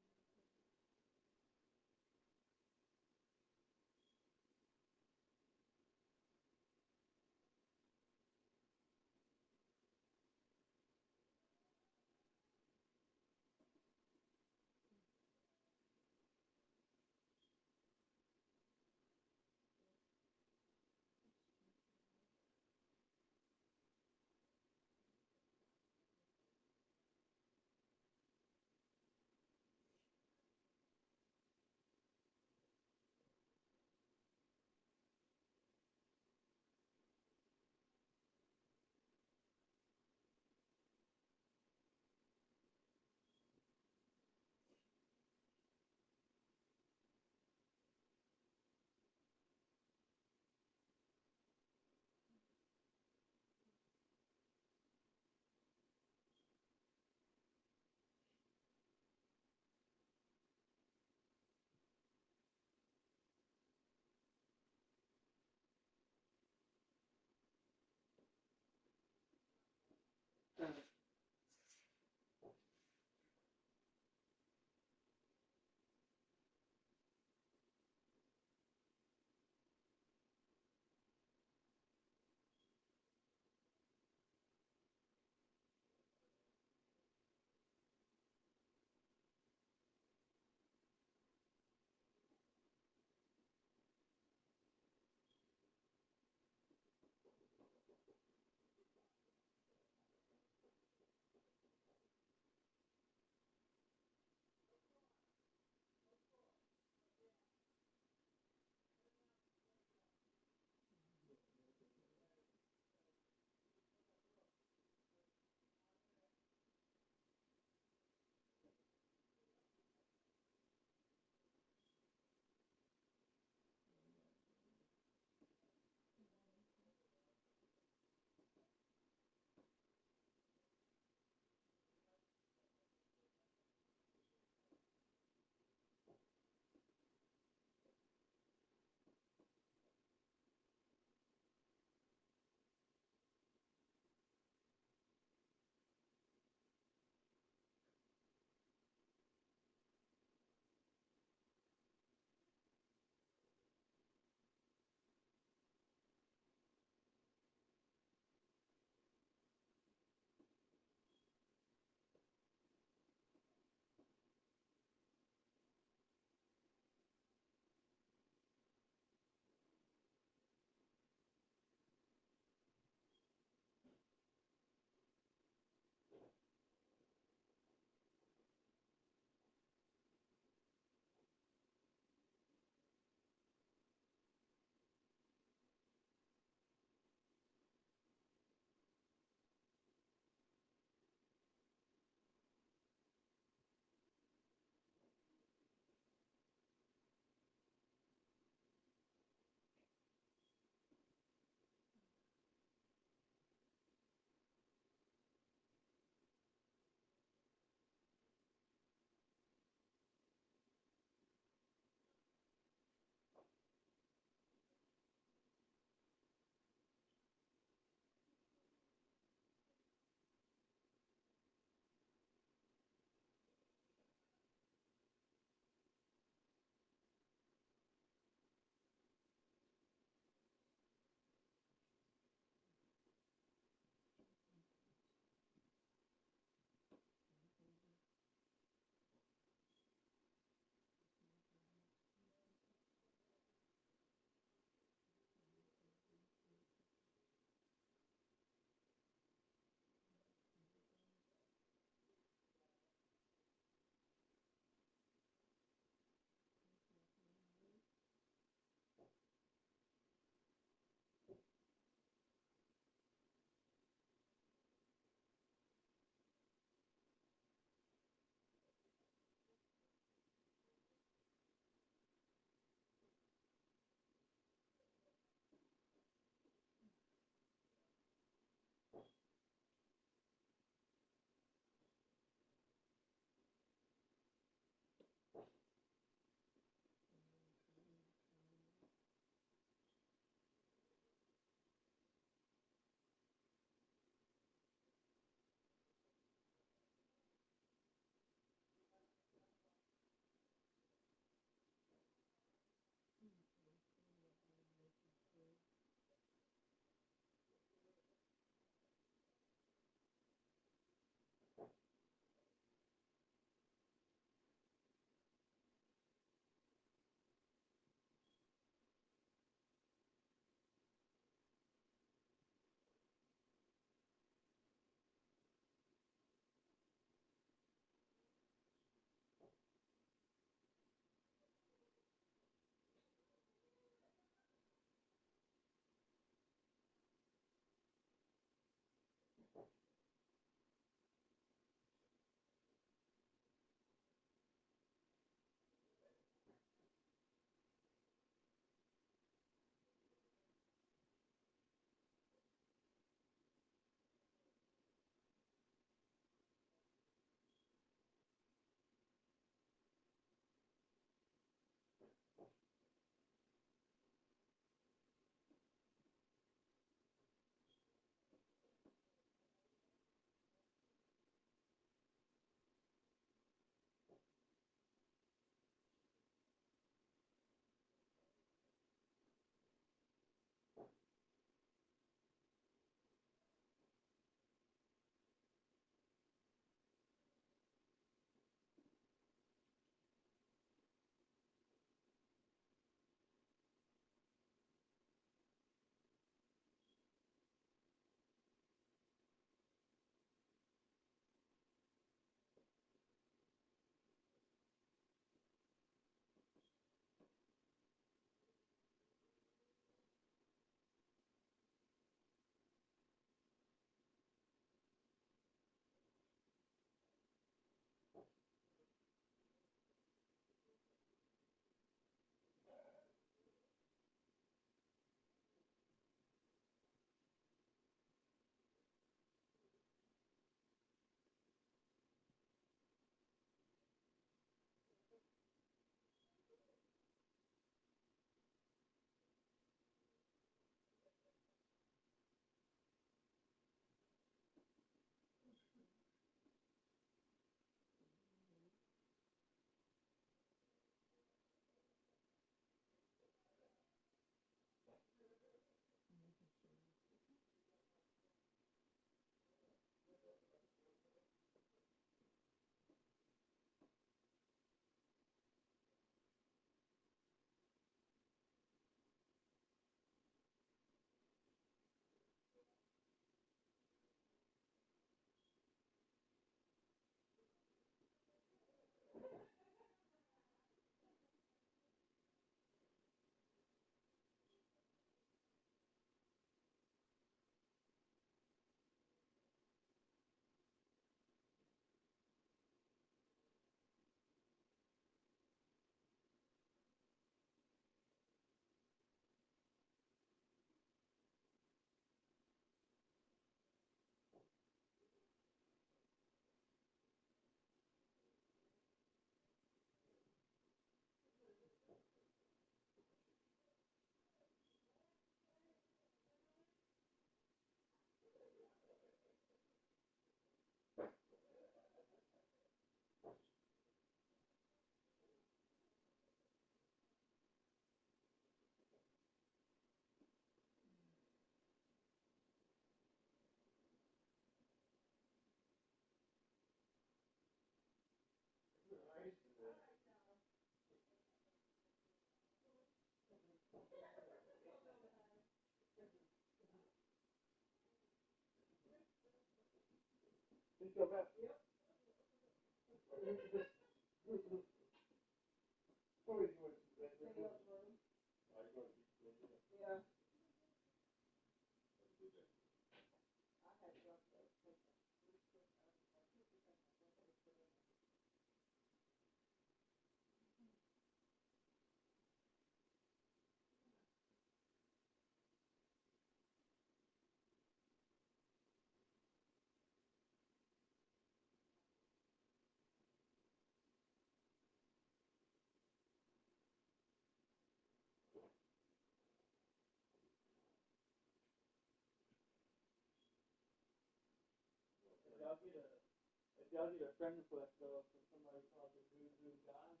Y'all get a friend request though from somebody called the Voodoo Guys.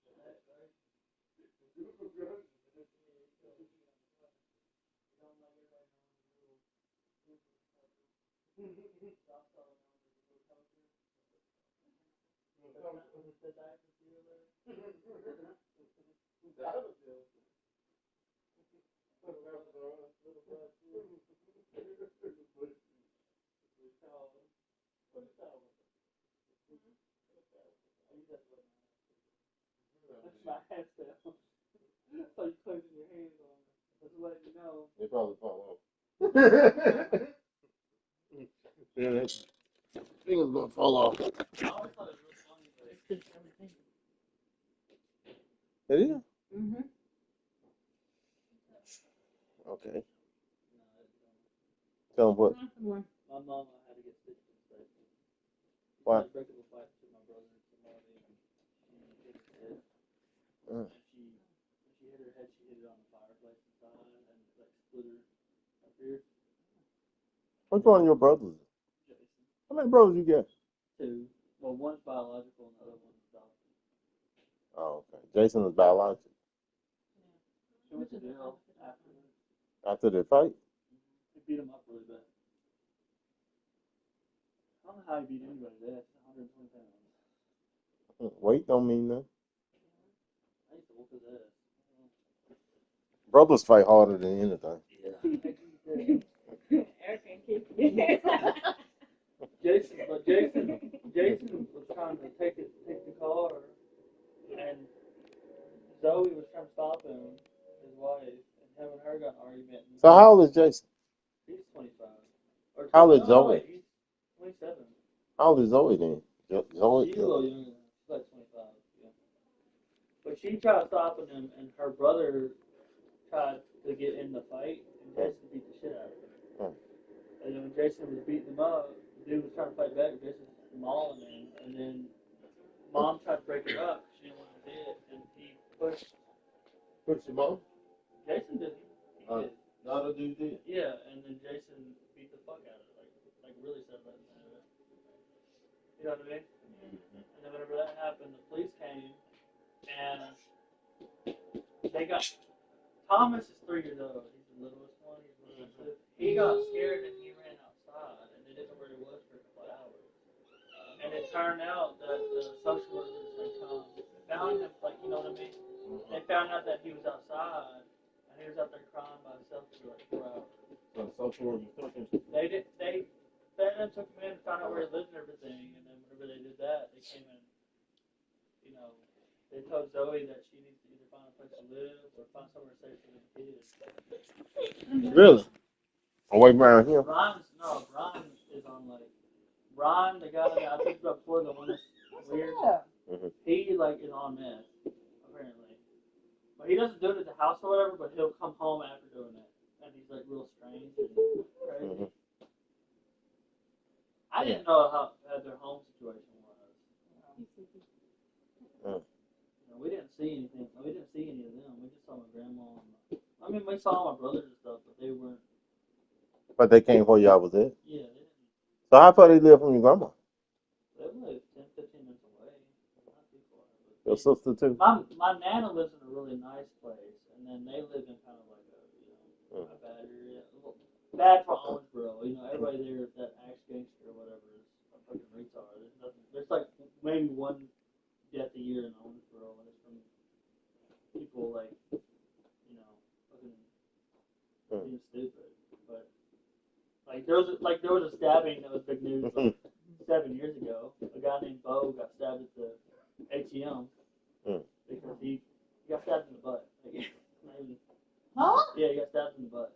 That's right. Voodoo Guys. Don't let everybody know the rules. Stop telling them the culture. The diaper dealer. Diaper dealer. Little blood too. What is that? That's my headset. So you closing your hands on it. Just to let you know. They probably fall off. Yeah, that finger's gonna fall off. I always thought it was real funny, but it fits everything. It is? Mm-hmm. Okay. Tell them what? My mama had to get stitched in the face. Why? She had a breakable fight with my brother and somebody, and she hit her head. Mm. And she hit her head, she hit it on the fireplace inside, and it like split her up here. Which one of your brothers? Jason. How many brothers you got? 2. Well, one's biological and the other one's adopted. Oh, okay. Jason is biological. She went to jail after. After the fight? He beat him up really bad. I don't know how he beat anybody there. 120 pounds. Weight don't mean nothing. I used to whoop his ass. Brothers fight harder than anything. Yeah. Eric can kick you. Jason was trying to take the car, and Zoe was trying to stop him, his wife, and him and her got an argument. So how old is Jason? He's 25. Or How old is Zoe? Wait, he's 27. How old is Zoe then? Zoe? She's a little younger than him. She's like 25. Yeah. But she tried stopping him, and her brother tried to get in the fight, and Jason beat the shit out of her. And then when Jason was beating him up, the dude was trying to fight back, Jason was mauling him, and then Mom tried to break it up. She didn't want to do it, and he pushed. Pushed your mom? Jason did. He did. The other dude did? Yeah, and then Jason beat the fuck out of it, like really said that. You know what I mean? Mm-hmm. And then whenever that happened, the police came, and they got. Thomas is 3 years old. He's the littlest one. He got scared and he ran outside, and they didn't know where he was for a couple of hours. And it turned out that the social workers had come, found him, like, you know what I mean? They found out that he was outside, and he was out there crying by himself for like 4 hours. So the social workers took him? They then took him in and found out where he lived and everything, and then whenever they did that, they came in, you know, they told Zoe that she needs to either find a place to live or find somewhere safe for the kids. Really? Away around here? Brian is on like Brian, the guy that I talked about before, the one that's weird. Mm-hmm. He like is on meth, apparently. But he doesn't do it at the house or whatever, but he'll come home after doing it. And he's like real strange and crazy. Mm-hmm. I didn't know how their home situation was. You know, we didn't see anything. We didn't see any of them. We just saw my grandma. I mean, we saw my brothers and stuff, but they weren't. But they came where y'all was at? Yeah, they didn't. So how far they live from your grandma? They live 10, 15 minutes away. Not too far. Your sister too? My nana lives in a really nice place, and then they live in kind of like a, you know, a bad area. Bad for Owensboro. You know, everybody there, that axe gangster or whatever, is a fucking retard. There's nothing. There's like maybe one death a year in Owensboro, and it's from people like, you know, fucking there was a stabbing that was big news like 7 years ago. A guy named Bo got stabbed at the ATM because he got stabbed in the butt. Huh? Yeah, he got stabbed in the butt.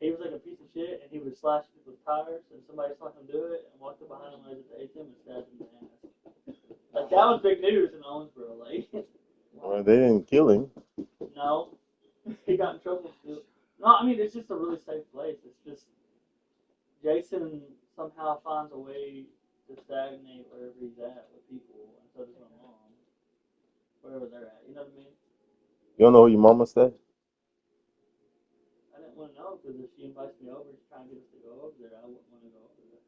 He was like a piece of shit, and he would slash people's tires, and somebody saw him do it, and walked up behind him when he was at the ATM and stabbed him in the ass. Like, that was big news in Owensboro. Like, Well, they didn't kill him. no, he got in trouble still. No, I mean, it's just a really safe place. It's just, Jason somehow finds a way to stagnate wherever he's at with people, and so does my mom. Wherever they're at, you know what I mean? You don't know who your mama stay? I didn't want to know, because if she invites me over, she's trying to get us to go over there, I wouldn't want to go over there.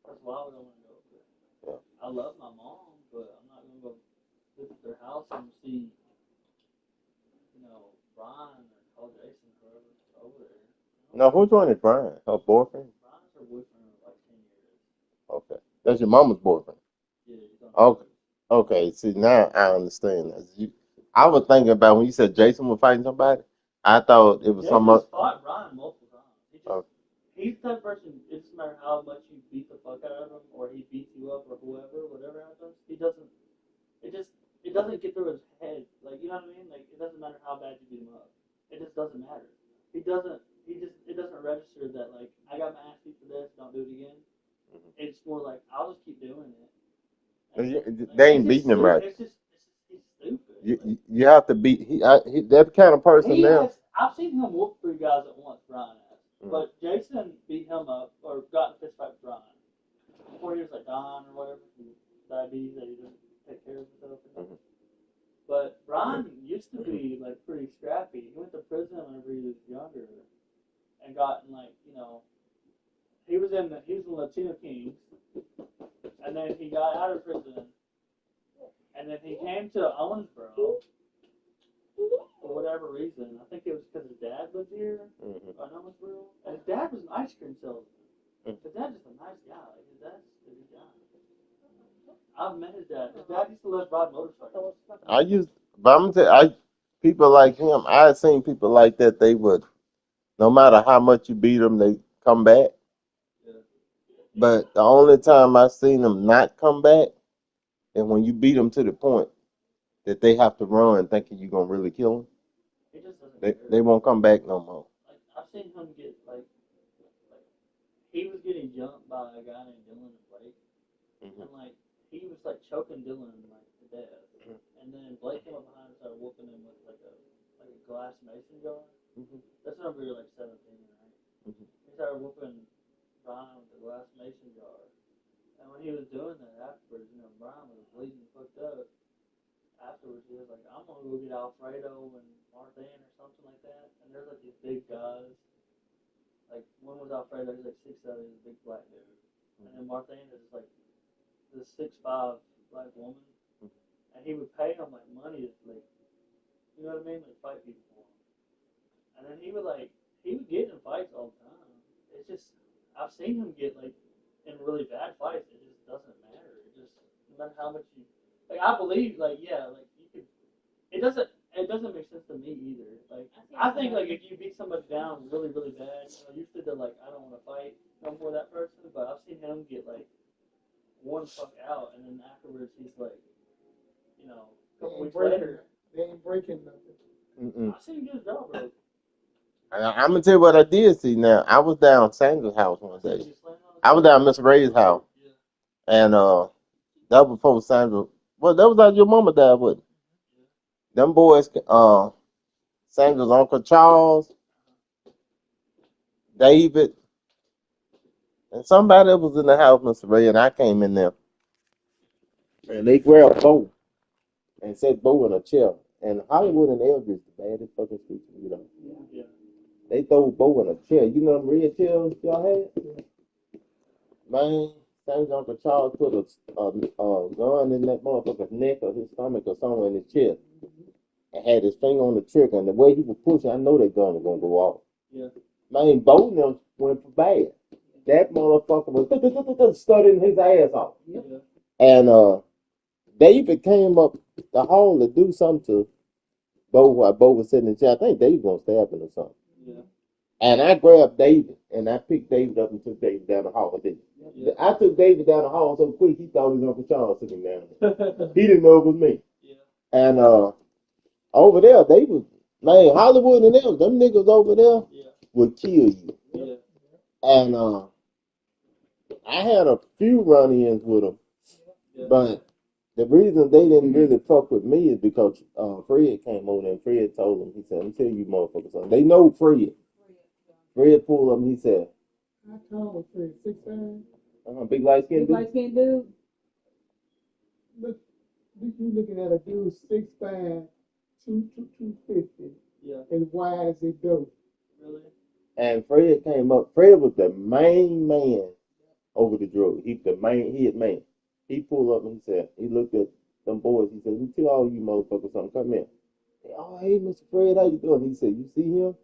That's why I don't want to go over there. Yeah. I love my mom, but I'm not going to go visit their house and see, Brian or call Jason or whoever's over there. No, which one is Brian? Her boyfriend? Brian's her boyfriend of like 10 years. Okay. That's your mama's boyfriend? Yeah, he's on Okay. Okay, see, now I understand. I was thinking about when you said Jason was fighting somebody, I thought it was Jason some fought Brian multiple times. He's the type of person, it doesn't matter how much you beat the fuck out of him, or he beats you up, or whatever happens, it doesn't get through his head. Like, you know what I mean? Like, it doesn't matter how bad you beat him up. It just doesn't matter. It doesn't register that, like, I got my ass beat for this, don't do it again. It's more like, I'll just keep doing it. they ain't beating him right. It's he's stupid. You have to beat, that kind of person now. I've seen him whoop 3 guys at once, Brian has. But Jason beat him up, or got in a fist fight with Brian. Before he was like Don or whatever, diabetes that he doesn't take care of himself. But Brian used to be like pretty scrappy. He went to prison whenever he was younger, and got in he was in Latino Kings, and then he got out of prison, and then he came to Owensboro for whatever reason. I think it was because his dad lived here in Owensboro, and his dad was an ice cream salesman. His dad's just a nice guy. Like, his dad's a good guy. I've met his dad. His dad used to let ride motorcycles. People like him, I've seen people like that, they would, no matter how much you beat them, they come back. Yeah. But the only time I've seen them not come back is when you beat them to the point that they have to run thinking you're going to really kill them. He just doesn't They won't come back no more. Like, I've seen him get, he was getting jumped by a guy named Dylan Blake. And, he was, choking Dylan, to death. And then Blake came up behind and started whooping him with, a glass mason jar. That's whenever we were, 17, right? He started whooping Brian with the glass mason jar. And when he was doing that afterwards, Brian was bleeding fucked up. Afterwards, he was like, I'm going to go get Alfredo and Martin or something like that. And there's, these big guys. One was Alfredo, he's 6'7", he's a big black dude. And then Martin is this 6'5" black woman. And he would pay him, money to, you know what I mean? Fight people for him. And then he would get in fights all the time. It's just, I've seen him get, in really bad fights. It just doesn't matter. It just, no matter how much you, I believe, you could, it doesn't make sense to me either. I think, if you beat somebody down really, really bad, you said that, I don't want to fight no more that person, but I've seen him get, one fuck out, and then afterwards he's, a couple weeks later. They ain't breaking nothing. I've seen him get his job, bro. I'm going to tell you what I did see now. I was down Sandra's house one day. I was down Miss Ray's house. And that was before Sandra. Well, that was like your mama died, wasn't it? Them boys, Sandra's Uncle Charles, David, and somebody that was in the house, Mr. Ray, and I came in there. And they grabbed Bo and set Bo in a chair. And Hollywood and Eldridge, the baddest fucking streets, Yeah. They throw Bo in a chair. You know them red chairs y'all had? Man, Sandra's Uncle Charles put a gun in that motherfucker's neck or his stomach or somewhere in his chest. And had his finger on the trigger, and the way he was pushing, I know that gun was gonna go off. Yeah. Man, Bo and them went for bad. That motherfucker was studying his ass off. Yeah. And David came up the hall to do something to Bo while Bo was sitting in the chair. I think David was gonna stab him or something. Yeah. And I grabbed David, and I picked David up and took David down the hall. I took David down the hall so quick, he thought it was Uncle Charles sitting down there. He didn't know it was me. And over there, they was, man, Hollywood and them niggas over there would kill you. And I had a few run-ins with them, but the reason they didn't really fuck with me is because Fred came over and Fred told them, he said, "Let me tell you motherfuckers something." They know Fred. Fred pulled up and he said, How tall was Fred? 6'5"? Big light skinned dude. Light skinned dude. Look, you looking at a dude 6'5", 250. Yeah. As wide as it goes. Really? And Fred came up. Fred was the main man over the drug. He the main hit man. He pulled up and he said, he looked at them boys. He said, "Let me tell all you motherfuckers something. Come here." "Oh, hey, Mr. Fred, how you doing?" He said, "You see him?"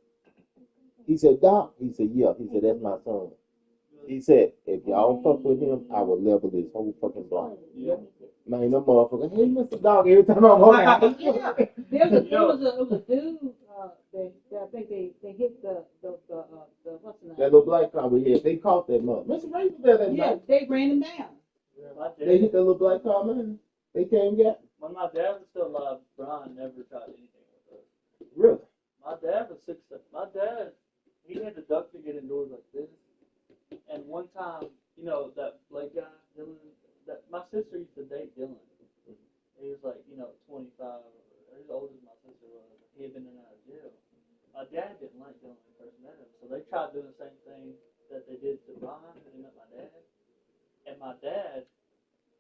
He said, "Doc." He said, "Yeah." He said, "That's my son." He said, "If y'all fuck with him, I will level this whole fucking block." Yeah. Man, them motherfuckers, "Hey, Mr. Dog," every time I walk out. Yeah. There was a dude that I think they hit the what's the name? That little black car we had, they caught that mother. Mr. Ray was there that Yeah, night. they ran him down. They hit that little black car, man. They came and got. When my dad was still alive, Brian never tried anything with us. Really? My dad was 6'7". My dad, he had to duck to get indoors like this. And one time, you know, that Blake guy, Dylan, that my sister used to date Dylan. He was like, 25, he was older than my sister was. He had been in and out of jail. My dad didn't like Dylan when he first met him, so they tried doing the same thing that they did to Brian when he met my dad. And my dad,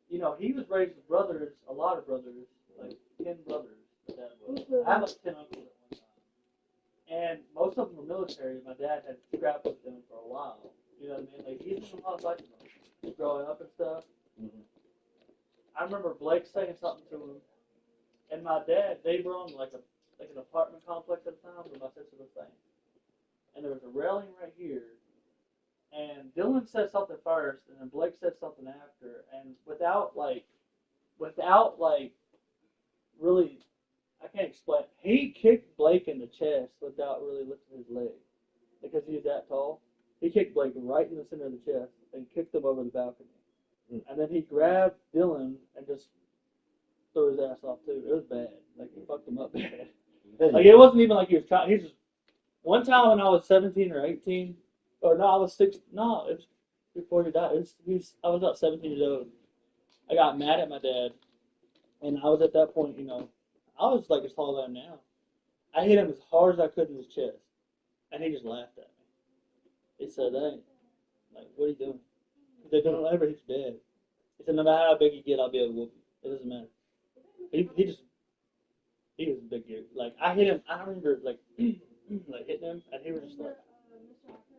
he was raised with brothers, a lot of brothers, like 10 brothers. My dad was. I have like 10 uncles at one time. And most of them were military. My dad had scrapped with them for a while. You know what I mean? Like, he didn't know how to like them growing up and stuff. Mm-hmm. I remember Blake saying something to him, and my dad, they were on like an apartment complex at the time where my sister was staying. And there was a railing right here, and Dylan said something first, and then Blake said something after, and without really, I can't explain. He kicked Blake in the chest without really lifting his leg, because he was that tall. He kicked Blake right in the center of the chest and kicked him over the balcony. And then he grabbed Dylan and just threw his ass off too. It was bad. Like, he fucked him up bad. Like, it wasn't even like he was trying. He just, one time when I was 17 or 18, or no, I was 6. No, it was before he died. I was about 17 years old. I got mad at my dad, and I was at that point, I was like as tall as I am now. I hit him as hard as I could in his chest, and he just laughed at me. He said, "Hey, like, what are you doing?" He said, "Don't ever hit your dad." He said, "No matter how big you get, I'll be able to whoop you. It doesn't matter." He was a big dude. Like, I hit him. I remember like hitting him, and he was just like,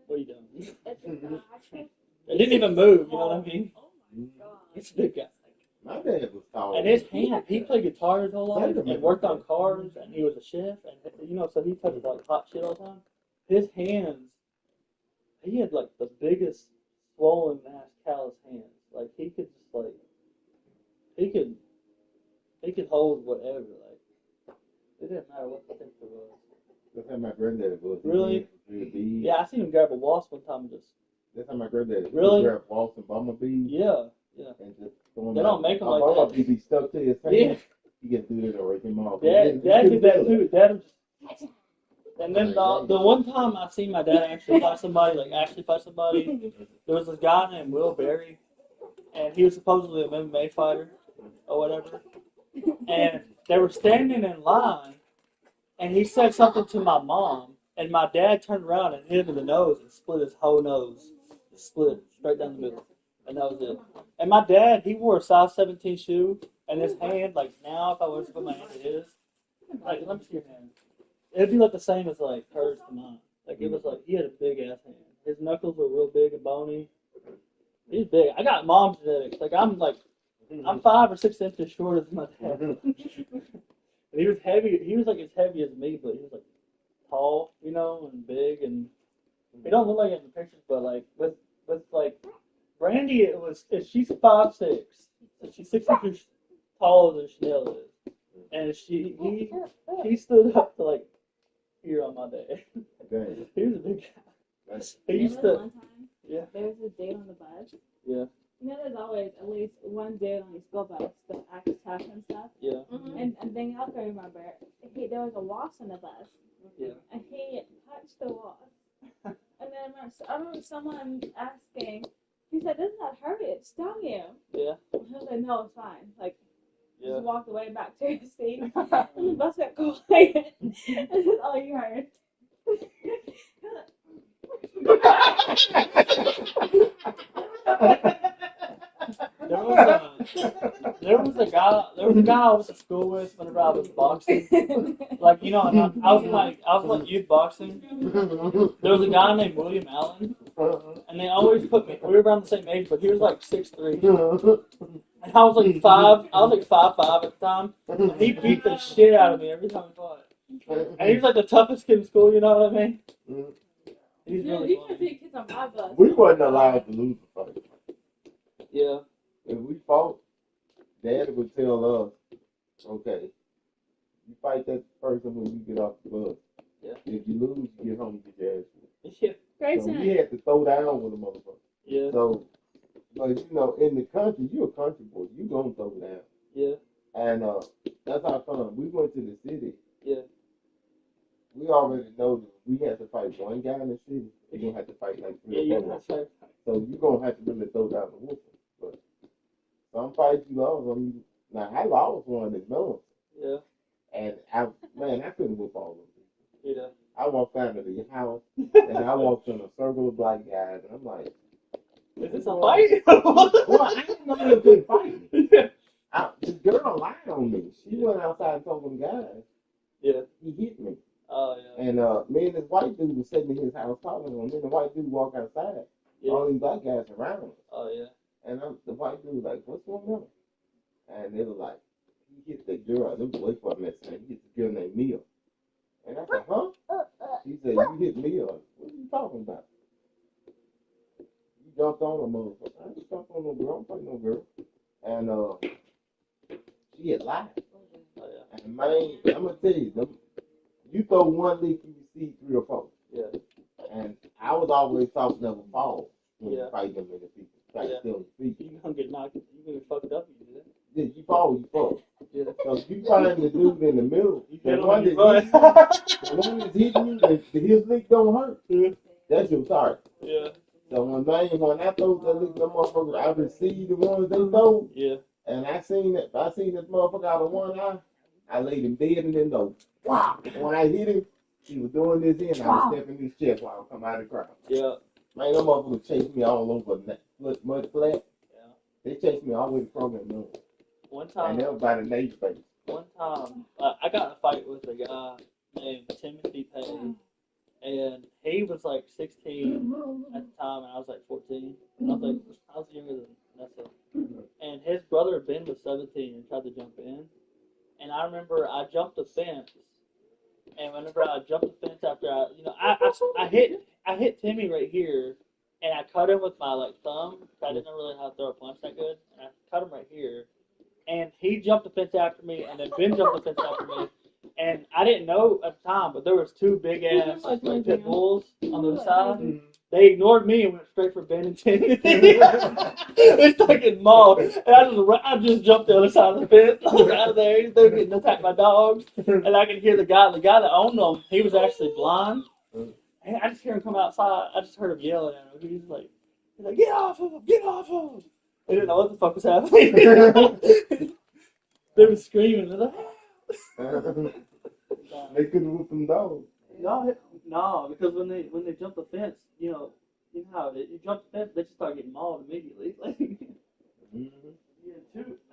"What are you doing?" It didn't even move. You know what I mean? It's a big guy. My dad was tall. And his hand, he played guitar his whole life and worked on cars, and he was a chef, and so he touched like hot shit all the time. His hands, he had like the biggest swollen ass callous hands. Like, he could just like he could hold whatever. Like, it didn't matter what the temperature was. That's how my granddad was. Really? Yeah, I seen him grab a wasp one time and just. That's how my granddad really grab wasps and bumblebees. Yeah. And just they don't make them like that. Bumblebee be stuck to his hand. Yeah. You can do it or rip him off. Dad did that too. Dad. And then the one time I seen my dad actually fight somebody, there was this guy named Will Berry, and he was supposedly an MMA fighter or whatever. And they were standing in line, and he said something to my mom, and my dad turned around and hit him in the nose and split his whole nose. Split straight down the middle. And that was it. And my dad, he wore a size 17 shoe, and his hand, like now, if I was to put my hand in his, like, let me see your hand. It'd be like the same as like hers to mine. Like, it was like, he had a big ass hand. His knuckles were real big and bony. He's big. I got mom's genetics. Like, I'm 5 or 6 inches shorter than my dad. And he was heavy. He was like as heavy as me, but he was like tall, and big, and he don't look like it in the pictures, but like with like Brandy, she's 5'6", so she's 6 inches taller than Chanel is, and he stood up to like here on my day. Dang. He was a big guy. That's, He used Remember to. one time Yeah. there was a date on the bus? Yeah. You know, there's always at least one dude on your school bus that acts tough and stuff. Yeah. And then y'all can remember, there was a wasp on the bus. Yeah. And he touched the wasp. And then I remember someone asking, he said, "Doesn't that hurt? It stung you." Yeah. And I was like, "No, it's fine." Like, Yeah. just walked away back to his seat. And the bus got quiet. And this is all you heard. There was a guy I was at school with whenever I was boxing. Like, you know, and I was like youth boxing. There was a guy named William Allen, and they always put me. We were around the same age, but he was like 6'3". And I was like 5. I was like 5'5" at the time. And he beat the shit out of me every time we fought. And he was like the toughest kid in school. You know what I mean? He's Dude, really you funny. can take kids on my bus. we wasn't allowed to lose a fight. Yeah. If we fought, Dad would tell us, okay, you fight that person when you get off the bus. Yeah. If you lose, you get home and get your ass whooped. Yeah. Great So son. we had to throw down with a motherfucker. Yeah. So, but you know, in the country, you're a country boy. You gonna throw down. Yeah. And that's how come we went to the city. Yeah. We already know that we have to fight one guy in the city. We're gonna have to fight like Yeah, 3 you or know, 4. that's right. So you're gonna have to really throw down the whooping. But some fights you lost them. Now I lost one in Melon. Yeah. And I couldn't whip all of them. Yeah. I walked out of the house and I walked in a circle of black guys and I'm like, Is this a fight? well, I didn't know they couldn't fight me. This girl lied on me. She went outside and told them guys. Yeah. He hit me. Oh, yeah. And me and this white dude was sitting in his house talking to him. Then the white dude walked outside. Yeah. All these black guys around him. Oh, yeah. And the white dude was like, what's going on? And they were like, he hit the girl. They was away from that time. He hit the girl named Mia. And I said, huh? He said, you hit Mia. What are you talking about? You jumped on a motherfucker. I didn't jump on no girl. I don't fight no girl. And she had lied. Oh, yeah. And man, I'm going to tell you, you throw one lick, you see 3 or 4. Yeah. And I was always taught never fall when you Yeah. fight them in the people. Try to Yeah. steal the feet. You're going to get knocked. You're going to get fucked up if you do that. Yeah, you fall, you fall. Yeah. So if you find the dude in the middle, You the hit him one in that your butt. the one that's hitting you, his lick don't hurt. Yeah. That's your target. Yeah. So when I throw that lick, them motherfuckers, I receive the ones they throw, Yeah. and I seen this motherfucker out of one eye, I laid him dead in the nose. Wow. And when I hit him, he was doing this here, and I was stepping his chest while I was coming out of the crowd. Yeah. Man, them motherfuckers chased me all over mud flat. Yeah. They chased me all the way from the moon. One And time, they was by the neighbor face. I got in a fight with a guy named Timothy Payne, and he was like 16 at the time, and I was like 14. I was younger than Nessa. And his brother Ben was 17 and tried to jump in. And I remember I jumped the fence, and whenever I jumped the fence after I hit Timmy right here, and I cut him with my thumb. I didn't know really how to throw a punch that good, and I cut him right here. And he jumped the fence after me, and then Ben jumped the fence after me. And I didn't know at the time, but there was 2 big ass pit bulls on the other side. They ignored me and went straight for Ben and Timmy. They started getting mauled, and I just jumped the other side of the fence. I was out of there. They were getting attacked by dogs, and I could hear the guy that owned them. He was actually blind. And I just hear him come outside. I just heard him yelling at him. He's like, get off of him, get off of him. They didn't know what the fuck was happening. They were screaming. They're like, They couldn't whoop them dogs. no, because when they jump the fence, you know how you jump the fence, they just start getting mauled immediately. I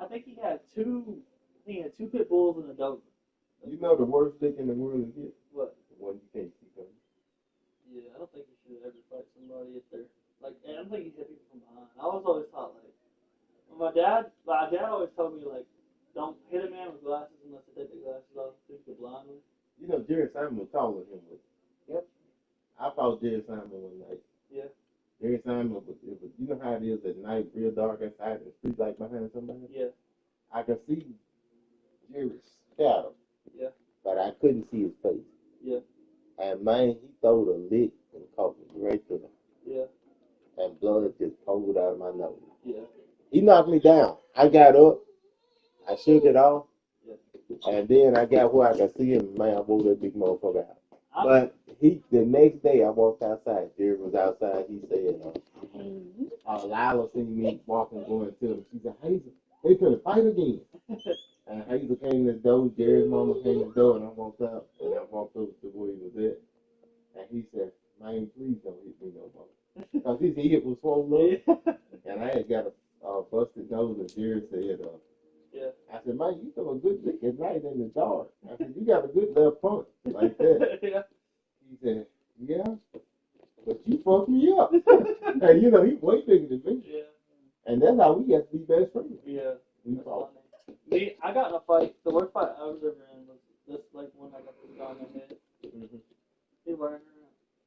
think he had two pit bulls and a Doberman. You know the worst lick in the world to get? What? The one you can't see coming. Yeah, I don't think you should ever fight somebody if they're I don't think you hit people from behind. I was always taught my dad always told me don't hit a man with glasses unless they take the glasses off so you can blind them. You know Jerry Simon was taller than him with. Yep. I fought Jerry Simon one night. Yeah. Jerry Simon was you know how it is at night, real dark outside, and the street light behind somebody? Yeah. I could see Jerry's shadow. Yeah. But I couldn't see his face. Yeah. And man, he threw the lick and caught me right there. Yeah. And blood just poured out of my nose. Yeah. He knocked me down. I got up. I shook it off. Yeah. And then I got where I could see him. Man, I wore that big motherfucker out. But the next day I walked outside. Jared was outside. He said, Lila seen me walking, going to him. She said, Hazel, they finna fight again. And Hazel came to the door. Jared's mama came to the door, and I walked out. And I walked over to where he was at. And he said, man, please don't hit me no more. Because his head was swollen up. And I had got a busted nose, and Jared said, yeah. I said, man, you throw a good lick at night in the dark. I said, you got a good left punch like that. Yeah. He said, yeah, but you fucked me up. And you know, he's way bigger than me. Yeah. And that's how we got to be best friends. Yeah. We fought. Me, I got in a fight. The worst fight I was ever in was this, like, when I got this guy in my head. He learned.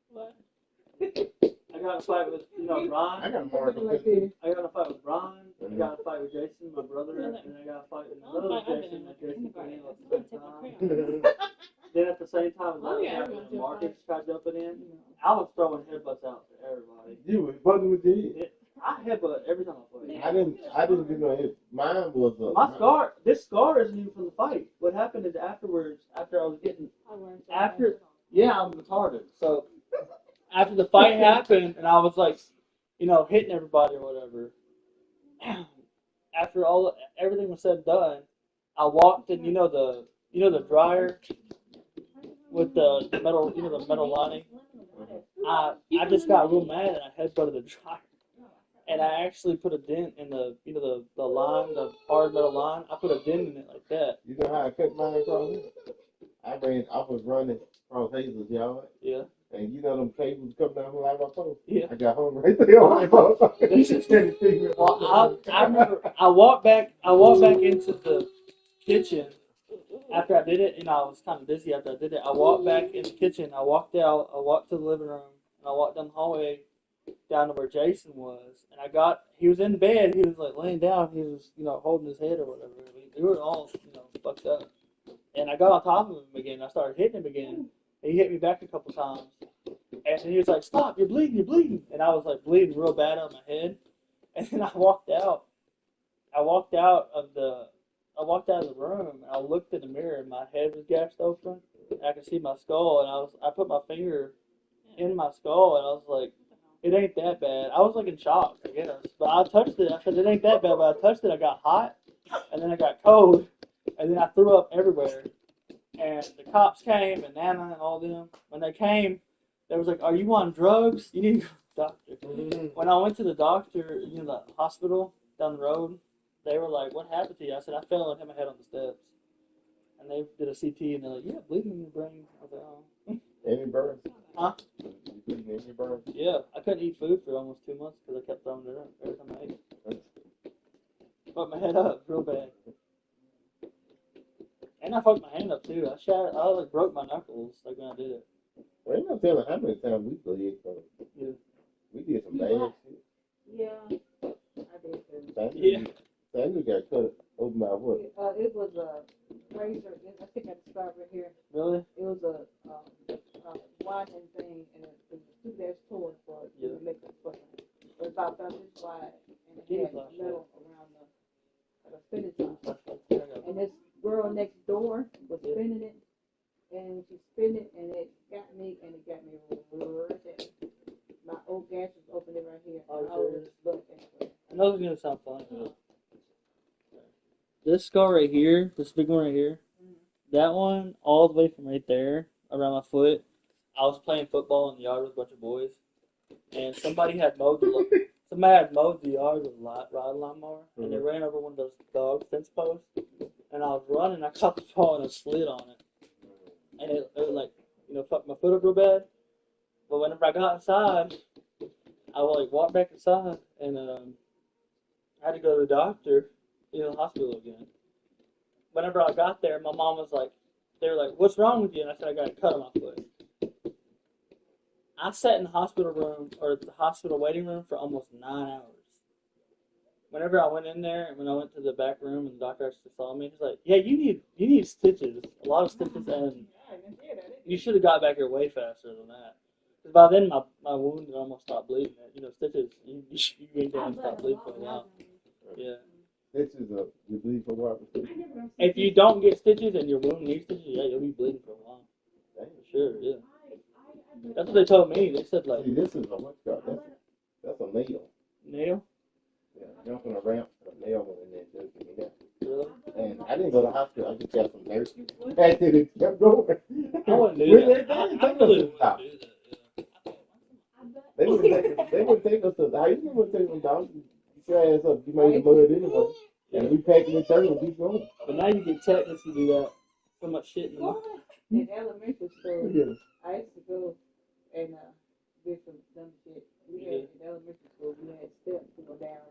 What? I got in a fight with, Ron. I got more I got in a fight with Ron. I got in a fight with Jason, my brother, and I got in a fight with another Jason. Jason put me at the same time. Then at the same time as I was having Marcus tried jumping in, I was throwing headbutts out to everybody. You was buzzing with your head. I headbutt every time I play. I didn't do no hit. Mine was This scar isn't even from the fight. What happened is afterwards, after I was getting, I'm retarded. So after the fight happened, and I was like, hitting everybody or whatever. After everything was said and done, I walked in, the dryer with the metal, the metal lining. I just got real mad and I headbutted the dryer. And I actually put a dent in the line, the hard metal line. I put a dent in it like that. You know how I cut mine across it? I was running across Hazel's yard. Yeah. And you know them cables come down like my post? Yeah. I got home right there on my post. Well, I remember I walked back into the kitchen after I did it, and I was kind of busy after I did it. I walked back in the kitchen. I walked out. I walked to the living room, and I walked down the hallway down to where Jason was, and he was in bed. He was like laying down. He was, holding his head or whatever. They were all, fucked up. And I got on top of him again. I started hitting him again. And he hit me back a couple times. And then he was like, "Stop! You're bleeding!" And I was like bleeding real bad on my head. And then I walked out. I walked out of the room. And I looked in the mirror, and my head was gashed open. And I could see my skull, and I put my finger in my skull, and I was like, it ain't that bad. I was like in shock, I guess. But I touched it. I said, it ain't that bad. But I touched it. I got hot. And then I got cold. And then I threw up everywhere. And the cops came, and Nana and all them. When they came, they was like, are you on drugs? You need to go to the doctor. When I went to the doctor, the hospital down the road, they were like, what happened to you? I said, I fell and hit my head on the steps. And they did a CT, and they're like, yeah, bleeding in your brain. I was like, oh. Any burns? Huh? Any burns? Yeah, I couldn't eat food for almost 2 months because I kept throwing it up every time I ate. Fucked my head up real bad. And I fucked my hand up too. I broke my knuckles like when I did it. Well, ain't no telling how many times we bled. Yeah. We did some bad shit. Yeah, I did too. Sandy got cut open by what? It was a razor. I think I described it here. Really? It was a winding thing, and it was a 2-dash toy for it to make it fucking. It was about this wide, and it had metal around the finish line. And this girl next door was spinning it, and she spin it, and it got me right there. My old gash was open right here. Oh, I was blood everywhere. I know it's gonna sound funny. This scar right here, this big one right here, that one all the way from right there around my foot. I was playing football in the yard with a bunch of boys, and somebody had mowed the yard with a ride lawnmower, and they ran over one of those dog fence posts. And I was running, I caught the ball and I slid on it, and it like fucked my foot up real bad. But whenever I got inside, I would walk back inside, and I had to go to the doctor. The hospital again. Whenever I got there, my mom was like, they were like, what's wrong with you? And I said, I got a cut on my foot. I sat in the hospital room, or the hospital waiting room, for almost 9 hours. Whenever I went in there, and when I went to the back room, and the doctor actually saw me, he's like, yeah, you need stitches, a lot of stitches, and You should have got back here way faster than that. Because by then my wound had almost stopped bleeding. You know, stitches, you ain't going to stop bleeding for a while. Yeah. Stitches are, you bleed for what? If you don't get stitches and your wound needs stitches, yeah, you'll be bleeding for a while. For sure, yeah. That's what they told me. They said, like... See, this is a, what's called, that's a nail. Nail? Yeah, jumping a ramp, a nail went in there, just give me that. Really? And I didn't go to the hospital, I just got some nurse. I did it, kept going. I wouldn't do that. I really wouldn't do that. They would take us to, how you would take them down? Get your ass up, you made the mud anyway. And we packing it dirt and keep going. But now you get tetanus, you do that. So much shit in the mouth. In elementary school, Yeah. I used to go and did some dumb shit. We had in elementary school, we had steps to go down